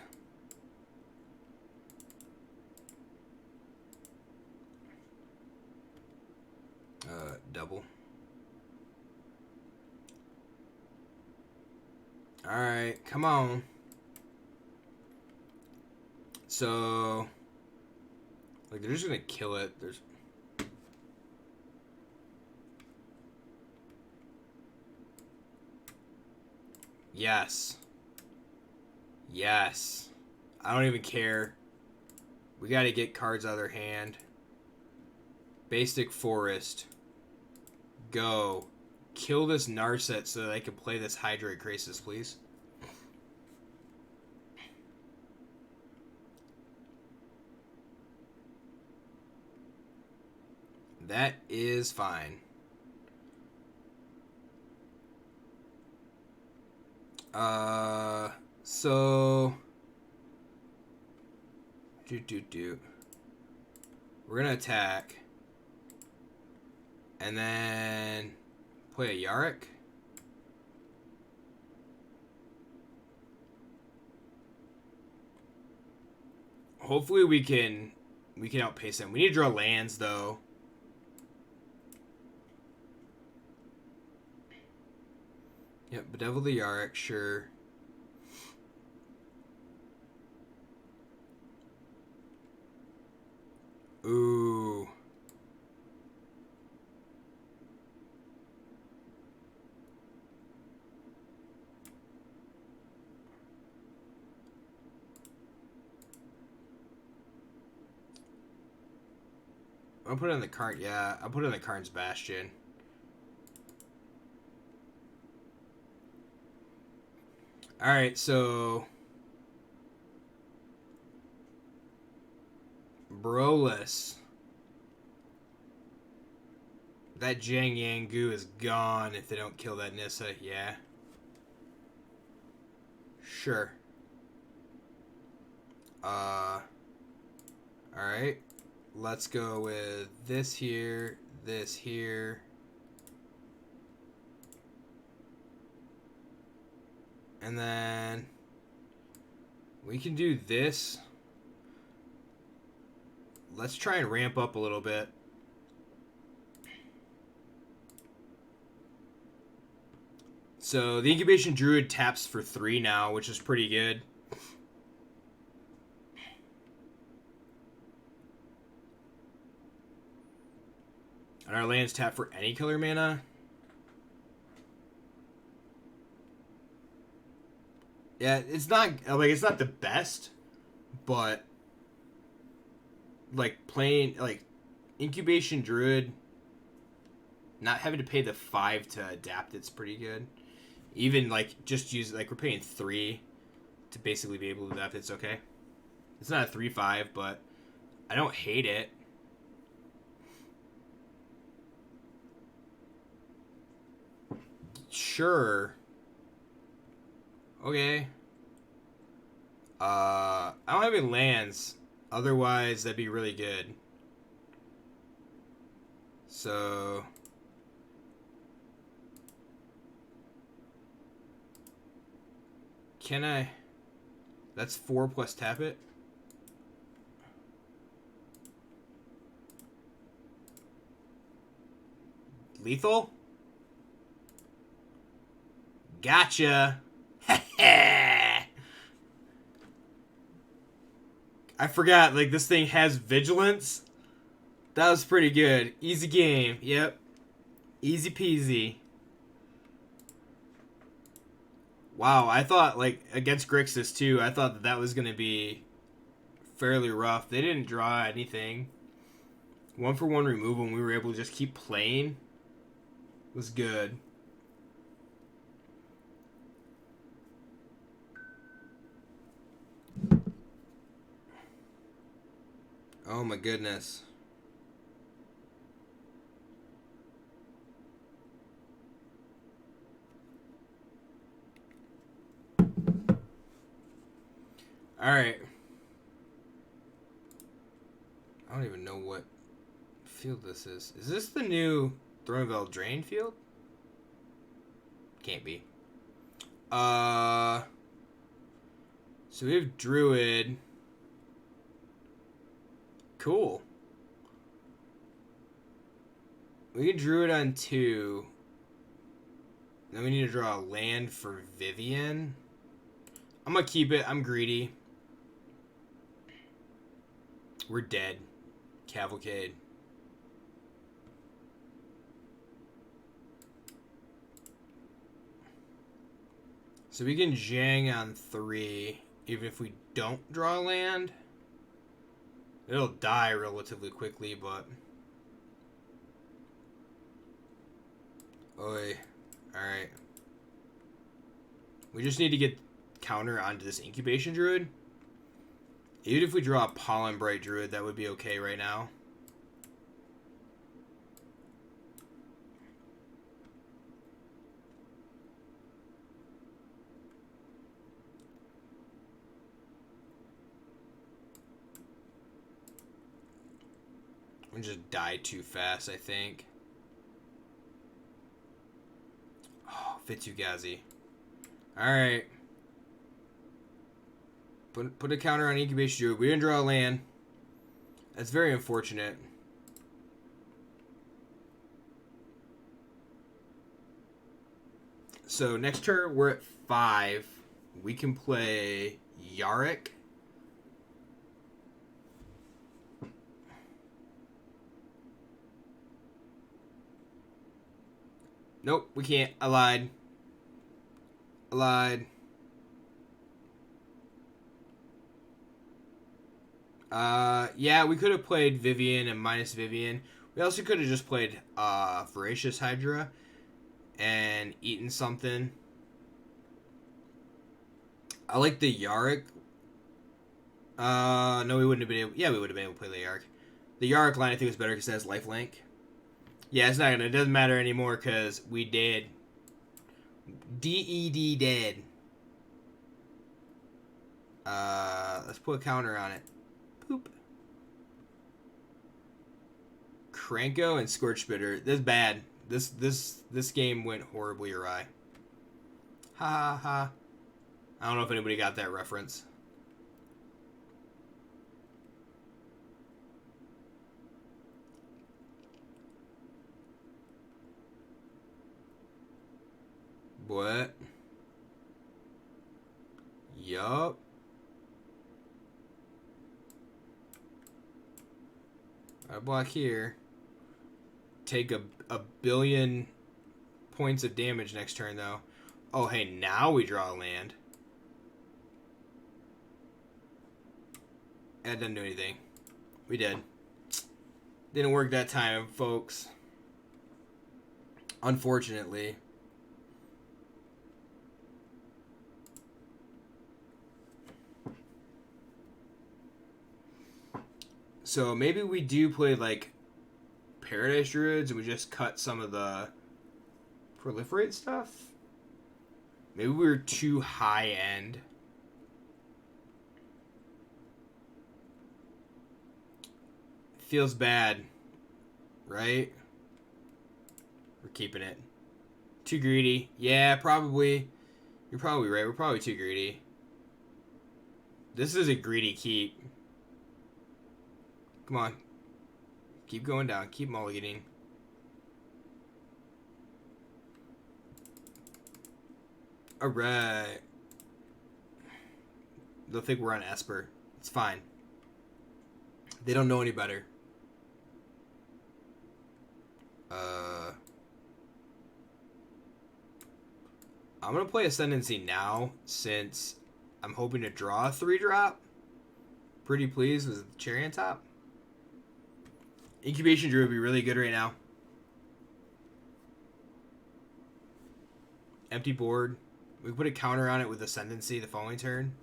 Double. Alright, come on. So, like, they're just gonna kill it. There's... Yes. Yes. I don't even care. We gotta get cards out of their hand. Basic Forest. Go. Kill this Narset so that I can play this Hydrate Crisis, please. That is fine. So, we're gonna attack, and then play a Yarok. Hopefully we can outpace them. We need to draw lands though. Yep, Bedevil the Yarok, sure. Ooh. I'll put it on the card. Yeah, I'll put it on the Karn's Bastion. Alright, so Broless. That Jiang Yang Gu is gone if they don't kill that Nissa, yeah. Sure. Alright. Let's go with this here, this here. And then we can do this. Let's try and ramp up a little bit. So the Incubation Druid taps for 3 now, which is pretty good. And our lands tap for any color mana. Yeah, it's not the best, but like playing like Incubation Druid, not having to pay the 5 to adapt, it's pretty good. Even like just use like we're paying 3 to basically be able to adapt. It's okay. It's not a 3/5, but I don't hate it. Sure. Okay. I don't have any lands. Otherwise, that'd be really good. So can I? That's 4 plus tap it. Lethal? Gotcha. I forgot, like, this thing has vigilance. That was pretty good. Easy game. Yep. Easy peasy. Wow, I thought, like, against Grixis, too, I thought that was going to be fairly rough. They didn't draw anything. 1-for-1 removal, and we were able to just keep playing. It was good. Oh my goodness. Alright. I don't even know what field this is. Is this the new Throne of Eldraine field? Can't be. So we have Druid. Cool. We can Druid on 2. Then we need to draw a land for Vivian. I'm gonna keep it. I'm greedy. We're dead. Cavalcade. So we can Zhang on 3, even if we don't draw a land. It'll die relatively quickly, but... Oi. Alright. We just need to get counter onto this Incubation Druid. Even if we draw a Pollen Bright Druid, that would be okay right now. And just died too fast, I think. Oh, Fitsugazi. Alright. Put a counter on Incubation Druid. We didn't draw a land. That's very unfortunate. So next turn we're at 5. We can play Yarick. Nope, we can't. I lied. Yeah, we could have played Vivian and minus Vivian. We also could have just played Voracious Hydra and eaten something. I like the Yarick. No, we wouldn't have been able. Yeah, we would have been able to play the Yarick. The Yarick line I think was better because it has lifelink. Yeah, it's not gonna. It doesn't matter anymore because we did. DED dead. Let's put a counter on it. Poop. Kranko and Scorch Spitter. This is bad. This game went horribly awry. Ha ha ha. I don't know if anybody got that reference. What? Yup. I block here. Take a billion points of damage next turn, though. Oh, hey, now we draw a land. That doesn't do anything. We did. Didn't work that time, folks. Unfortunately. So maybe we do play like Paradise Druids and we just cut some of the proliferate stuff. Maybe we were too high end. Feels bad, right? We're keeping it. Too greedy. Yeah, probably. You're probably right. We're probably too greedy. This is a greedy keep. Come on. Keep going down. Keep mulliganing. Alright. They'll think we're on Esper. It's fine. They don't know any better. I'm going to play Ascendancy now since I'm hoping to draw a 3-drop. Pretty pleased with the cherry on top. Incubation Druid would be really good right now. Empty board. We can put a counter on it with Ascendancy the following turn.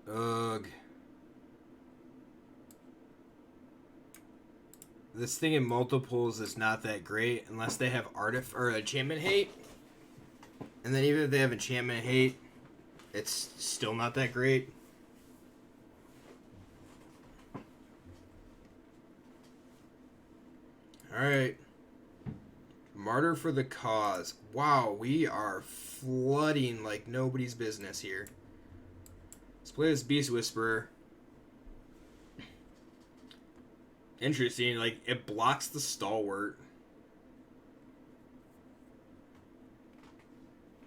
Ugh. This thing in multiples is not that great unless they have or enchantment hate. And then even if they have enchantment hate, it's still not that great. Alright. Martyr for the cause. Wow, we are flooding like nobody's business here. Let's play this Beast Whisperer. Interesting, like, it blocks the Stalwart.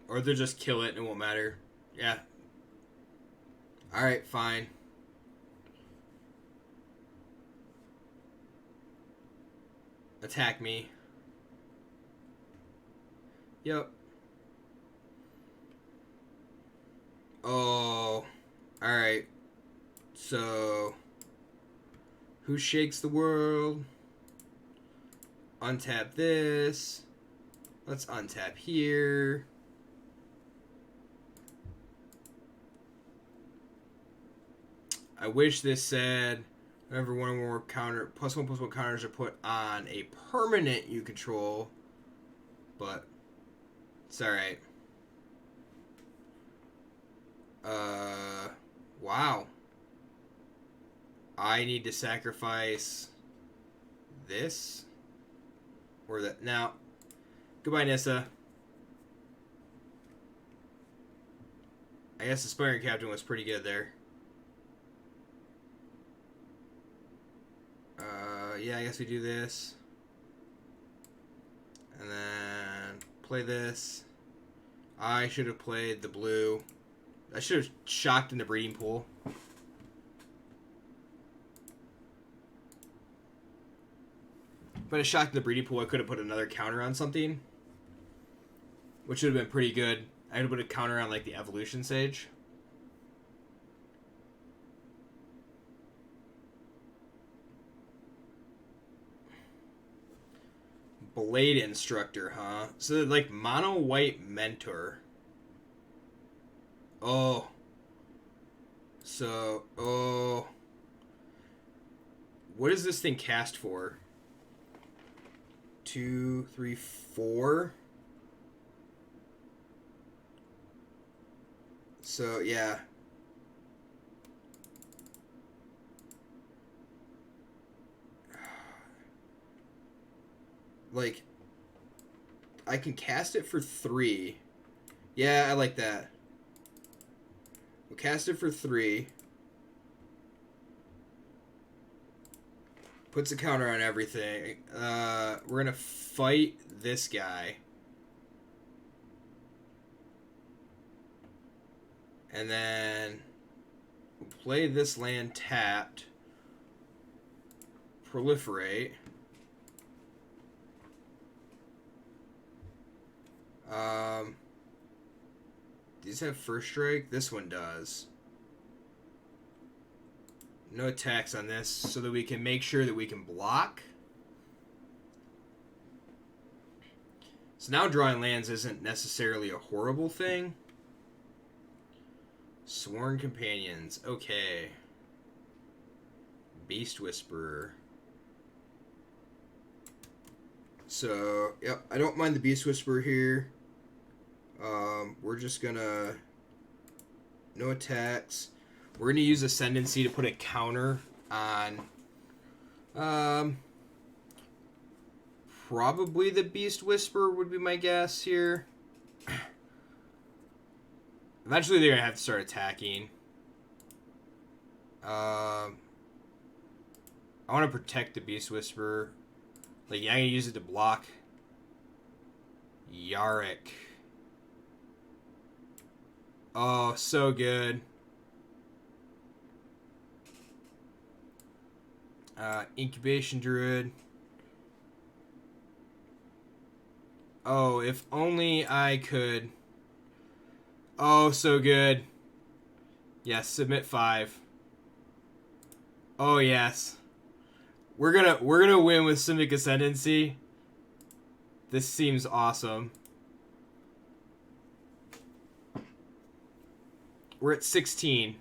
Or they'll just kill it and it won't matter. Yeah. Alright, fine. Attack me. Yep. Oh. Alright. So... who shakes the world? Untap this. Let's untap here. I wish this said whenever one or more counter +1/+1 counters are put on a permanent you control, but It's alright. Wow. I need to sacrifice this or that. Now, goodbye, Nissa. I guess the Aspiring Captain was pretty good there. Yeah, I guess we do this. And then play this. I should have played the blue. I should have shocked in the breeding pool. But a shock in the breeding pool, I could have put another counter on something, which would have been pretty good. I would have put a counter on like the Evolution Sage. Blade Instructor, huh? So like mono white mentor. Oh. So, oh. What is this thing cast for? 2, 3, 4. So, yeah. Like, I can cast it for 3. Yeah, I like that. We'll cast it for 3. Puts a counter on everything. We're going to fight this guy. And then we'll play this land tapped. Proliferate. These have first strike? This one does. No attacks on this, so that we can make sure that we can block. So now drawing lands isn't necessarily a horrible thing. Sworn Companions. Okay. Beast Whisperer. So, yep, I don't mind the Beast Whisperer here. We're just gonna... No attacks. We're gonna use Ascendancy to put a counter on... probably the Beast Whisperer would be my guess here. Eventually they're gonna have to start attacking. I want to protect the Beast Whisperer. Like, yeah, I'm gonna use it to block Yarick. Oh, so good. Incubation Druid. Oh, if only I could. Oh, so good. Yes, submit 5. Oh, yes. We're gonna win with Simic Ascendancy. This seems awesome. We're at 16.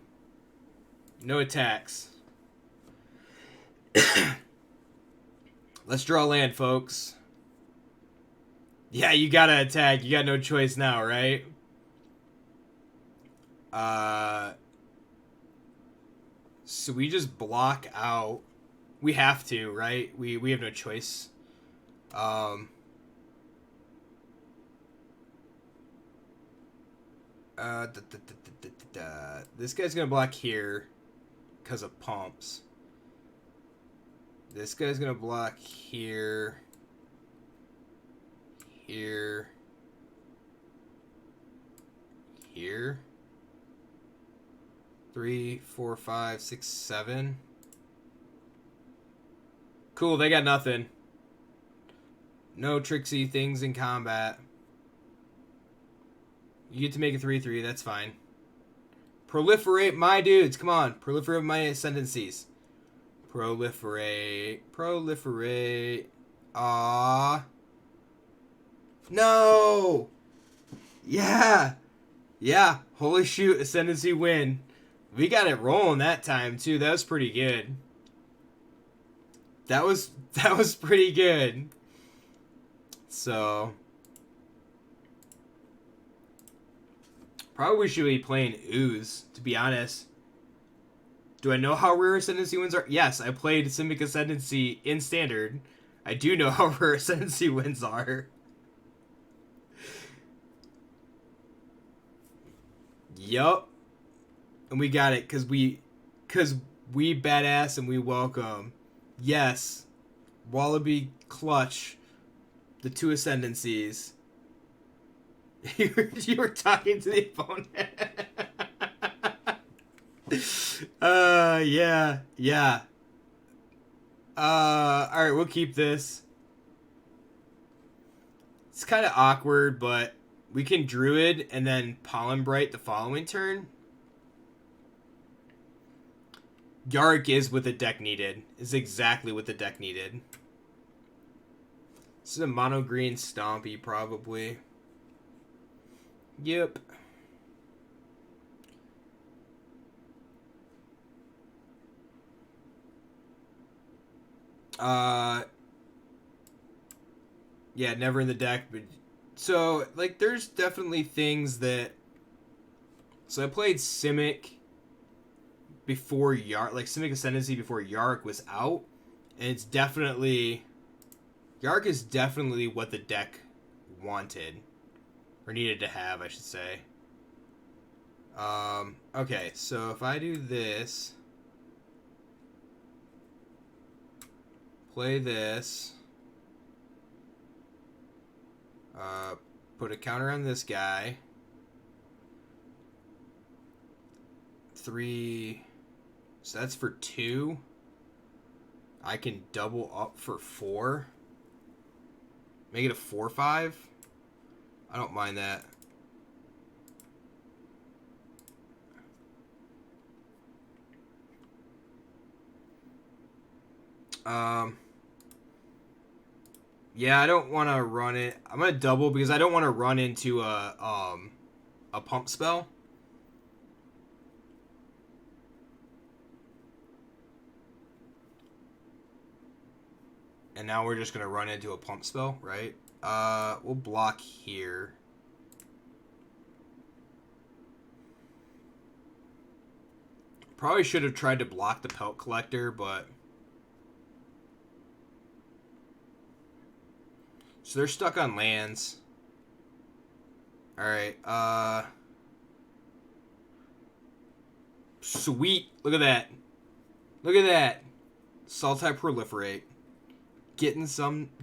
No attacks. Let's draw land, folks. Yeah, you gotta attack. You got no choice now, right? So we just block out. We have to, right? We have no choice. This guy's gonna block here because of pumps. This guy's gonna block here, here, here. 3, 4, 5, 6, 7. Cool, they got nothing. No tricksy things in combat. You get to make a 3/3, that's fine. Proliferate my dudes, come on. Proliferate my ascendancies. Proliferate. Proliferate. Aww. No! Yeah! Yeah, holy shoot, ascendancy win. We got it rolling that time too. That was pretty good. That was pretty good. So Probably should be playing Ooze, to be honest. Do I know how rare Ascendancy wins are? Yes, I played Simic Ascendancy in Standard. I do know how rare Ascendancy wins are. Yup. And we got it, because we badass and we welcome. Yes. Wallaby Clutch. The 2 Ascendancies. You were talking to the opponent. Yeah. Alright, we'll keep this. It's kind of awkward, but we can Druid and then Pollen Bright the following turn. Yarick is what the deck needed. Is exactly what the deck needed. This is a mono green Stompy, probably. Yep. Yeah, never in the deck, but so like there's definitely things that. So I played Simic before Yark, like Simic Ascendancy before Yark was out, and it's definitely Yark is definitely what the deck wanted or needed to have, I should say. Okay, so if I do this, play this, put a counter on this guy, 3, so that's for 2. I can double up for 4. Make it a 4/5. I don't mind that. Yeah, I don't want to run it. I'm gonna double because I don't want to run into a pump spell. And now we're just gonna run into a pump spell, right? We'll block here. Probably should have tried to block the Pelt Collector, but so they're stuck on lands. Alright, sweet. Look at that. Look at that. Sultai Proliferate. Getting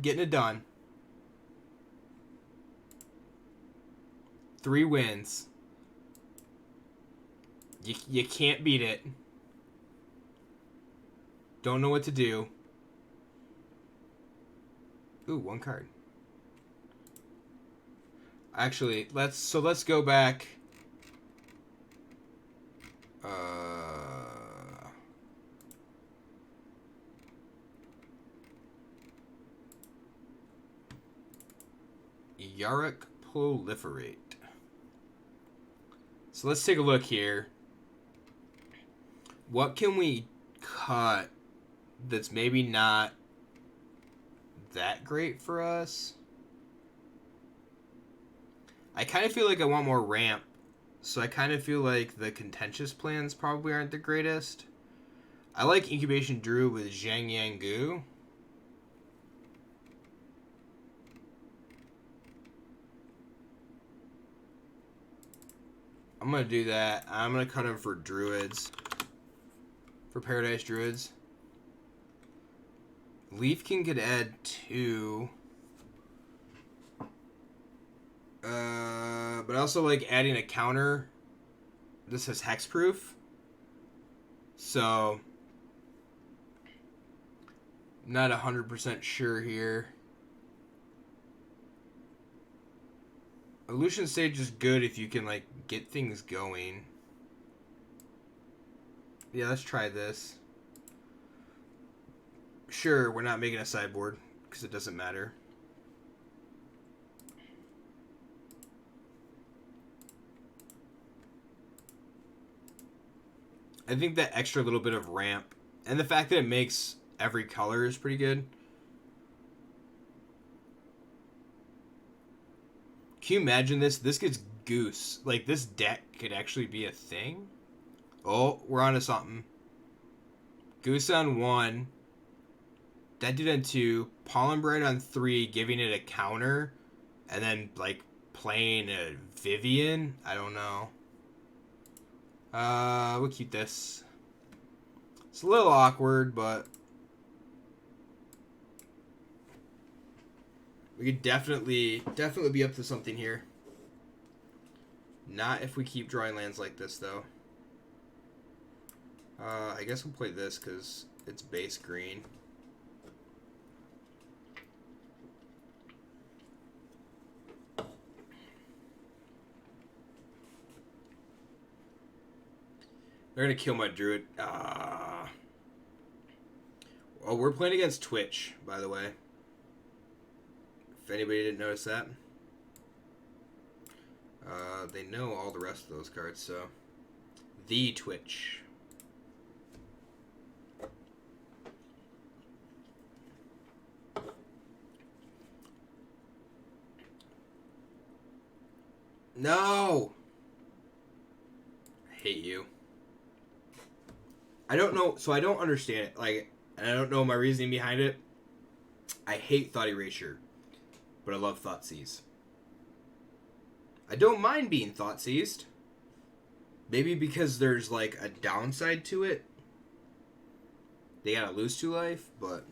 it done. 3 wins. You can't beat it. Don't know what to do. Ooh, 1 card. Actually, let's go back. Yarick Proliferate. So let's take a look here. What can we cut that's maybe not that great for us? I kind of feel like I want more ramp, so I kind of feel like the contentious plans probably aren't the greatest. I like Incubation Druid with Zhang Yang Gu. I'm going to do that. I'm going to cut him for Druids. For Paradise Druids. Leaf King could add 2. But I also like adding a counter. This is hexproof. So, not 100% sure here. Illusion Stage is good if you can, like, get things going. Yeah, let's try this. Sure, we're not making a sideboard, because it doesn't matter. I think that extra little bit of ramp, and the fact that it makes every color is pretty good. Can you imagine this? This gets Goose. Like, this deck could actually be a thing? Oh, we're onto something. Goose on 1. That dude on 2. Pollen Bright on 3, giving it a counter. And then, like, playing a Vivian? I don't know. We'll keep this. It's a little awkward, but we could definitely be up to something here. Not if we keep drawing lands like this, though. I guess we'll play this because it's base green. They're going to kill my druid. Oh, we're playing against Twitch, by the way. If anybody didn't notice that. They know all the rest of those cards, so. The Twitch. No! I hate you. I don't know, so I don't understand it. Like, and I don't know my reasoning behind it. I hate Thought Erasure, but I love Thoughtseize. I don't mind being Thoughtseized. Maybe because there's, like, a downside to it. They gotta lose 2 life, but...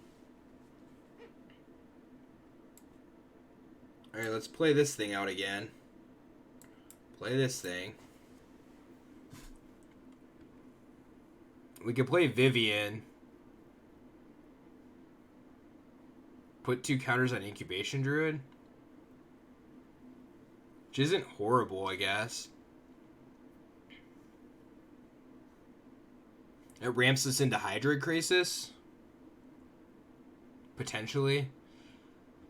Alright, let's play this thing out again. Play this thing. We could play Vivian. Put 2 counters on Incubation Druid. Which isn't horrible, I guess. It ramps us into Hydroid Krasis. Potentially.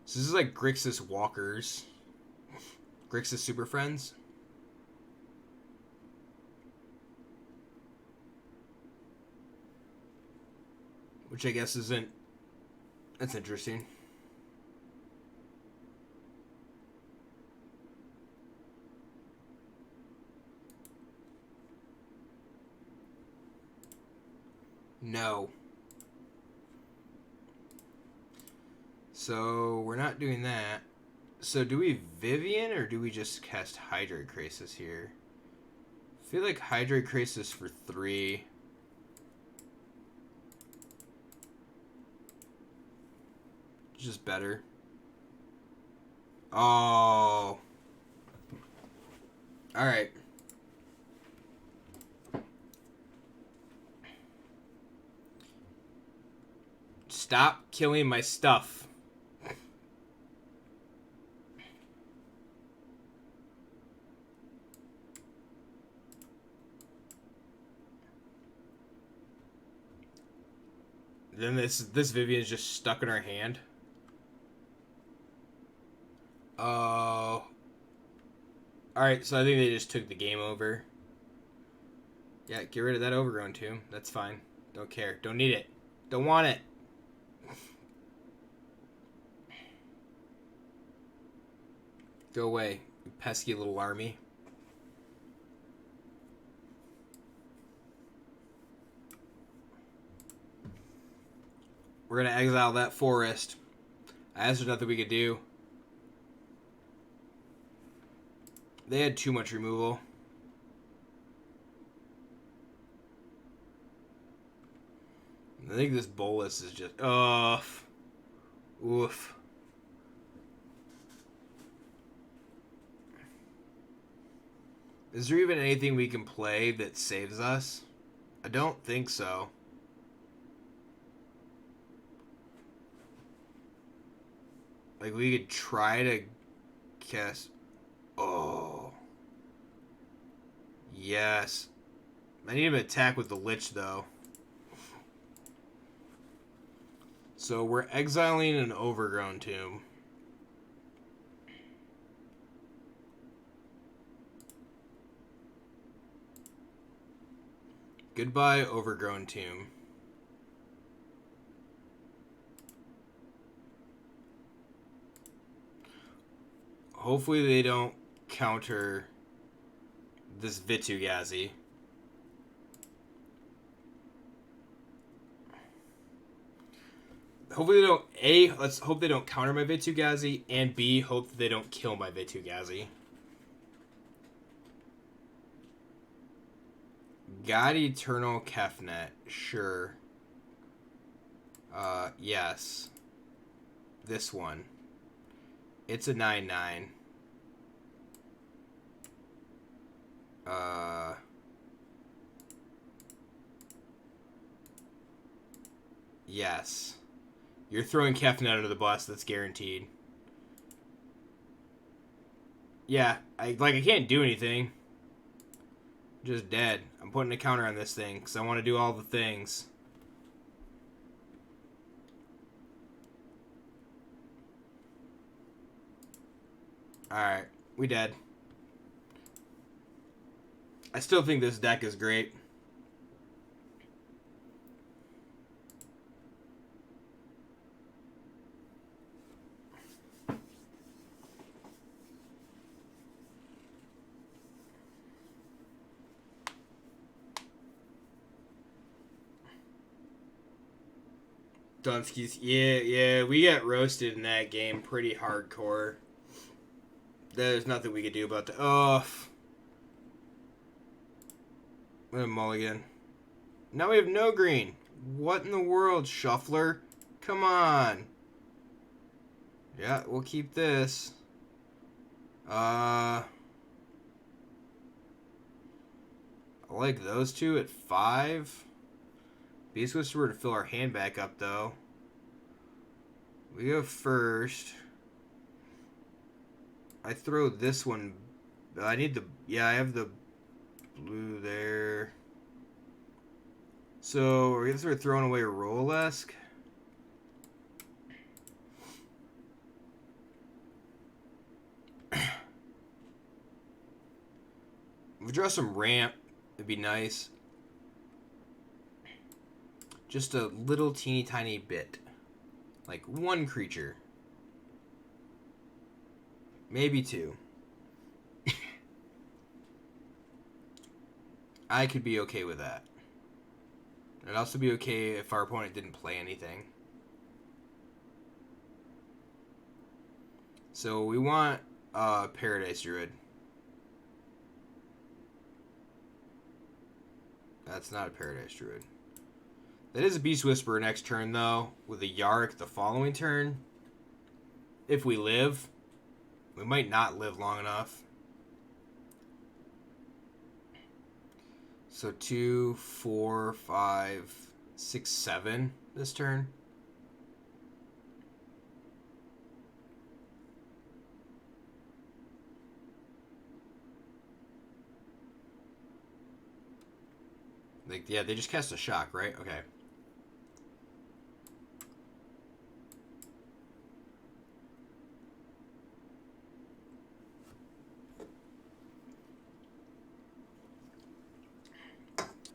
So this is like Grixis Walkers. Grixis Super Friends. Which I guess isn't... That's interesting. No. So, we're not doing that. So, do we Vivian or do we just cast Hydroid Krasis here? I feel like Hydroid Krasis for 3. Just better. Oh. Alright. Stop killing my stuff. Then this Vivian's just stuck in our hand. Oh. Alright, so I think they just took the game over. Yeah, get rid of that Overgrown Tomb. That's fine. Don't care. Don't need it. Don't want it. Go away, you pesky little army. We're gonna exile that forest. I guess there's nothing we could do. They had too much removal. I think this bolus is just... Oof. Is there even anything we can play that saves us? I don't think so. Like, we could try to cast... Oh. Yes. I need him to attack with the Lich, though. So we're exiling an Overgrown Tomb. Goodbye, Overgrown Tomb. Hopefully they don't counter this Vitugazi. Hopefully they don't, A, let's hope they don't counter my Vitugazi, and B, hope that they don't kill my Vitugazi. God Eternal Kefnet, sure. Yes. This one. It's a 9/9. Yes. You're throwing Kefnet under the bus, that's guaranteed. Yeah, I can't do anything. Just dead. I'm putting a counter on this thing, because I want to do all the things. Alright, we dead. I still think this deck is great. Dunsky's, yeah, we got roasted in that game pretty hardcore. There's nothing we could do about that. Oh. What a mulligan. Now we have no green. What in the world, Shuffler? Come on. Yeah, we'll keep this. I like those two at 5. Beast Whisperer to fill our hand back up, though. We go first. I throw this one. I need the... Yeah, I have the blue there. So, are we going to start throwing away a Rolesk? If we draw some ramp, it'd be nice. Just a little teeny tiny bit. Like 1 creature. Maybe 2. I could be okay with that. I'd also be okay if our opponent didn't play anything. So we want Paradise Druid. That's not a Paradise Druid. That is a Beast Whisperer next turn, though, with a Yarick the following turn. If we live. We might not live long enough. So 2, 4, 5, 6, 7 this turn. Like, yeah, they just cast a shock, right? Okay.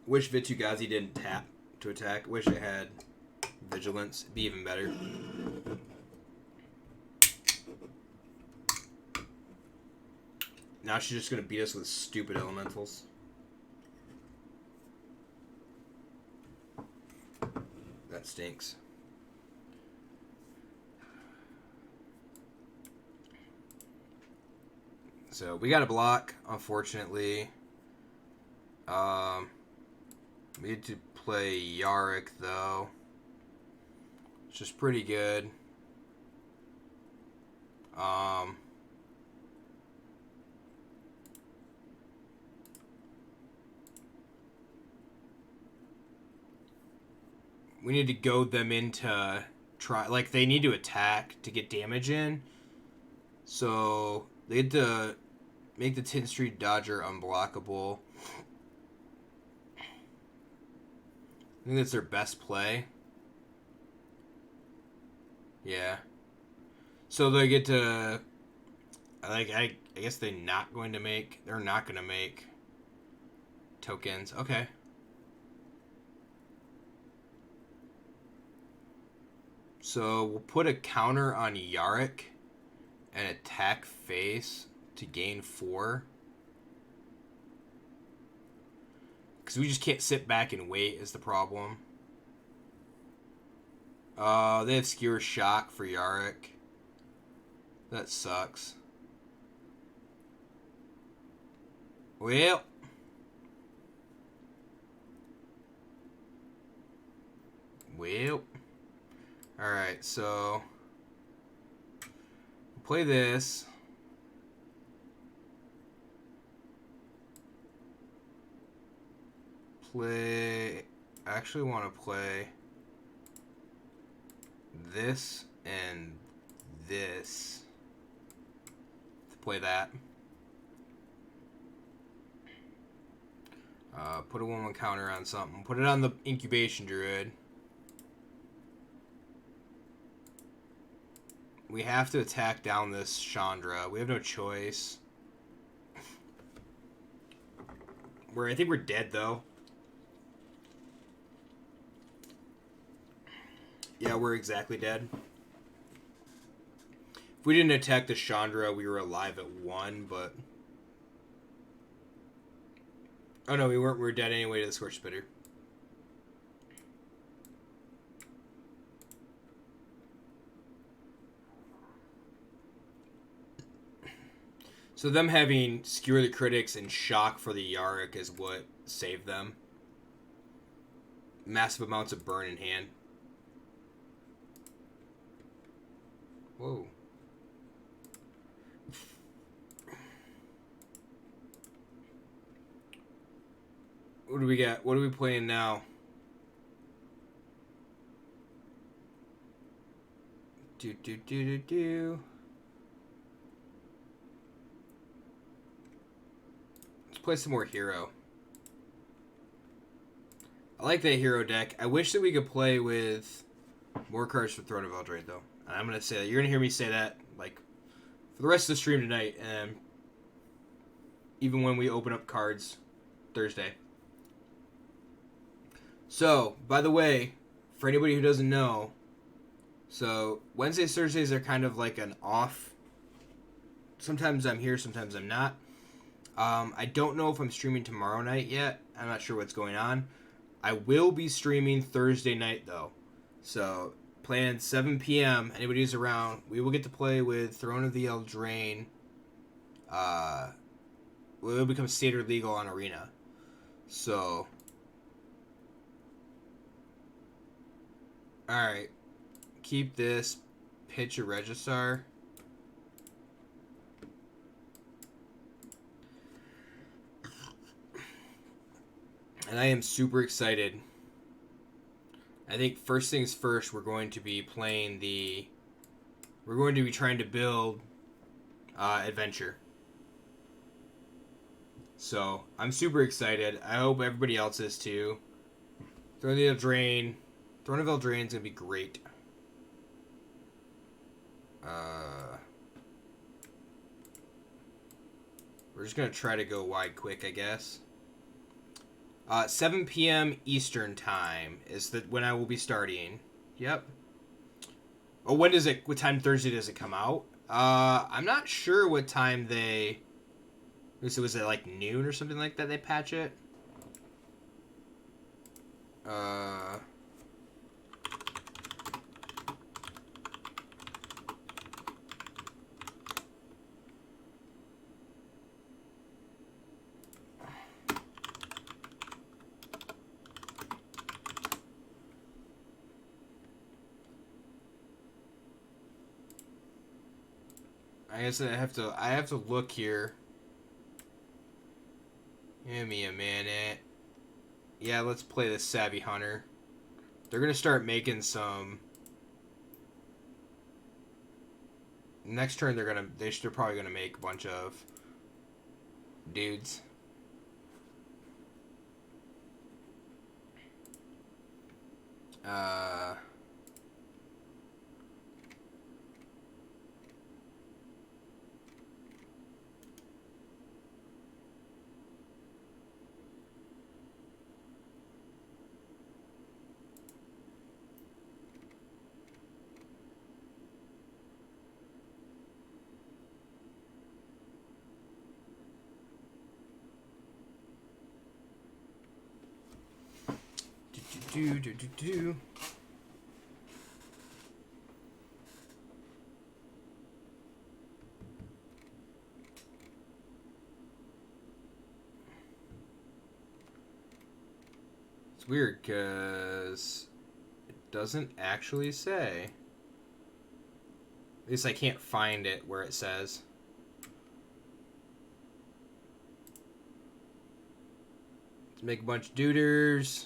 Wish Vitugazi didn't tap to attack. Wish it had Vigilance. It'd be even better. Now she's just going to beat us with stupid elementals. That stinks. So we got a block, unfortunately. We had to play Yarick, though. Which is pretty good. We need to goad them into try... Like, they need to attack to get damage in. So, they had to make the 10th Street Dodger unblockable. I think that's their best play. Yeah. So they get to... Like, I guess they're not going to make tokens. Okay. So we'll put a counter on Yarick and attack face to gain 4. Because we just can't sit back and wait is the problem. They have Skewer Shock for Yarick. That sucks. Well. Alright, so play this. I actually want to play this and this to play that. Put a 1/1 counter on something. Put it on the Incubation Druid. We have to attack down this Chandra. We have no choice. I think we're dead, though. Yeah, we're exactly dead. If we didn't attack the Chandra, we were alive at 1, but... Oh, no, we weren't. We were dead anyway to the Scorch Spitter. So them having Skewer the Critics and Shock for the Yarick is what saved them. Massive amounts of burn in hand. Whoa. What do we got? What are we playing now? Let's play some more Hero. I like that Hero deck. I wish that we could play with more cards for Throne of Eldraine, though. And I'm going to say that. You're going to hear me say that, like, for the rest of the stream tonight, and even when we open up cards Thursday. So, by the way, for anybody who doesn't know, so Wednesdays, Thursdays are kind of like an off. Sometimes I'm here, sometimes I'm not. I don't know if I'm streaming tomorrow night yet. I'm not sure what's going on. I will be streaming Thursday night, though. So, playing 7 p.m. Anybody who's around, we will get to play with Throne of the Eldraine. We will become standard legal on Arena. So, alright. Keep this. Pitch a Registar. And I am super excited. I think first things first, we're going to be playing the... We're going to be trying to build Adventure. So, I'm super excited. I hope everybody else is too. Throne of Eldraine is going to be great. We're just going to try to go wide quick, I guess. 7 p.m. Eastern time is when I will be starting. Yep. Oh, what time Thursday does it come out? I'm not sure what time they... Was it like noon or something like that they patch it? I guess I have to look here. Give me a minute. Yeah, let's play the Savvy Hunter. They're gonna start making some. Next turn they're probably gonna make a bunch of dudes. It's weird because it doesn't actually say. At least I can't find it where it says. Let's make a bunch of duders.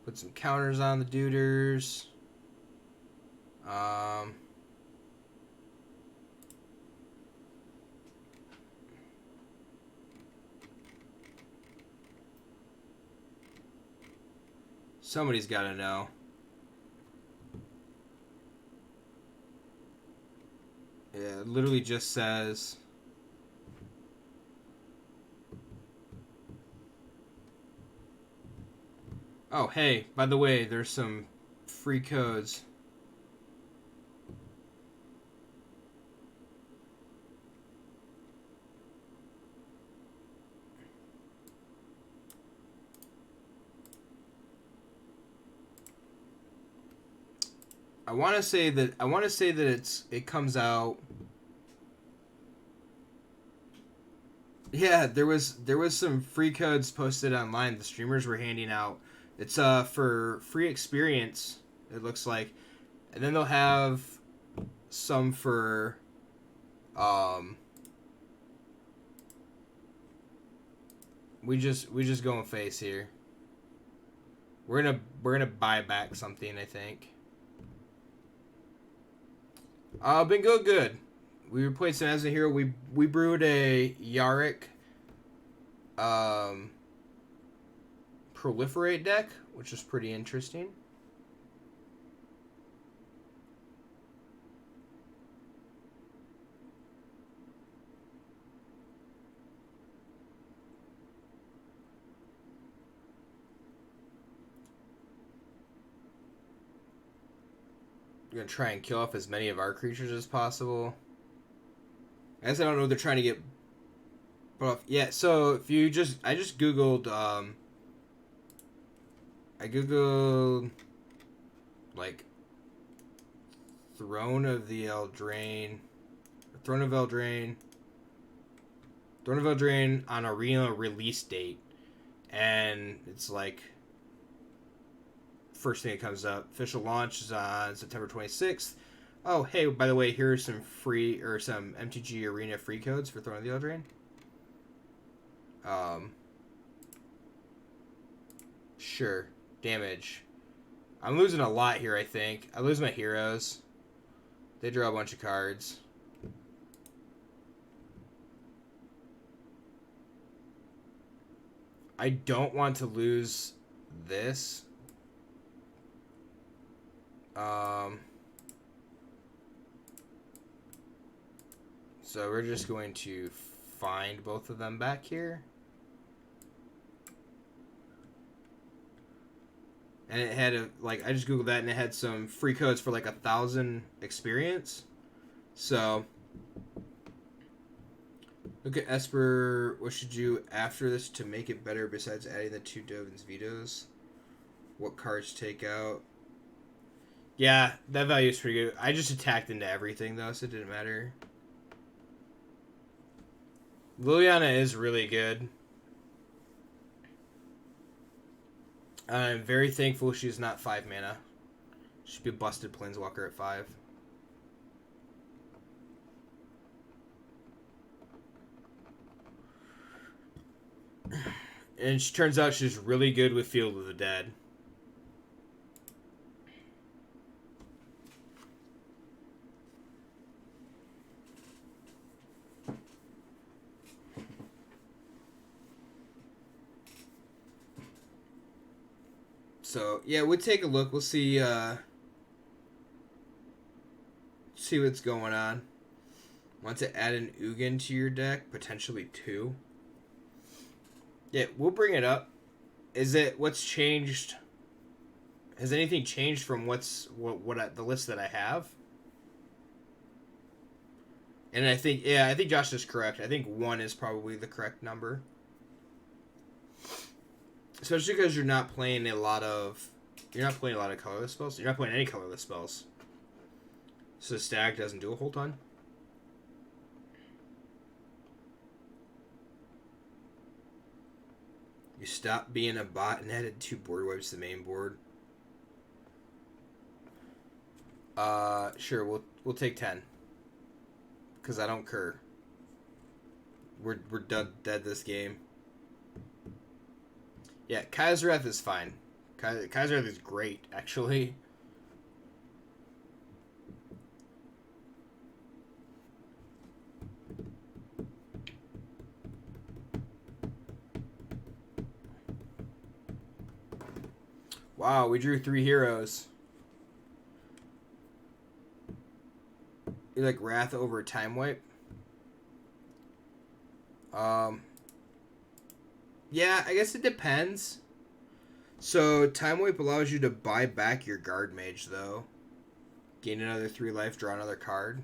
Put some counters on the duders. Somebody's got to know. Yeah, it literally just says... Oh, hey, by the way, there's some free codes. I want to say that it comes out. Yeah, there was some free codes posted online. The streamers were handing out. It's for free experience. It looks like, and then they'll have some for we just going face here. We're gonna buy back something, I think. Been going good. We replayed some Abzan Hero. We brewed a Yarick Proliferate deck, which is pretty interesting. We're gonna try and kill off as many of our creatures as possible. I guess I don't know what they're trying to get off. Yeah, so if you just... I just googled... I googled... like... Throne of Eldraine on Arena release date. And it's like... First thing that comes up. Official launch is on September 26th. Oh, hey, by the way, here's some free, or some MTG Arena free codes for Throne of the Eldraine. Sure. Damage. I'm losing a lot here, I think. I lose my heroes. They draw a bunch of cards. I don't want to lose this. So we're just going to find both of them back here. And it had a, like, I just googled that and it had some free codes for like 1,000 experience. So look at Esper. What should you do after this to make it better besides adding the 2 Dovin's vetoes? What cards take out? Yeah, that value is pretty good. I just attacked into everything, though, so it didn't matter. Liliana is really good. I'm very thankful she's not 5 mana. She'd be a busted Planeswalker at 5. And she turns out she's really good with Field of the Dead. So, yeah, we'll take a look. We'll see what's going on. Want to add an Ugin to your deck? Potentially 2. Yeah, we'll bring it up. Is it what's changed? Has anything changed from the list that I have? And I think Josh is correct. I think 1 is probably the correct number. Especially because you're not playing a lot of colorless spells. You're not playing any colorless spells. So stack doesn't do a whole ton. You stop being a bot and added 2 board wipes to the main board. Sure, we'll take 10. Cause I don't care. We're done dead this game. Yeah, Kaisereth is fine. Kaisereth is great, actually. Wow, we drew 3 heroes. You like Wrath over Time Wipe? Yeah, I guess it depends. So, Time Wipe allows you to buy back your Guard Mage, though. Gain another 3 life, draw another card.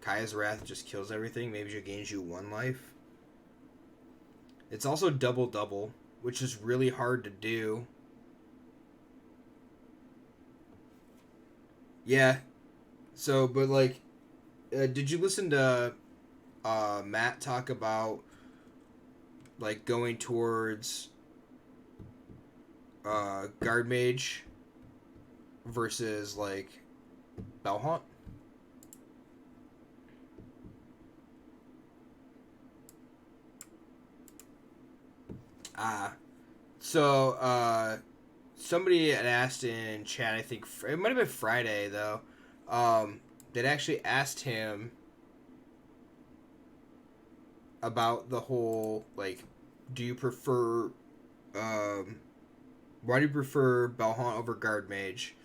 Kaya's Wrath just kills everything. Maybe it gains you 1 life. It's also double-double, which is really hard to do. Yeah. So, but like, did you listen to Matt talk about like going towards Guard Mage versus like Bellhaunt? So somebody had asked in chat, I think it might have been Friday though, that actually asked him about the whole, like, do you prefer, why do you prefer Bellhaunt over Guard Mage?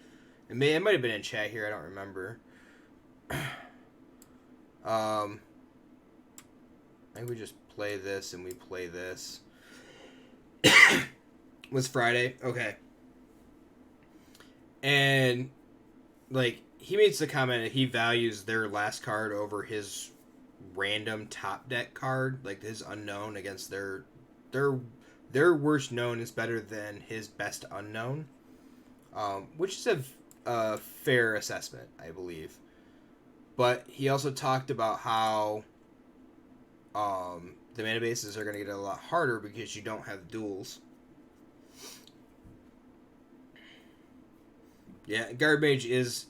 It might have been in chat here, I don't remember. I think we just play this and we play this. Was Friday? Okay. And, like, he makes the comment that he values their last card over his random top deck card, like his unknown against their worst known is better than his best unknown, which is a fair assessment, I believe. But he also talked about how the mana bases are going to get a lot harder because you don't have duels. Yeah, Guard Mage is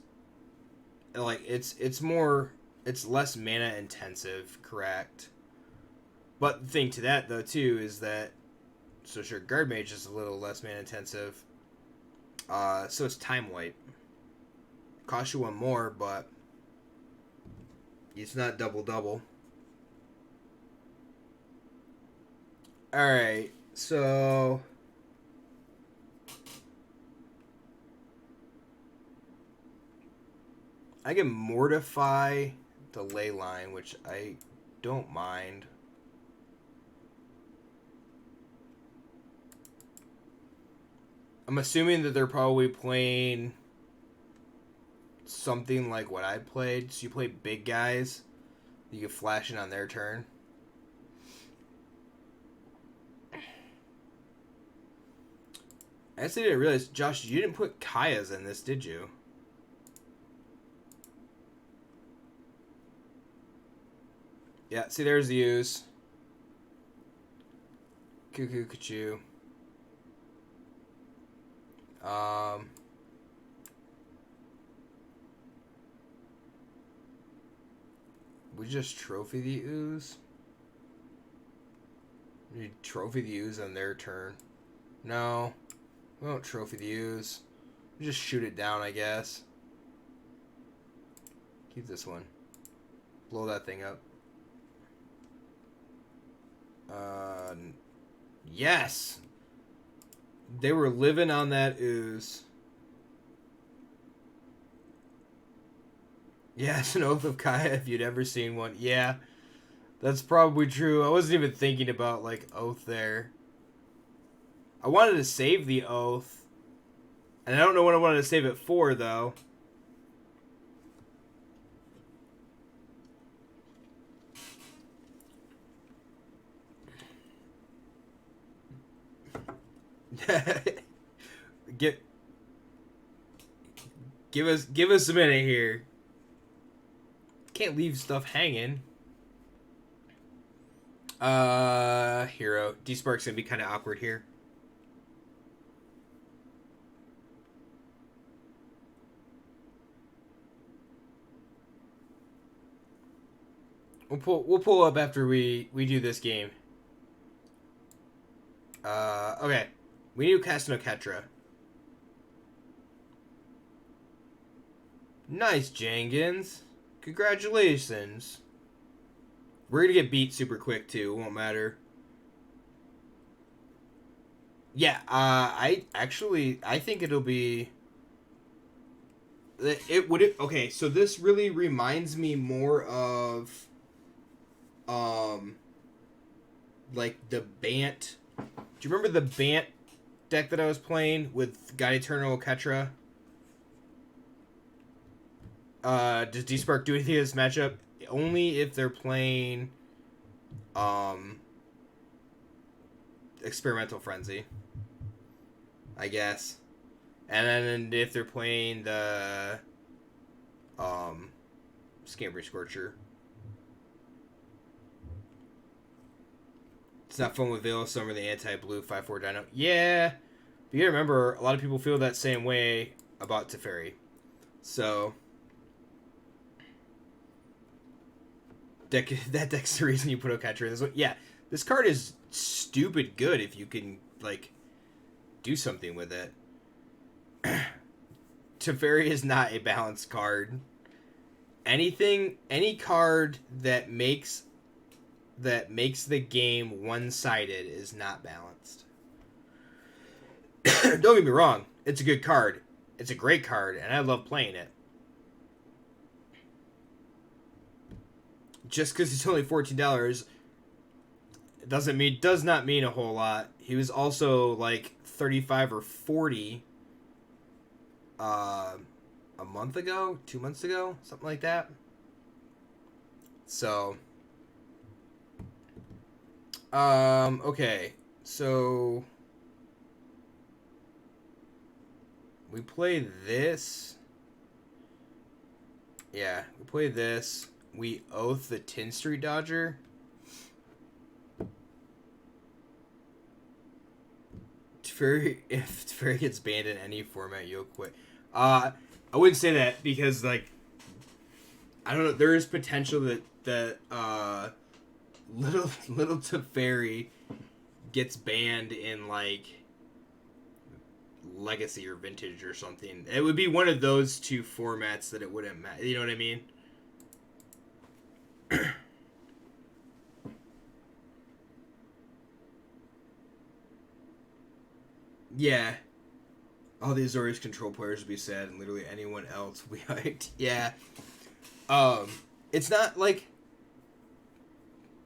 like it's less mana intensive, correct? But the thing to that though too is that, so sure, Guard Mage is a little less mana intensive. So it's Time Wipe. Costs you 1 more, but it's not double. Alright, so I can Mortify the Ley Line, which I don't mind. I'm assuming that they're probably playing something like what I played. So you play big guys, you can flash in on their turn. I actually didn't realize, Josh, you didn't put Kaya's in this, did you? Yeah, see, there's the use. Cuckoo, Kachu. We just trophy the ooze. We trophy the ooze on their turn. No, we won't trophy the ooze. We just shoot it down, I guess. Keep this one. Blow that thing up. Yes! They were living on that ooze. Yeah, it's an Oath of Kaya if you'd ever seen one. Yeah, that's probably true. I wasn't even thinking about, like, Oath there. I wanted to save the Oath. And I don't know what I wanted to save it for, though. Get give us a minute here. Can't leave stuff hanging. Hero. D-Spark's gonna be kind of awkward here. We'll pull up after we do this game. Okay. We need to cast no Ketra. Nice, Jenkins. Congratulations. We're gonna get beat super quick too. It won't matter. Yeah, I think it'll be. Okay, so this really reminds me more of, like the Bant. Do you remember the Bant deck that I was playing with God Eternal Ketra? Does D-Spark do anything in this matchup? Only if they're playing, Experimental Frenzy, I guess. And then if they're playing the, Scampery Scorcher. It's not fun with Veil of Summer, the anti-blue 5/4 Dino. Yeah, but you gotta remember, a lot of people feel that same way about Teferi. So, that deck's the reason you put Okatra in this one. Yeah, this card is stupid good if you can, like, do something with it. Teferi is not a balanced card. Any card that makes the game one-sided is not balanced. Don't get me wrong, it's a good card. It's a great card, and I love playing it. Just because it's only $14 does not mean a whole lot. He was also like 35 or 40 a month ago, 2 months ago, something like that. So okay. So we play this. Yeah, we play this. We oath the 10th Street Dodger. If Teferi gets banned in any format, you'll quit. I wouldn't say that because, like, I don't know. There is potential that little Teferi gets banned in, like, Legacy or Vintage or something. It would be one of those two formats that it wouldn't matter. You know what I mean? Yeah. All the Azorius control players would be sad, and literally anyone else would be hyped. Yeah. It's not like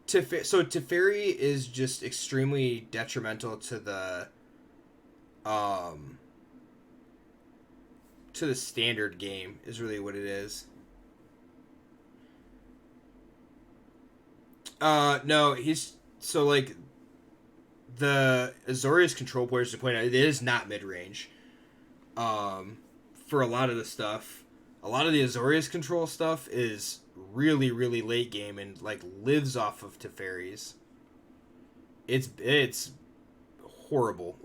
Teferi is just extremely detrimental to the standard game is really what it is. No, he's so like the Azorius control players to point out it is not mid range. For a lot of the stuff, a lot of the Azorius control stuff is really, really late game and like lives off of Teferi's. It's horrible.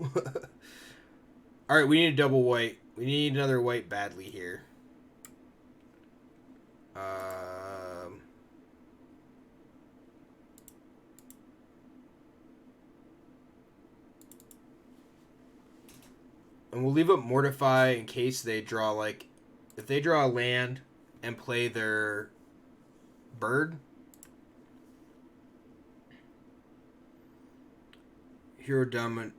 All right, we need a double white. We need another white badly here. And we'll leave up Mortify in case they draw, like, if they draw a land and play their bird. Hero Domin...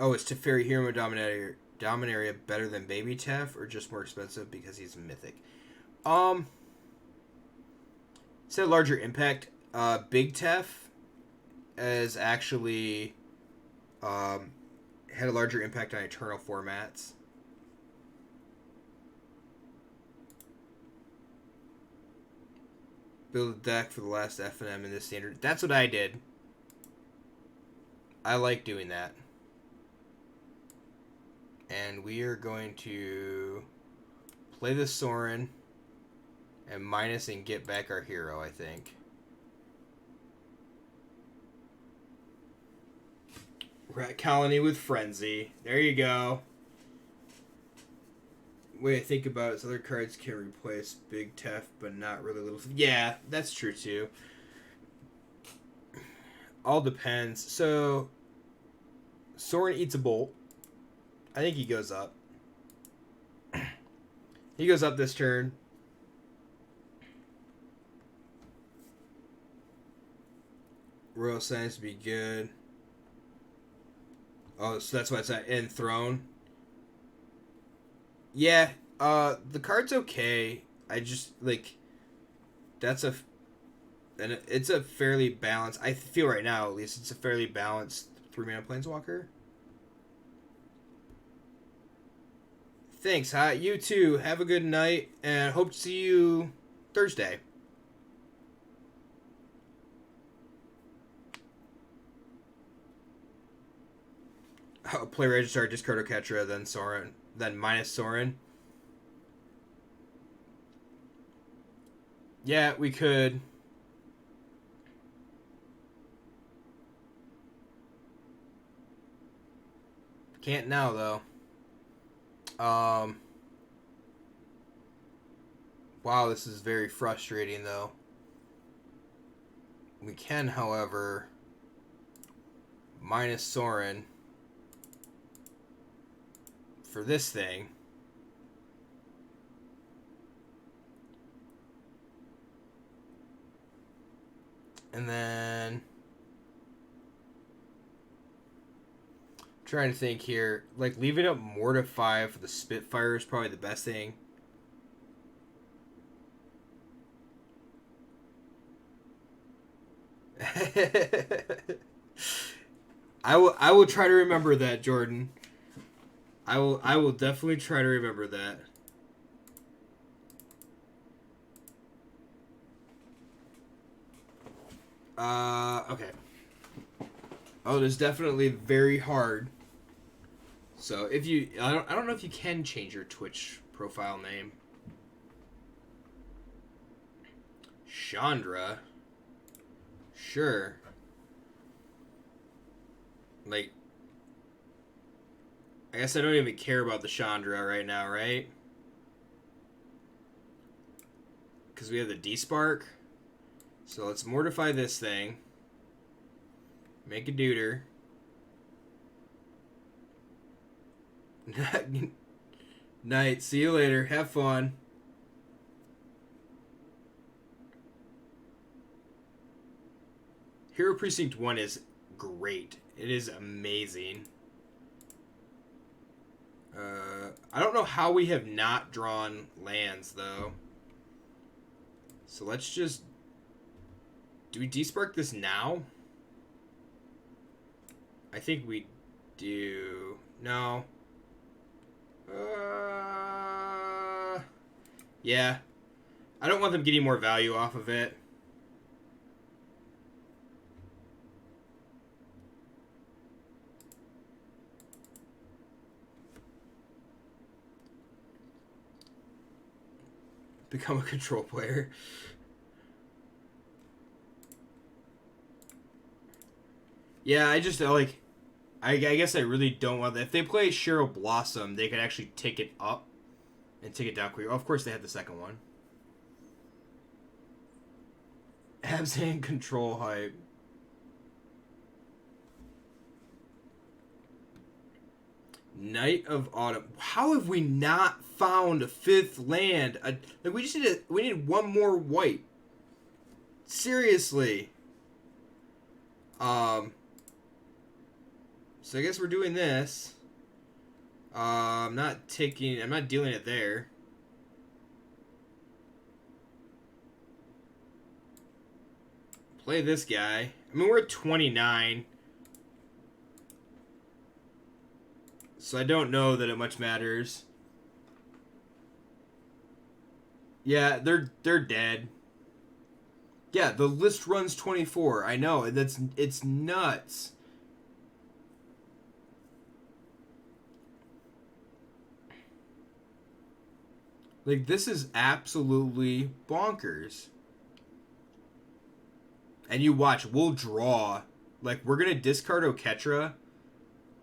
Oh, is Teferi Hero Dominaria better than Baby Tef or just more expensive because he's mythic? It's a larger impact. Big Tef is actually... had a larger impact on Eternal formats. Build a deck for the last F&M in this standard. That's what I did. I like doing that. And we are going to play the Sorin and minus and get back our hero, I think. Rat Colony with Frenzy. There you go. Way I think about it is other cards can replace Big Tef, but not really Little. Yeah, that's true too. All depends. So, Sorin eats a bolt. I think he goes up. He goes up this turn. Royal Science would be good. Oh, so that's why it's not in Throne. Yeah, the card's okay. I just, like, it's a fairly balanced, I feel right now at least, it's a fairly balanced 3-mana Planeswalker. Thanks, huh? You too. Have a good night, and hope to see you Thursday. Play Registrar, discard Oketra, then Sorin, then minus Sorin. Yeah, we could. Can't now, though. Wow, this is very frustrating, though. We can, however, minus Sorin for this thing. And then trying to think here, like leaving up Mortify for the Spitfire is probably the best thing. I will try to remember that, Jordan. I will definitely try to remember that. Okay. Oh, it is definitely very hard. So if you, I don't know if you can change your Twitch profile name. Chandra. Sure. Like, I guess I don't even care about the Chandra right now, right? Because we have the D-Spark. So let's mortify this thing. Make a deuter. Night. See you later. Have fun. Hero Precinct 1 is great. It is amazing. I don't know how we have not drawn lands, though. So let's just... Do we D-Spark this now? I think we do. No. Yeah. I don't want them getting more value off of it. Become a control player. Yeah, I just like... I guess I really don't want that. If they play Cheryl Blossom, they could actually take it up and take it down quicker. Oh, of course, they had the second one. Abzan control hype. Night of Autumn. How have we not found a fifth land? Like we need one more white. Seriously. So I guess we're doing this. I'm not dealing it there. Play this guy. I mean, we're at 29. So I don't know that it much matters. Yeah, they're dead. Yeah, the list runs 24. I know, it's nuts. Like, this is absolutely bonkers. And you watch, we'll draw. Like, we're going to discard Oketra,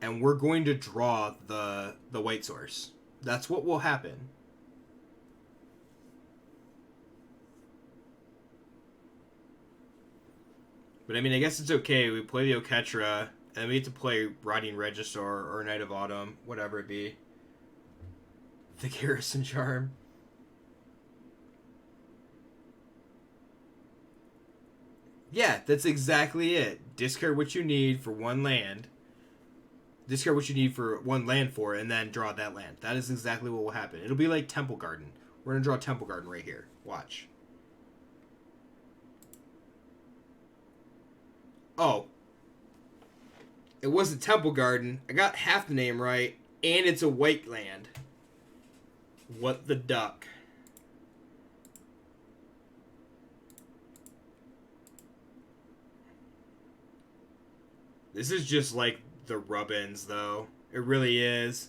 and we're going to draw the white source. That's what will happen. But, I mean, I guess it's okay. We play the Oketra, and then we get to play Rotting Regisaur or Knight of Autumn, whatever it be. The Garrison Charm. Yeah, that's exactly it. Discard what you need for one land. Discard what you need for one land for, and then draw that land. That is exactly what will happen. It'll be like Temple Garden. We're going to draw Temple Garden right here. Watch. Oh. It wasn't Temple Garden. I got half the name right, and it's a white land. What the duck? This is just like the rub-ins, though. It really is.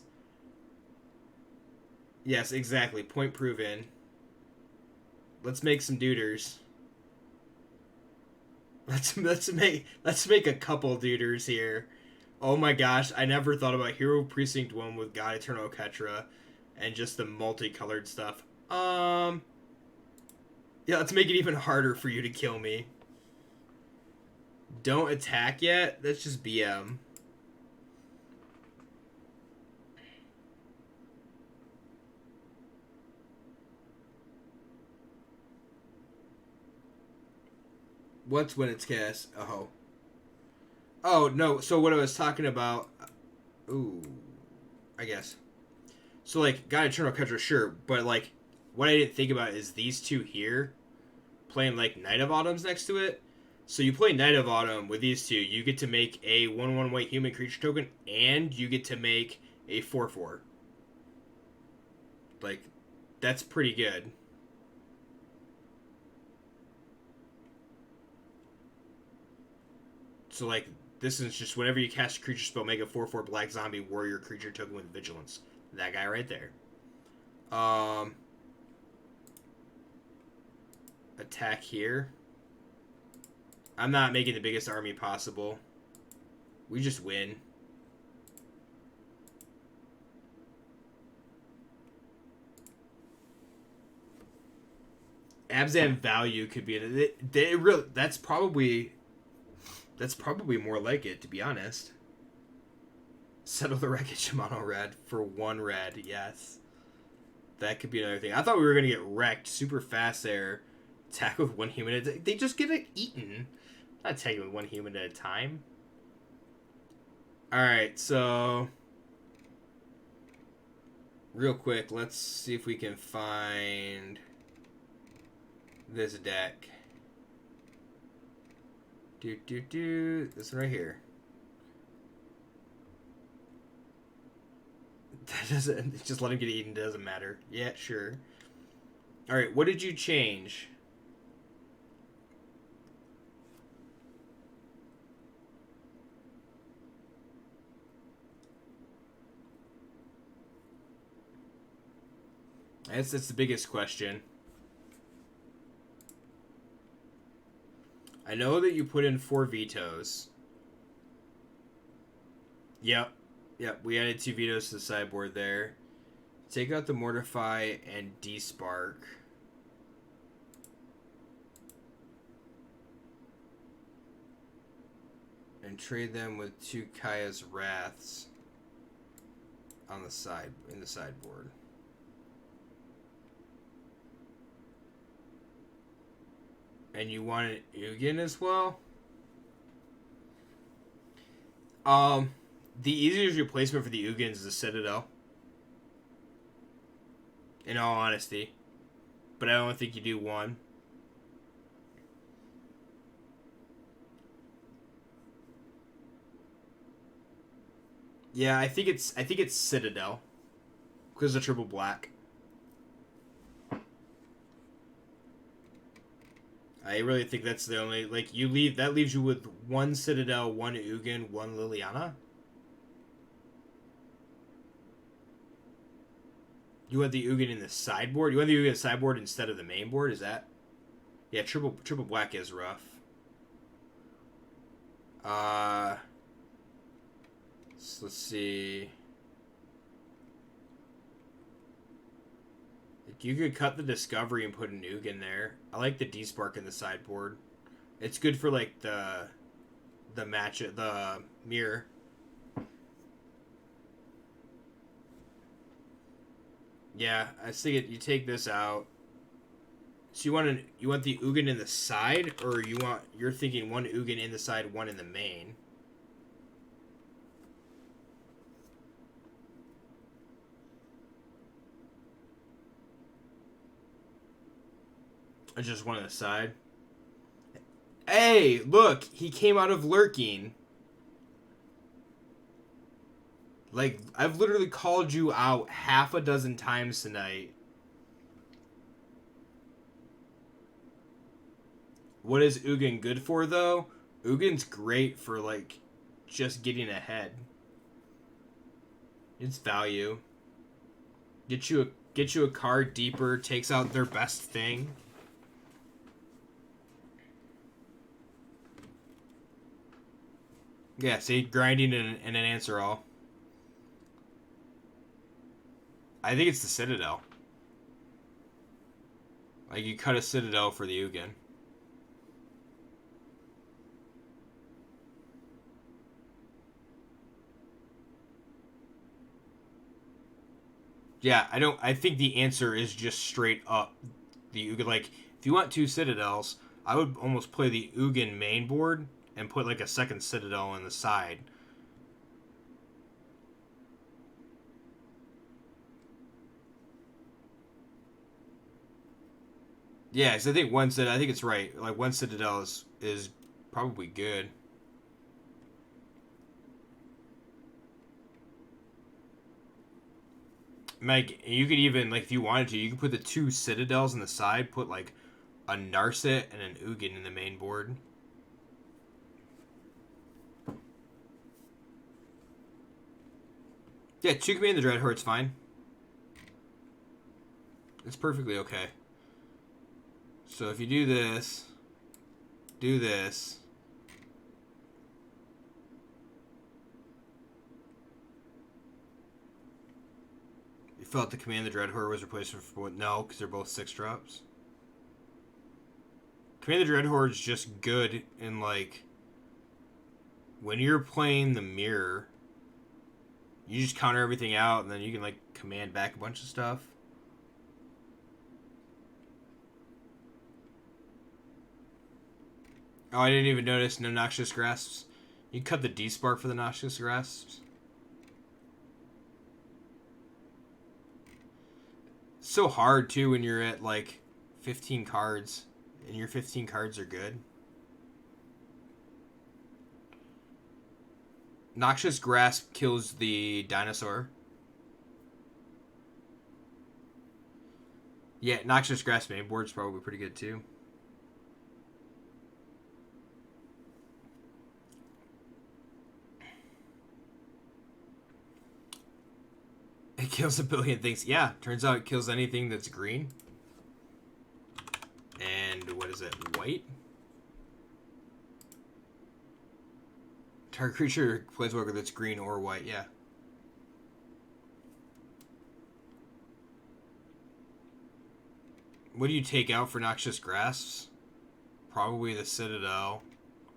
Yes, exactly. Point proven. Let's make some duders. Let's make a couple duders here. Oh my gosh, I never thought about Hero Precinct 1 with God Eternal Ketra and just the multicolored stuff. Yeah, let's make it even harder for you to kill me. Don't attack yet? That's just BM. What's when it's cast? Oh. Oh, no. So what I was talking about... Ooh. I guess. So, like, God Eternal Ketra, sure. But, like, what I didn't think about is these two here playing, like, Knight of Autumn's next to it. So you play Knight of Autumn with these two. You get to make a 1/1 white human creature token, and you get to make a 4/4. Like, that's pretty good. So, like, this is just whenever you cast a creature spell, make a 4/4 black zombie warrior creature token with vigilance. That guy right there. Attack here. I'm not making the biggest army possible. We just win. Abzan value could be that's probably more like it, to be honest. Settle the wreckage mono red for 1 red, yes. That could be another thing. I thought we were gonna get wrecked super fast there. Attack with 1 human. They just get it eaten. Not attacking with 1 human at a time. Alright, so real quick, let's see if we can find this deck. This one right here. That doesn't, just let him get eaten, doesn't matter. Yeah, sure. Alright, what did you change? That's the biggest question. I know that you put in 4 vetoes. Yep. Yep, we added 2 vetoes to the sideboard there. Take out the Mortify and Despark. And trade them with 2 Kaya's Wraths on the side, in the sideboard. And you wanted Ugin as well? The easiest replacement for the Ugins is the Citadel. In all honesty. But I don't think you do one. Yeah, I think it's Citadel. Because of triple black. I really think that's the only, like, that leaves you with 1 Citadel, 1 Ugin, 1 Liliana. You want the Ugin in the sideboard? You want the Ugin in the sideboard instead of the main board? Is that? Yeah, triple black is rough. So let's see. Like you could cut the Discovery and put an Ugin there. I like the D-Spark in the sideboard. It's good for like the mirror. Yeah, I think you take this out. So you want the Ugin in the side, or you're thinking one Ugin in the side, one in the main? Or just one on the side? Hey, look, he came out of lurking. Like, I've literally called you out half a dozen times tonight. What is Ugin good for, though? Ugin's great for, like, just getting ahead. It's value. Get you a card deeper, takes out their best thing. Yeah, see, grinding and an answer all. I think it's the Citadel. Like, you cut a Citadel for the Ugin. Yeah, I think the answer is just straight up the Ugin. Like, if you want two Citadels, I would almost play the Ugin main board and put, like, a second Citadel on the side. Yeah, because I think I think it's right. Like, one Citadel is probably good. Like, you could even, like, if you wanted to, you could put the two Citadels on the side, put, like, a Narset and an Ugin in the main board. Yeah, two Command the Dreadhoard's fine. It's perfectly okay. So if you do this, you felt the Command the Dreadhorde was replaced for no, because they're both 6-drops. Command the Dreadhorde is just good in, like, when you're playing the mirror, you just counter everything out, and then you can, like, command back a bunch of stuff. Oh, I didn't even notice no Noxious Grasps. You cut the D-Spark for the Noxious Grasps. It's so hard, too, when you're at, like, 15 cards, and your 15 cards are good. Noxious Grasp kills the dinosaur. Yeah, Noxious Grasp main board's probably pretty good, too. It kills a billion things. Yeah, turns out it kills anything that's green. And what is it? White? Target creature planeswalker that's green or white, yeah. What do you take out for Noxious Grasps? Probably the Citadel.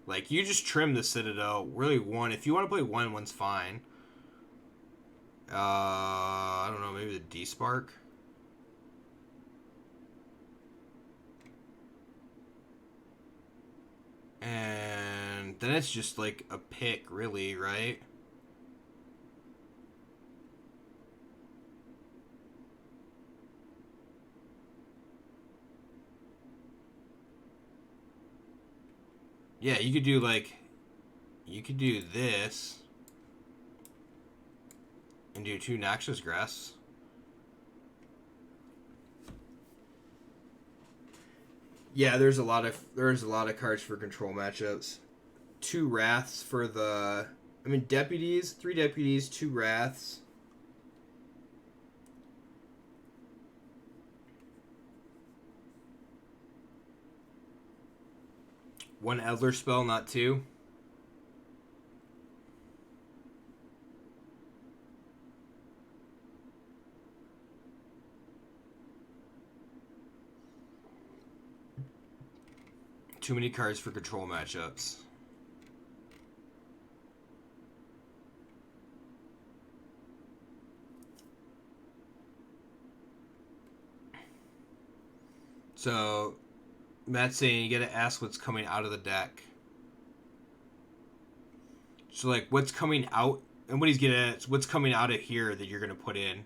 Like, you just trim the Citadel. Really, one. If you want to play one, one's fine. I don't know, maybe the D-Spark? And then it's just like a pick, really, right? Yeah, you could do like, you could do this and do two Noxious Grasps. Yeah, there's a lot of cards for control matchups. Two Wraths for the, I mean, deputies, 3 deputies, 2 Wraths. One Elder spell, not two. Too many cards for control matchups. So, Matt's saying you gotta ask what's coming out of the deck. So, like, what's coming out, and what he's getting at is what's coming out of here that you're gonna put in.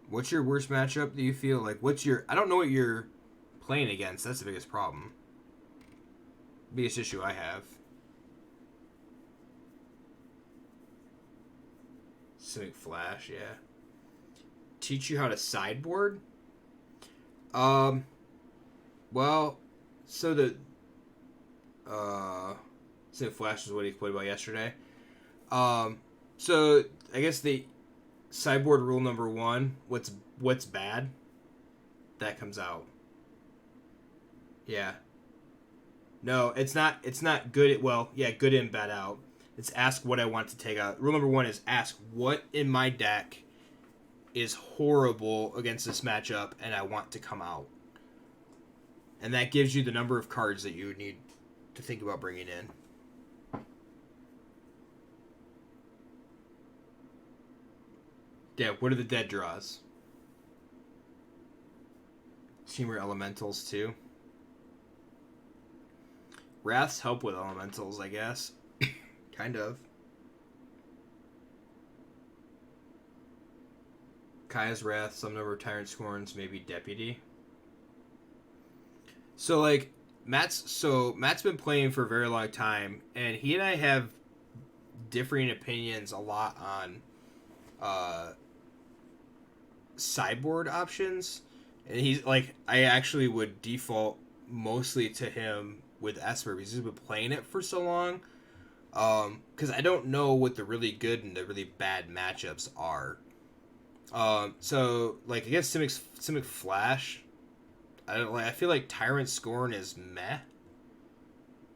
What's your worst matchup, do you feel? Like, what's your... I don't know what you're playing against. That's the biggest problem. Biggest issue I have. Civic Flash, yeah. Teach you how to sideboard? Well, so the... Civic Flash is what he played about yesterday. So, I guess the... Sideboard rule number 1, what's bad, that comes out. Yeah. No, it's not good. Well, yeah, good in, bad out. It's ask what I want to take out. Rule number 1 is ask what in my deck is horrible against this matchup and I want to come out. And that gives you the number of cards that you would need to think about bringing in. Yeah, what are the dead draws? Steamer Elementals, too. Wraths help with Elementals, I guess. Kind of. Kaya's Wrath, some number of Tyrant Scorns, maybe Deputy. So, like, Matt's been playing for a very long time, and he and I have differing opinions a lot on sideboard options, and he's like, I actually would default mostly to him with Esper because he's been playing it for so long, because I don't know what the really good and the really bad matchups are. So like against Simic Flash, I feel like Tyrant Scorn is meh,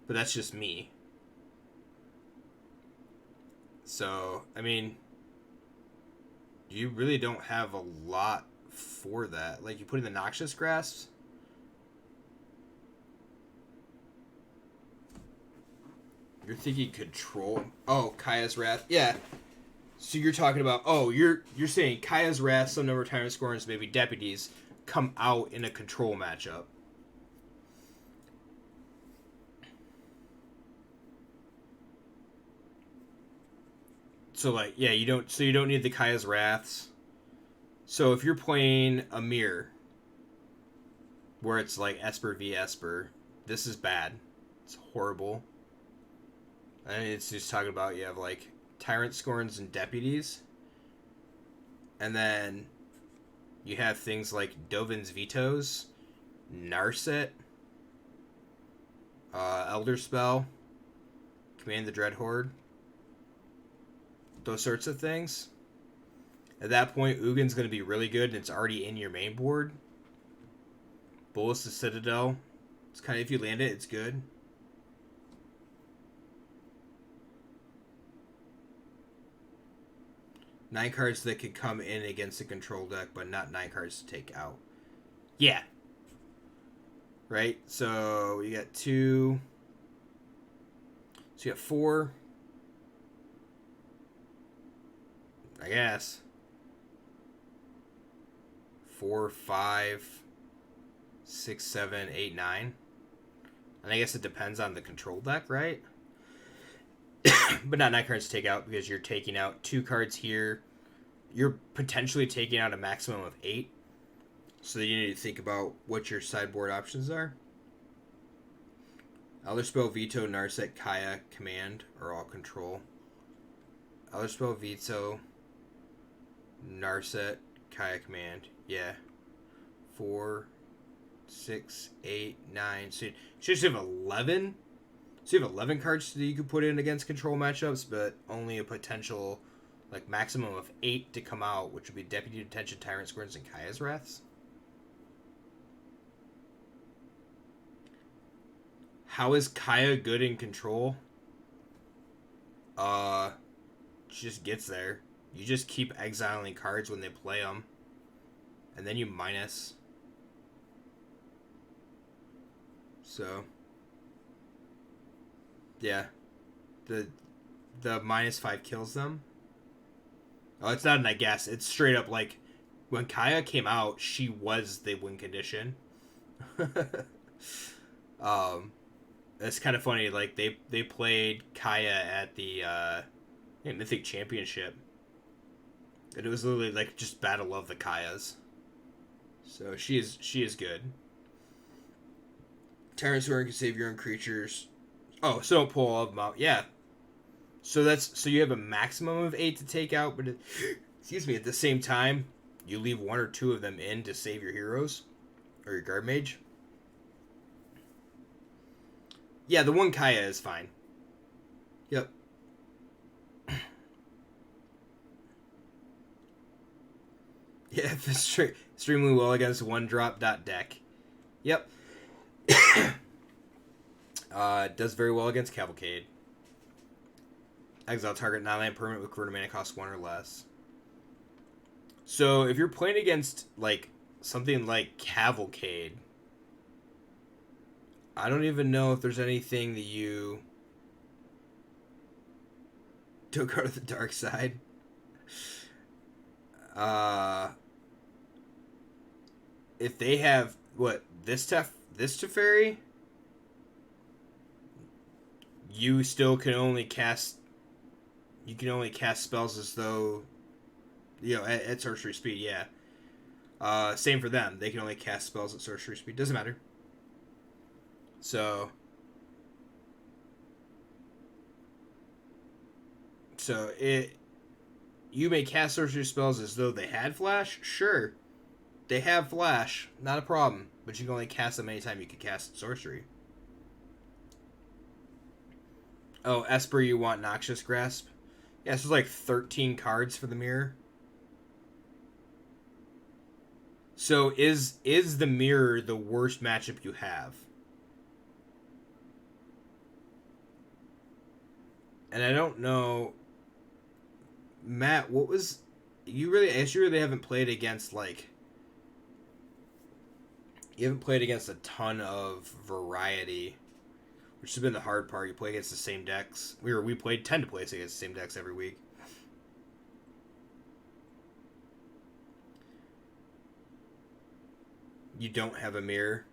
but that's just me. So I mean, you really don't have a lot for that. Like, you put in the Noxious Grasps. You're thinking control. Oh, Kaya's Wrath. Yeah. So you're talking about, you're saying Kaya's Wrath, some number of Tyrant Scorns, maybe Deputies, come out in a control matchup. So, like, yeah, you don't need the Kaya's Wraths. So if you're playing a mirror, where it's like Esper v Esper, this is bad. It's horrible. And it's just talking about, you have like Tyrant Scorns and Deputies. And then you have things like Dovin's Vetoes, Narset, Elder Spell, Command the Dread Horde. Those sorts of things. At that point, Ugin's going to be really good, and it's already in your main board. Bolus the Citadel. It's kind of, if you land it, it's good. Nine cards that could come in against the control deck, but not 9 cards to take out. Yeah. Right? So, you got 2. So, you got 4. I guess. 4, 5, 6, 7, 8, 9. And I guess it depends on the control deck, right? But not 9 cards to take out because you're taking out 2 cards here. You're potentially taking out a maximum of 8. So you need to think about what your sideboard options are. Elder Spell, Veto, Narset, Kaya, Command are all control. Elder Spell, Veto, Narset, Kaya, Command. Yeah. 4, 6, 8, 9. So you should have 11. So you have 11 cards that you could put in against control matchups, but only a potential, like, maximum of 8 to come out, which would be Deputy Detention, Tyrant Scorns, and Kaya's Wraths. How is Kaya good in control? She just gets there. You just keep exiling cards when they play them. And then you minus. So. Yeah. The -5 kills them. Oh, it's not an I guess. It's straight up like when Kaya came out, she was the win condition. It's kind of funny. Like they played Kaya at the Mythic Championship, and it was literally like just battle of the Kayas. So she is good. Tyrannosaur can save your own creatures. Oh, so don't pull all of them out. Yeah. So you have a maximum of 8 to take out, but excuse me, at the same time, you leave 1 or 2 of them in to save your heroes or your guard mage. Yeah, the one Kaya is fine. Yep. Yeah, extremely well against one-drop deck. Yep. Does very well against Cavalcade. Exile target non-land permanent with current mana cost 1 or less. So if you're playing against like something like Cavalcade, I don't even know if there's anything that you don't go to the dark side. If they have this Teferi, you still can only cast. You can only cast spells as though, at sorcery speed. Yeah. Same for them. They can only cast spells at sorcery speed. Doesn't matter. So you may cast sorcery spells as though they had flash. Sure, they have flash, not a problem. But you can only cast them anytime you can cast sorcery. Oh, Esper, you want Noxious Grasp? Yeah, this was like 13 cards for the mirror. So is the mirror the worst matchup you have? And I don't know, Matt. What was you really? I guess you really haven't played against like. You haven't played against a ton of variety, which has been the hard part. You play against the same decks. We tend to play against the same decks every week. You don't have a mirror.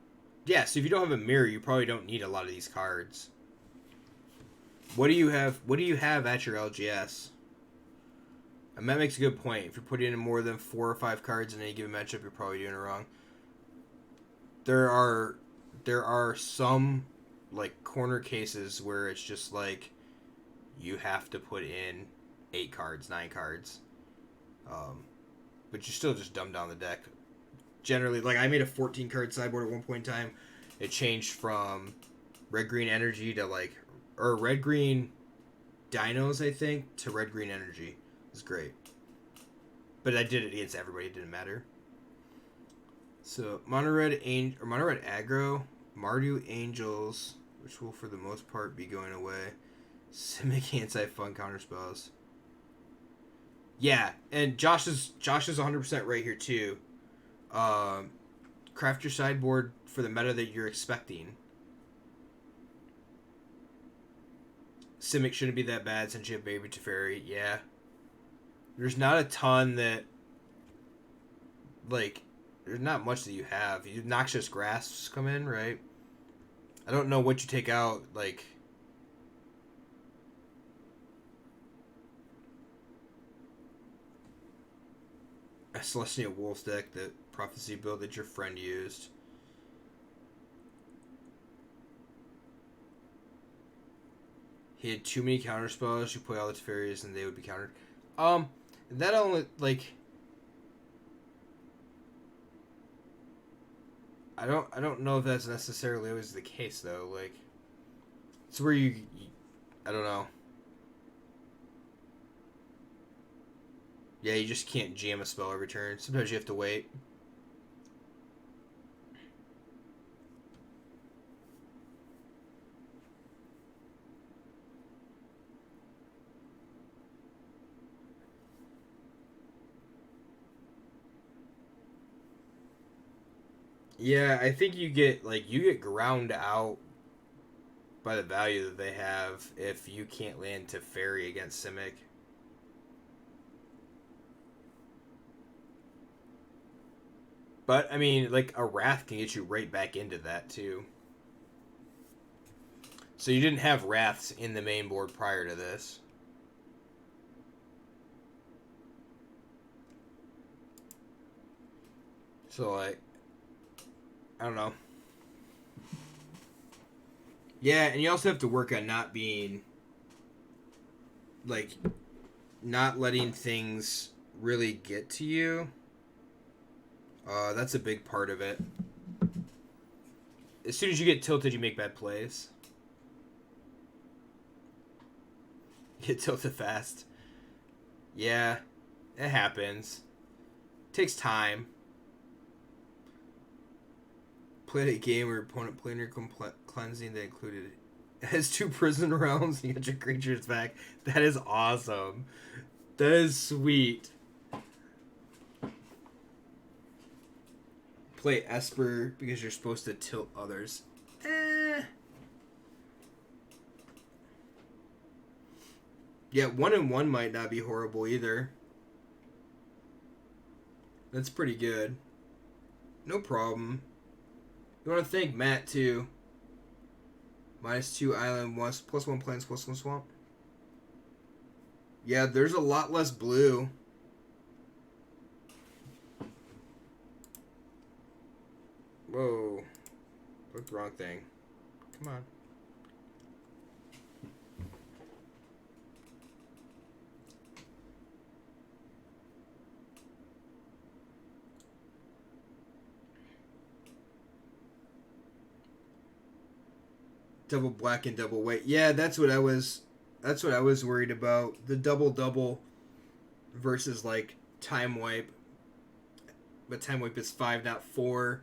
Yeah, so if you don't have a mirror, you probably don't need a lot of these cards. What do you have? What do you have at your LGS? And Matt makes a good point. If you're putting in more than 4 or 5 cards in any given matchup, you're probably doing it wrong. There are some like corner cases where it's just like you have to put in 8 cards, 9 cards, but you still just dumb down the deck. Generally, like I made a 14 card sideboard at one point in time. It changed from red-green energy to red-green dinos, I think, to red-green energy. It was great. But I did it against everybody. It didn't matter. So, Mono Red Aggro, Mardu Angels, which will for the most part be going away. Simic anti-fun counterspells. Yeah, and Josh is 100% right here too. Craft your sideboard for the meta that you're expecting. Simic shouldn't be that bad since you have Baby Teferi. Yeah. There's not a ton that, like, there's not much that you have. Noxious Grasps come in, right? I don't know what you take out, like... a Celestial Wolves deck, that Prophecy build that your friend used. He had too many counterspells. You play all the Teferis and they would be countered. That only, like... I don't know if that's necessarily always the case, though. Like, it's where you I don't know. Yeah, you just can't jam a spell every turn. Sometimes you have to wait. Yeah, I think you get ground out by the value that they have if you can't land to Fairy against Simic. But I mean, like a Wrath can get you right back into that too. So you didn't have Wraths in the main board prior to this. So like, I don't know. Yeah, and you also have to work on not being like not letting things really get to you. That's a big part of it. As soon as you get tilted, you make bad plays. You get tilted fast. Yeah, it happens. It takes time. Played a game where opponent played your cleansing that included it has 2 prison realms and you get your creatures back. That is awesome. That is sweet. Play Esper because you're supposed to tilt others. Yeah, 1-1 might not be horrible either. That's pretty good. No problem. You want to thank Matt too. -2 island, +1 plains, +1 swamp. Yeah, there's a lot less blue. Whoa. Look, wrong thing. Come on. Double black and double white. Yeah, that's what I was worried about. The double versus like time wipe. But time wipe is 5, not 4.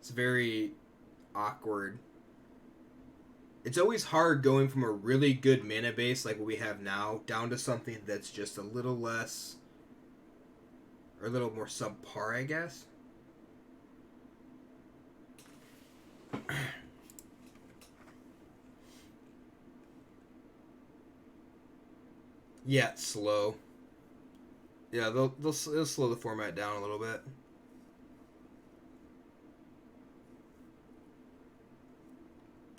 It's very awkward. It's always hard going from a really good mana base like what we have now down to something that's just a little less or a little more subpar, I guess. Yeah, slow. Yeah, they'll slow the format down a little bit.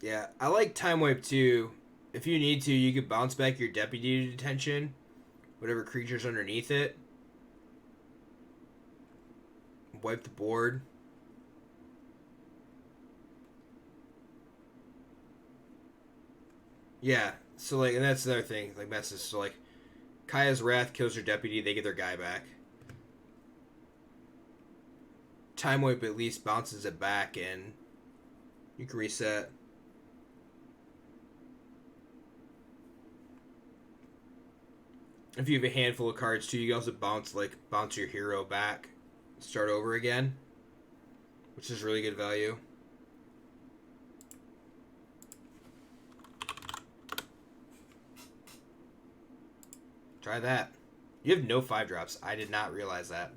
Yeah, I like Time Wipe too. If you need to, you could bounce back your Deputy Detention, whatever creature's underneath it. Wipe the board. Yeah, so like, and that's the other thing, like messes. So like, Kaya's Wrath kills your Deputy, they get their guy back. Time Wipe at least bounces it back and you can reset. If you have a handful of cards too, you can also bounce your hero back, start over again, which is really good value. Try that. You have no 5-drops. I did not realize that.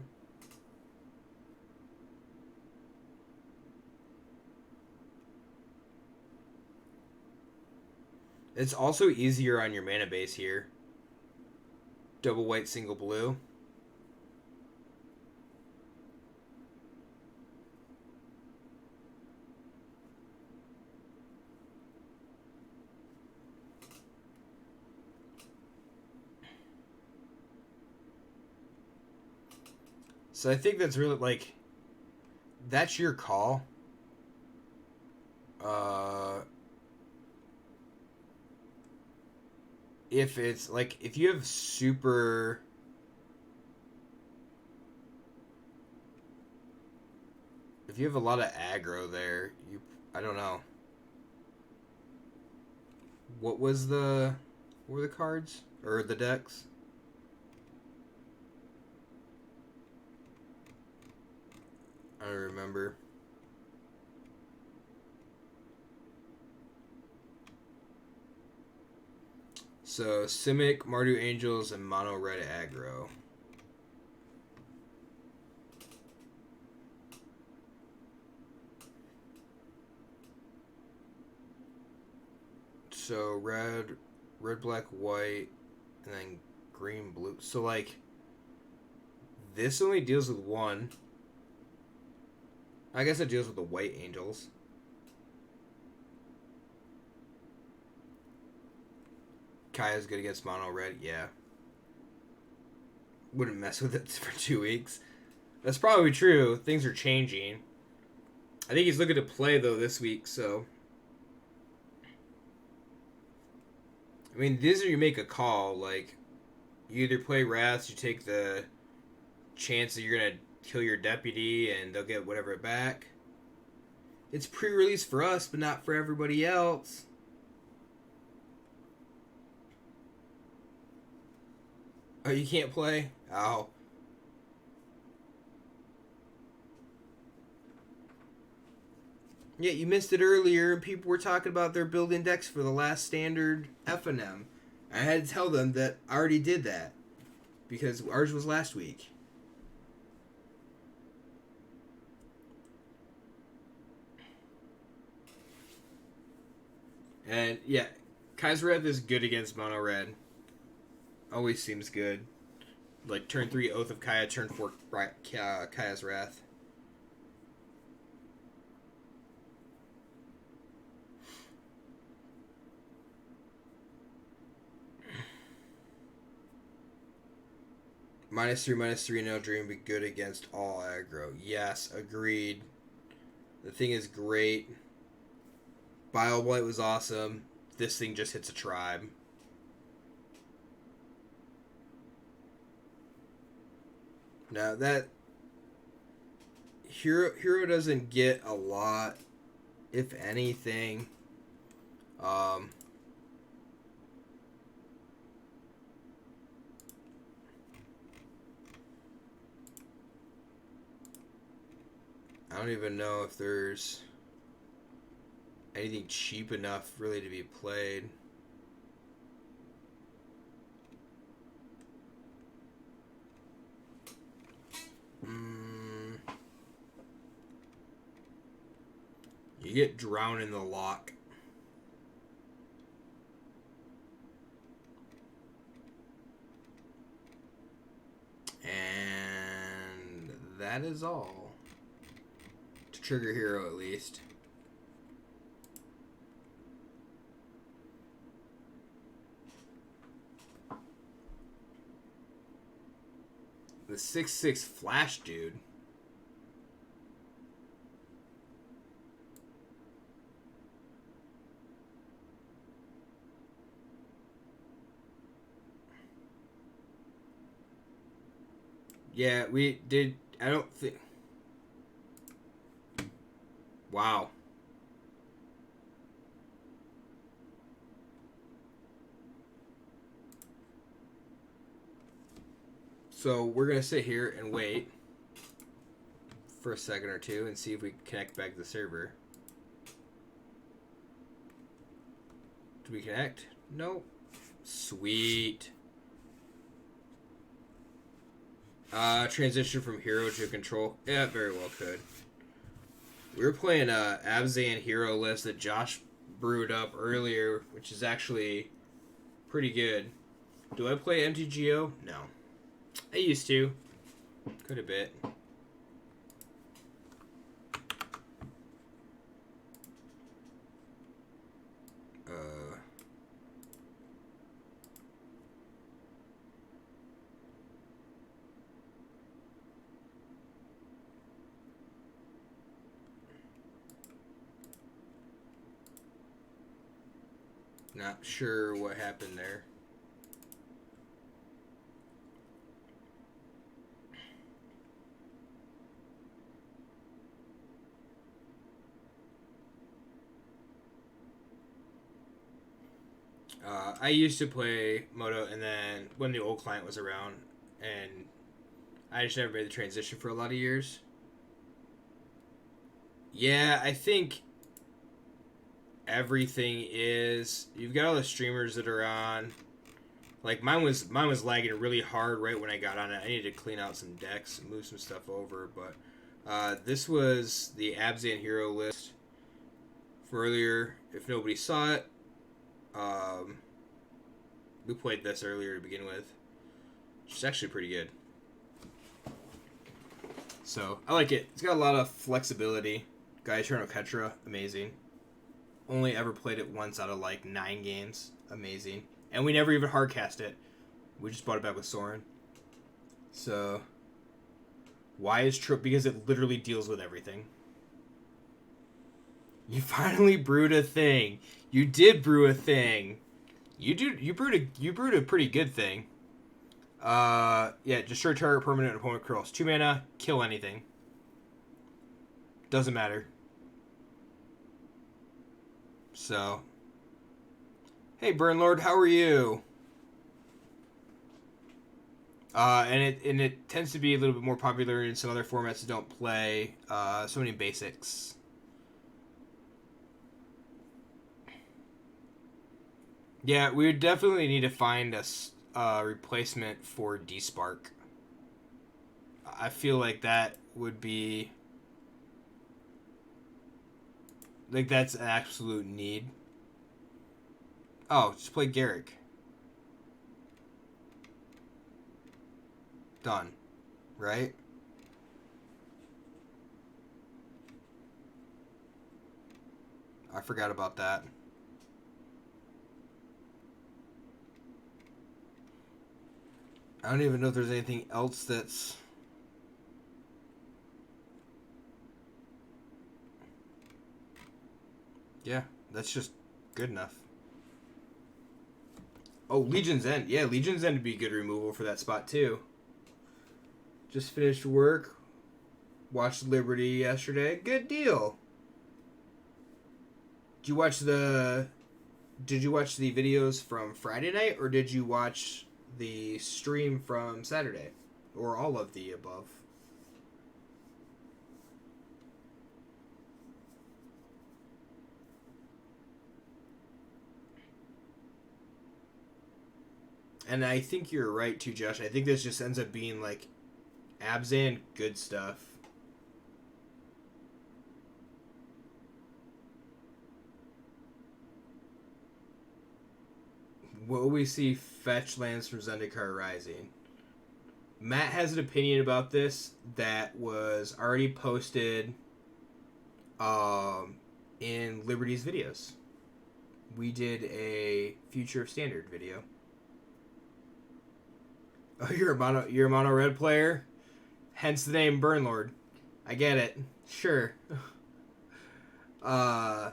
It's also easier on your mana base here. Double white, single blue. So I think that's really like that's your call. If it's like if you have super if you have a lot of aggro there, I don't know. What were the cards or the decks? I don't remember. So Simic, Mardu Angels, and Mono Red aggro. So red, black, white, and then green, blue. So like, this only deals with one. I guess it deals with the white angels. Kaya's good against mono red. Yeah. Wouldn't mess with it for 2 weeks. That's probably true. Things are changing. I think he's looking to play, though, this week, so... I mean, these are you make a call. Like, you either play Wraths, you take the chance that you're going to kill your deputy and they'll get whatever back. It's pre-release for us, but not for everybody else. Oh, you can't play? Oh. Yeah, you missed it earlier, and people were talking about their building decks for the last standard FNM. I had to tell them that I already did that, because ours was last week. And, yeah, Kaisereth is good against mono red. Always seems good. Like, turn 3, Oath of Kaya, turn 4, Kaya's Wrath. -3, no dream, be good against all aggro. Yes, agreed. The thing is great. Bile Blight was awesome. This thing just hits a tribe. Now that Hero doesn't get a lot, if anything. I don't even know if there's anything cheap enough really to be played. You get Drown in the Lock. And that is all. To trigger Hero, at least. The 6/6 Flash dude. Yeah, we did. I don't think. Wow. So we're going to sit here and wait for a second or two and see if we can connect back to the server. Do we connect? Nope. Sweet. Transition from hero to control. Yeah, very well could. We were playing Abzan Hero list that Josh brewed up earlier, which is actually pretty good. Do I play MTGO? No. I used to. Quite a bit. Not sure what happened there. I used to play Moto, and then when the old client was around, and I just never made the transition for a lot of years. Yeah, I think everything is. You've got all the streamers that are on. Like mine was lagging really hard right when I got on it. I needed to clean out some decks, and move some stuff over, but this was the Abzan Hero list from earlier. If nobody saw it, We played this earlier to begin with. It's actually pretty good. So, I like it. It's got a lot of flexibility. Gaiaturno Ketra, amazing. Only ever played it once out of like 9 games. Amazing. And we never even hardcast it. We just brought it back with Soren. So, why is Trope? Because it literally deals with everything. You finally brewed a thing. You did brew a thing. You brewed a pretty good thing. Yeah, destroy target permanent opponent curls. 2 mana, kill anything. Doesn't matter. So, hey Burnlord, how are you? And it tends to be a little bit more popular in some other formats that don't play so many basics. Yeah, we would definitely need to find a replacement for D-Spark. I feel like that would be... like, that's an absolute need. Oh, just play Garrick. Done. Right? I forgot about that. I don't even know if there's anything else that's... yeah, that's just good enough. Oh, Legion's End. Yeah, Legion's End would be good removal for that spot, too. Just finished work. Watched Liberty yesterday. Good deal. Did you watch the videos from Friday night, or did you watch the stream from Saturday? Or all of the above? And I think you're right too, Josh. I think this just ends up being like Abzan good stuff. Will we see fetch lands from Zendikar Rising? Matt has an opinion about this that was already posted in Liberty's videos. We did a Future of Standard video. Oh, you're a mono red player? Hence the name Burnlord. I get it. Sure. Yeah,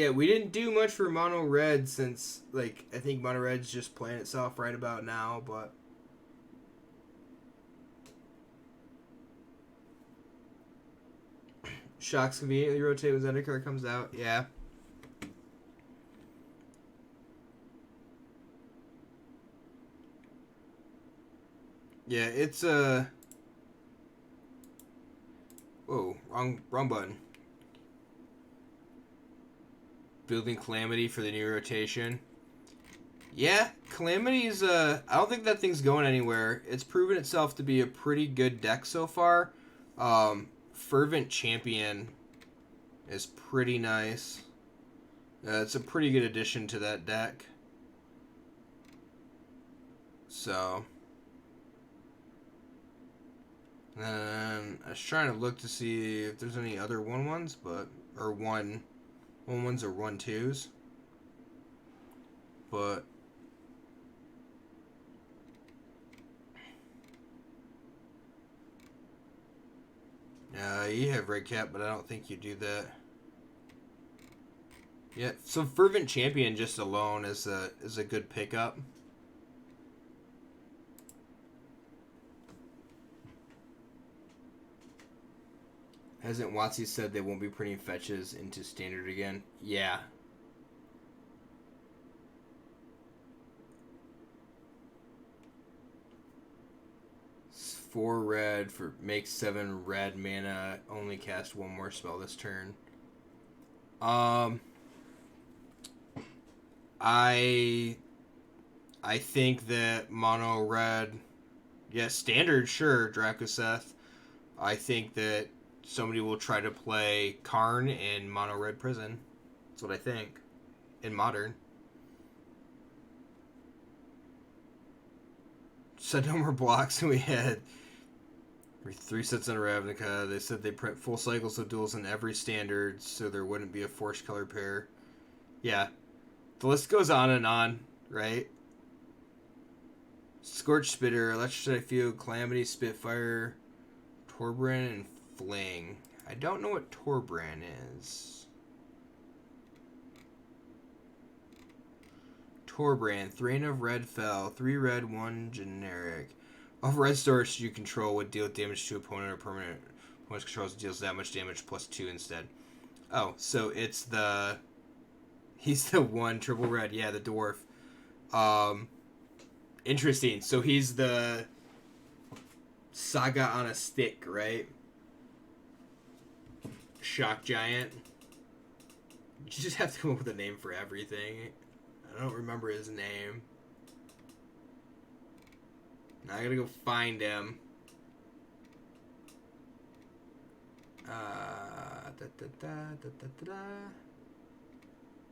we didn't do much for mono red since, like, I think mono red's just playing itself right about now, but Shocks conveniently rotate when Zendikar comes out. Yeah. Yeah, it's whoa, wrong button. Building Calamity for the new rotation. Yeah, Calamity's I don't think that thing's going anywhere. It's proven itself to be a pretty good deck so far. Fervent Champion is pretty nice. It's a pretty good addition to that deck. So, and I was trying to look to see if there's any other 1/1s, but or 1/1s or 1/2s, but you have red cap, but I don't think you do that. Yeah, so Fervent Champion just alone is a good pickup. Hasn't Watsy said they won't be putting fetches into Standard again? Yeah. It's 4 red for makes 7 red mana. Only cast 1 more spell this turn. I think that mono red, yeah, Standard, sure, Dracoseth. I think that somebody will try to play Karn in mono red prison. That's what I think. In Modern. Said no more blocks, and we had 3 sets in a Ravnica. They said they print full cycles of duels in every Standard, so there wouldn't be a forced color pair. Yeah. The list goes on, right? Scorch Spitter, Electric Field, Calamity, Spitfire, Torbran, and Fling. I don't know what Torbran is. Torbran, Thrain of Red Fell, 3 red, 1 generic. Of red source you control would deal damage to opponent or permanent. Opponent's controls deals that much damage plus 2 instead. Oh, so it's the... He's the 1 triple red. Yeah, the dwarf. Interesting. So he's the Saga on a stick, right? Shock Giant. You just have to come up with a name for everything. I don't remember his name. Now I gotta go find him.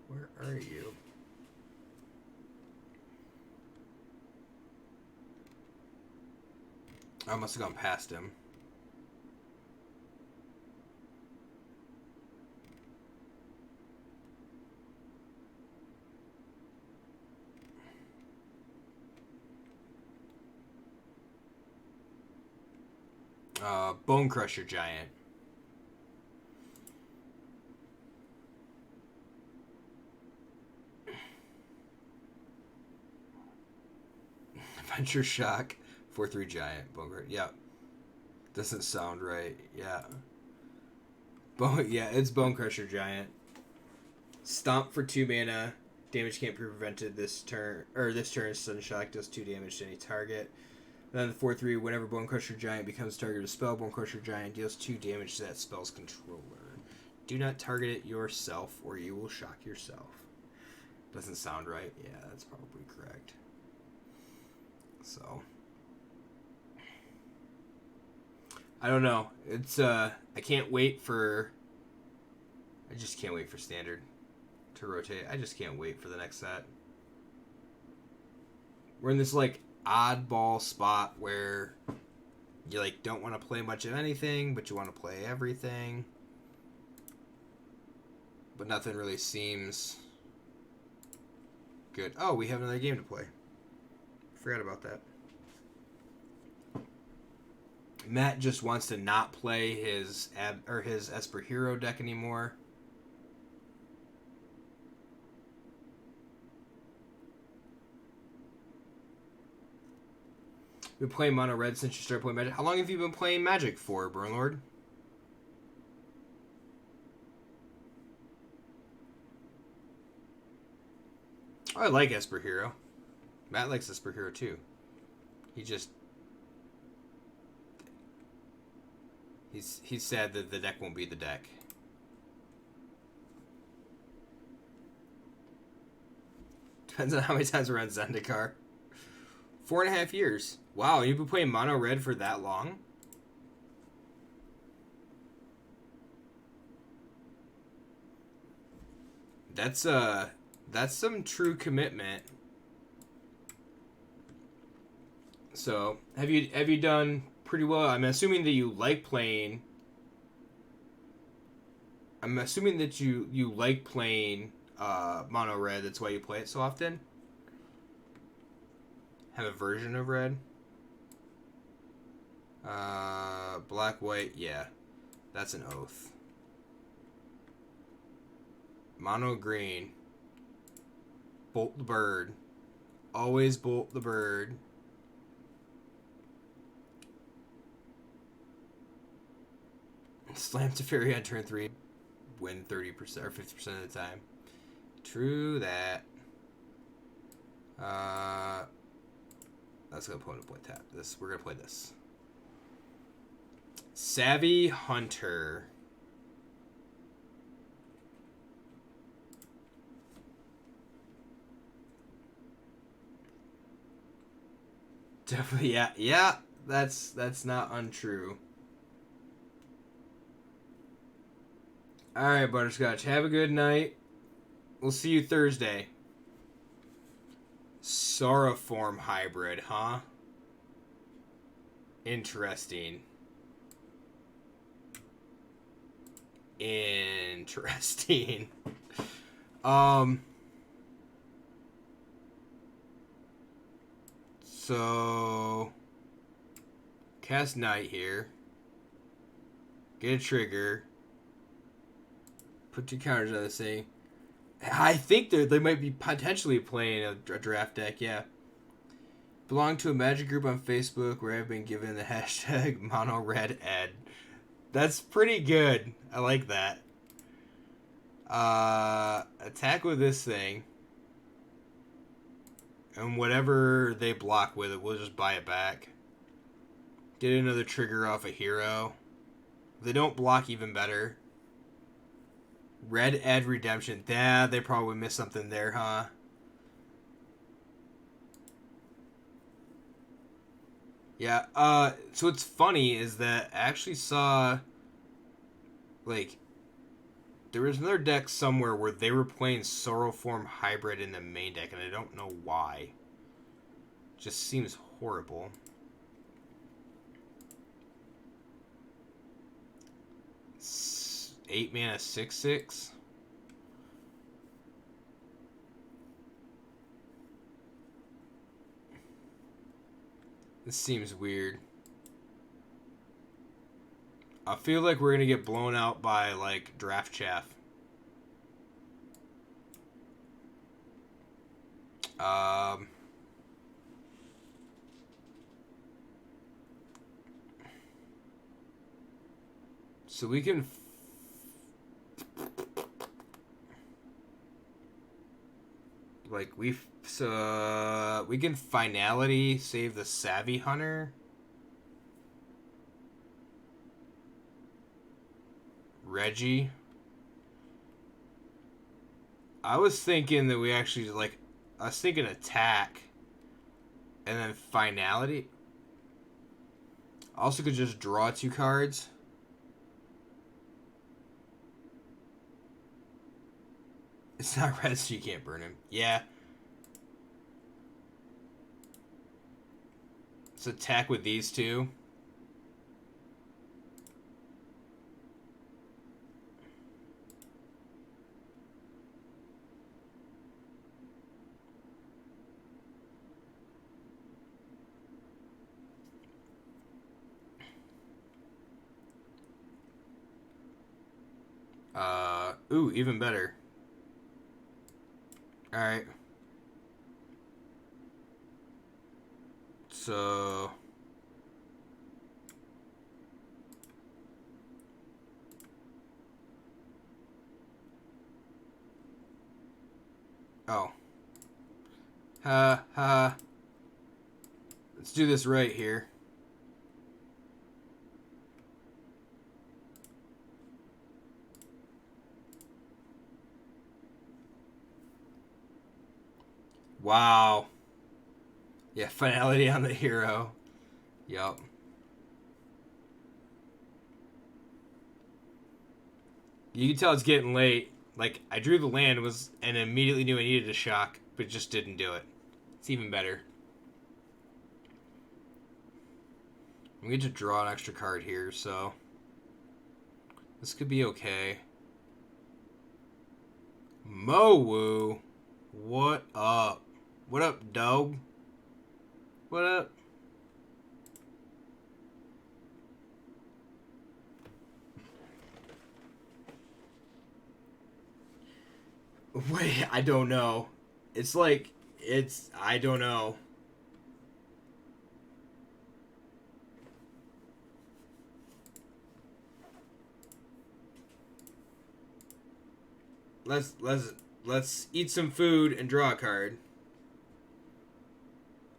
Where are you? I must have gone past him. Bone Crusher Giant. Adventure Shock. 4/3 Giant. Bone Crusher. Yeah. Doesn't sound right. Yeah. Yeah, it's Bone Crusher Giant. Stomp for 2 mana. Damage can't be prevented this turn. This turn, Sudden Shock does 2 damage to any target. Then the 4/3, whenever Bone Crusher Giant becomes target of a spell, Bone Crusher Giant deals 2 damage to that spell's controller. Do not target it yourself, or you will shock yourself. Doesn't sound right. Yeah, that's probably correct. So, I don't know. It's I can't wait for. I just can't wait for Standard to rotate. I just can't wait for the next set. We're in this like oddball spot where you like don't want to play much of anything, but you want to play everything. But nothing really seems good. Oh, we have another game to play. Forgot about that. Matt just wants to not play his Esper Hero deck anymore. Been playing Mono Red since you started playing Magic. How long have you been playing Magic for, Burnlord? Oh, I like Esper Hero. Matt likes Esper Hero too. He's sad that the deck won't be the deck. Depends on how many times we're on Zendikar. 4.5 years. Wow, you've been playing Mono Red for that long? That's some true commitment. So, have you done pretty well? I'm assuming that you like playing. I'm assuming that you like playing Mono Red. That's why you play it so often. Have a version of Red. Black, white, yeah. That's an oath. Mono green. Bolt the bird. Always bolt the bird. Slam Teferi on turn 3. Win 30% or 50% of the time. True that. Let's go opponent play tap. We're gonna play this. Savvy Hunter. Definitely, yeah. That's not untrue. All right, Butterscotch. Have a good night. We'll see you Thursday. Sauroform hybrid, huh? Interesting. Interesting. So cast Knight here. Get a trigger. Put 2 counters on this thing. I think they might be potentially playing a draft deck, yeah. Belong to a magic group on Facebook where I've been given the hashtag MonoRedEd. That's pretty good. I like that. Attack with this thing. And whatever they block with it, we'll just buy it back. Get another trigger off a hero. If they don't block, even better. Red Ed Redemption. Yeah, they probably missed something there, huh? Yeah, so what's funny is that I actually saw, like, there was another deck somewhere where they were playing Sauroform Hybrid in the main deck, and I don't know why. Just seems horrible. It's 8 mana, 6/6. This seems weird. I feel like we're gonna get blown out by, like, draft chaff. So we can we can finality save the Savvy Hunter. Reggie. I was thinking that we actually, like, I was thinking attack and then finality. Also could just draw 2 cards. It's not red, so you can't burn him. Yeah. Let's attack with these 2. Ooh, even better. Alright. So... Oh. Let's do this right here. Wow. Yeah, finality on the hero. Yup. You can tell it's getting late. Like, I drew the land and immediately knew I needed a shock, but just didn't do it. It's even better. We get to draw an extra card here, so this could be okay. Mowu, what up? What up, dog? What up? Wait, I don't know. It's like, I don't know. Let's eat some food and draw a card.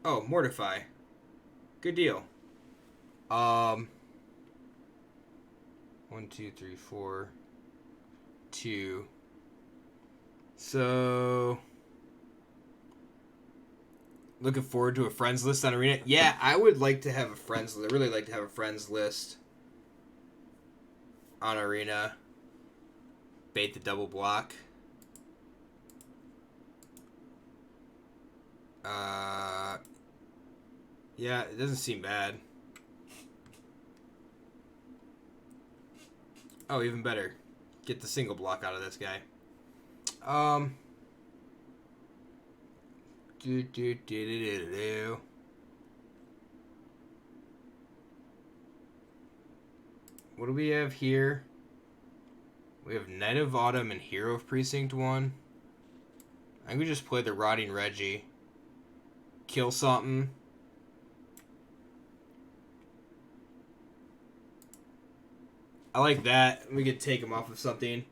Oh, Mortify. Good deal. 1, 2, 3, 4, 2. So, looking forward to a friends list on Arena. Yeah, I would like to have a friends list. I really like to have a friends list on Arena. Bait the double block. Yeah, it doesn't seem bad. Oh, even better. Get the single block out of this guy. What do we have here? We have Knight of Autumn and Hero of Precinct 1. I think we just play the Rotting Reggie. Kill something. I like that. We could take him off of something.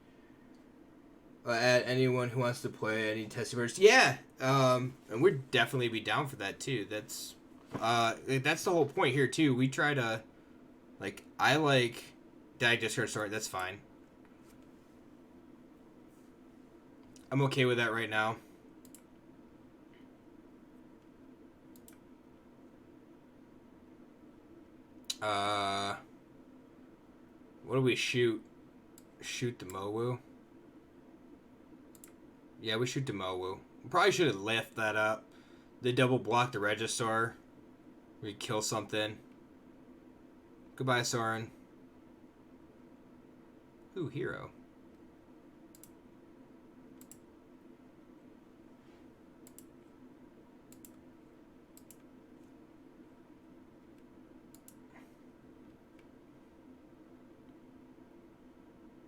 Add anyone who wants to play any testing versions. Yeah, and we'd definitely be down for that too. That's the whole point here too. We try to, like, I like Dag Discard Sword. That's fine. I'm okay with that right now. What do we shoot? Shoot the Mowu. Yeah, we shoot the Mowu. We probably should have left that up. They double block the Regisaur. We kill something. Goodbye, Soren. Ooh, Hero.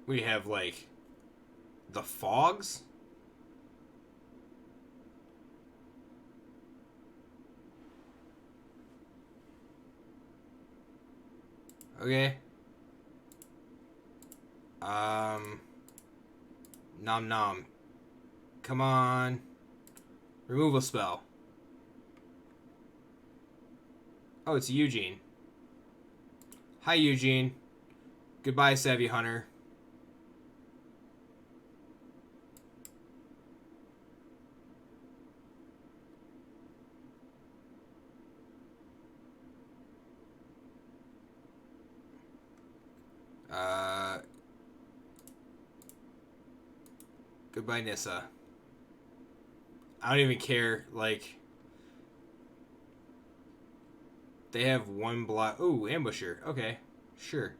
We have, like, the Fogs? Okay. Nom nom. Come on. Removal spell. Oh, it's Eugene. Hi, Eugene. Goodbye, Savvy Hunter. Goodbye, Nissa. I don't even care. Like, they have one block. Ooh, Ambusher. Okay, sure.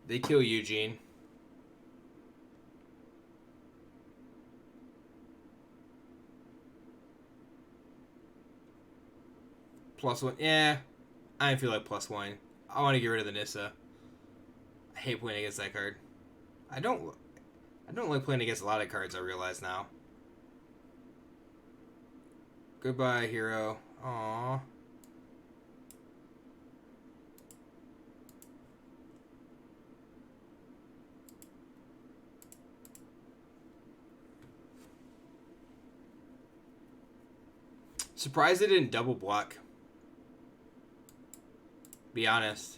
They kill Eugene. +1. Yeah, I don't feel like +1. I want to get rid of the Nissa. I hate playing against that card. I don't like playing against a lot of cards, I realize now. Goodbye, Hero. Aww. Surprised they didn't double block. Be honest.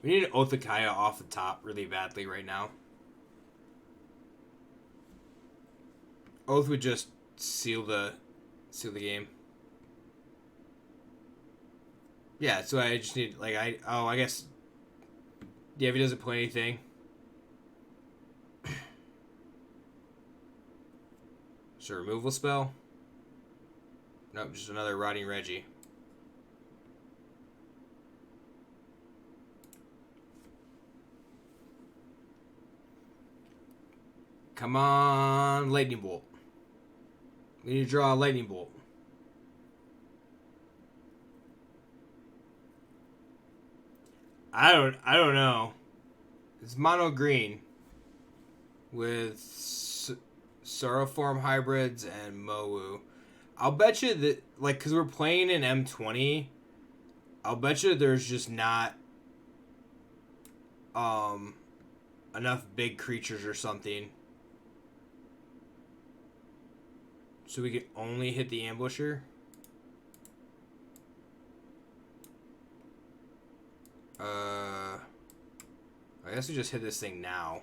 We need an Othakaya off the top really badly right now. Oath would just seal the game. Yeah, so I just need, like, I guess, yeah, if he doesn't play anything. So removal spell? Nope, just another Rotting Reggie. Come on, Lightning Bolt. We need to draw a Lightning Bolt. I don't know. It's mono green with Sorrowform hybrids and Mowu. I'll bet you that, like, because we're playing in M20, I'll bet you there's just not enough big creatures or something. So we can only hit the Ambusher. I guess we just hit this thing now.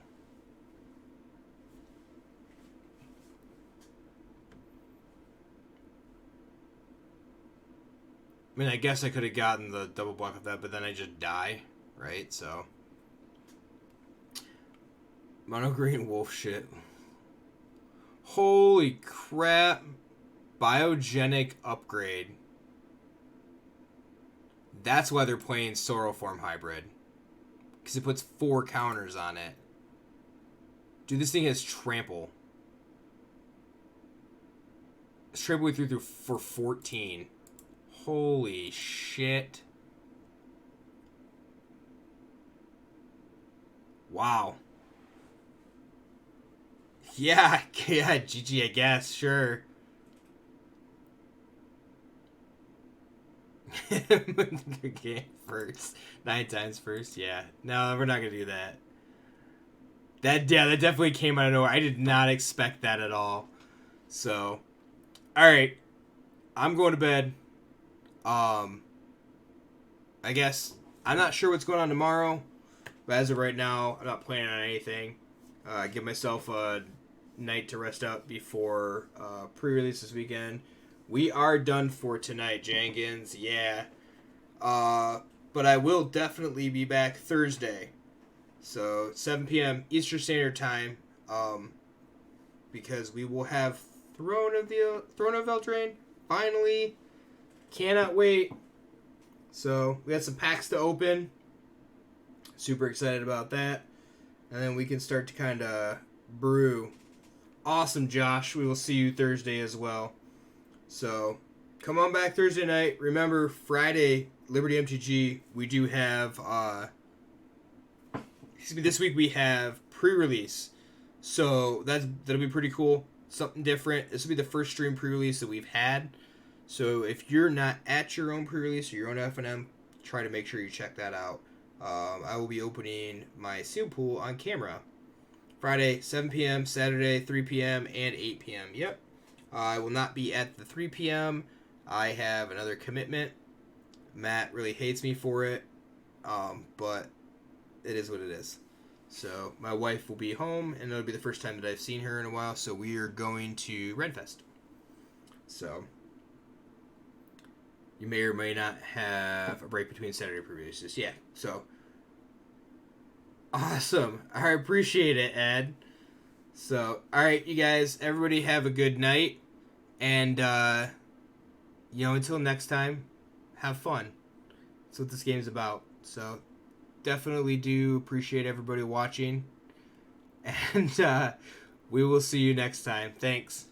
I mean, I guess I could have gotten the double block of that, but then I just die, right? So Mono green wolf shit. Holy crap. Biogenic upgrade. That's why they're playing Sorrowform Hybrid. Because it puts 4 counters on it. Dude, this thing has trample. It's trample we threw for 14. Holy shit. Wow. Yeah, GG, I guess, sure. Game first. 9 times first, yeah. No, we're not gonna do that. That definitely came out of nowhere. I did not expect that at all. So, alright. I'm going to bed. I guess I'm not sure what's going on tomorrow, but as of right now, I'm not planning on anything. Give myself a night to rest up before pre-release this weekend. We are done for tonight, Jenkins. Yeah. But I will definitely be back Thursday. So 7 p.m. Eastern Standard Time. Because we will have Throne of Eldraine. Finally. Cannot wait. So we got some packs to open. Super excited about that. And then we can start to kind of brew. Awesome, Josh. We will see you Thursday as well. So, come on back Thursday night. Remember, Friday, Liberty MTG, we do have, this week we have pre-release. So, that'll be pretty cool. Something different. This will be the first stream pre-release that we've had. So, if you're not at your own pre-release or your own FNM, try to make sure you check that out. I will be opening my seal pool on camera. Friday, 7 p.m., Saturday, 3 p.m., and 8 p.m. Yep. I will not be at the 3 p.m. I have another commitment. Matt really hates me for it, but it is what it is. So my wife will be home, and it'll be the first time that I've seen her in a while, so we are going to Redfest. So you may or may not have a break between Saturday previews. Yeah, so awesome. I appreciate it, Ed. So, alright, you guys, everybody have a good night. And, until next time, have fun. That's what this game's about. So, definitely do appreciate everybody watching. And, we will see you next time. Thanks.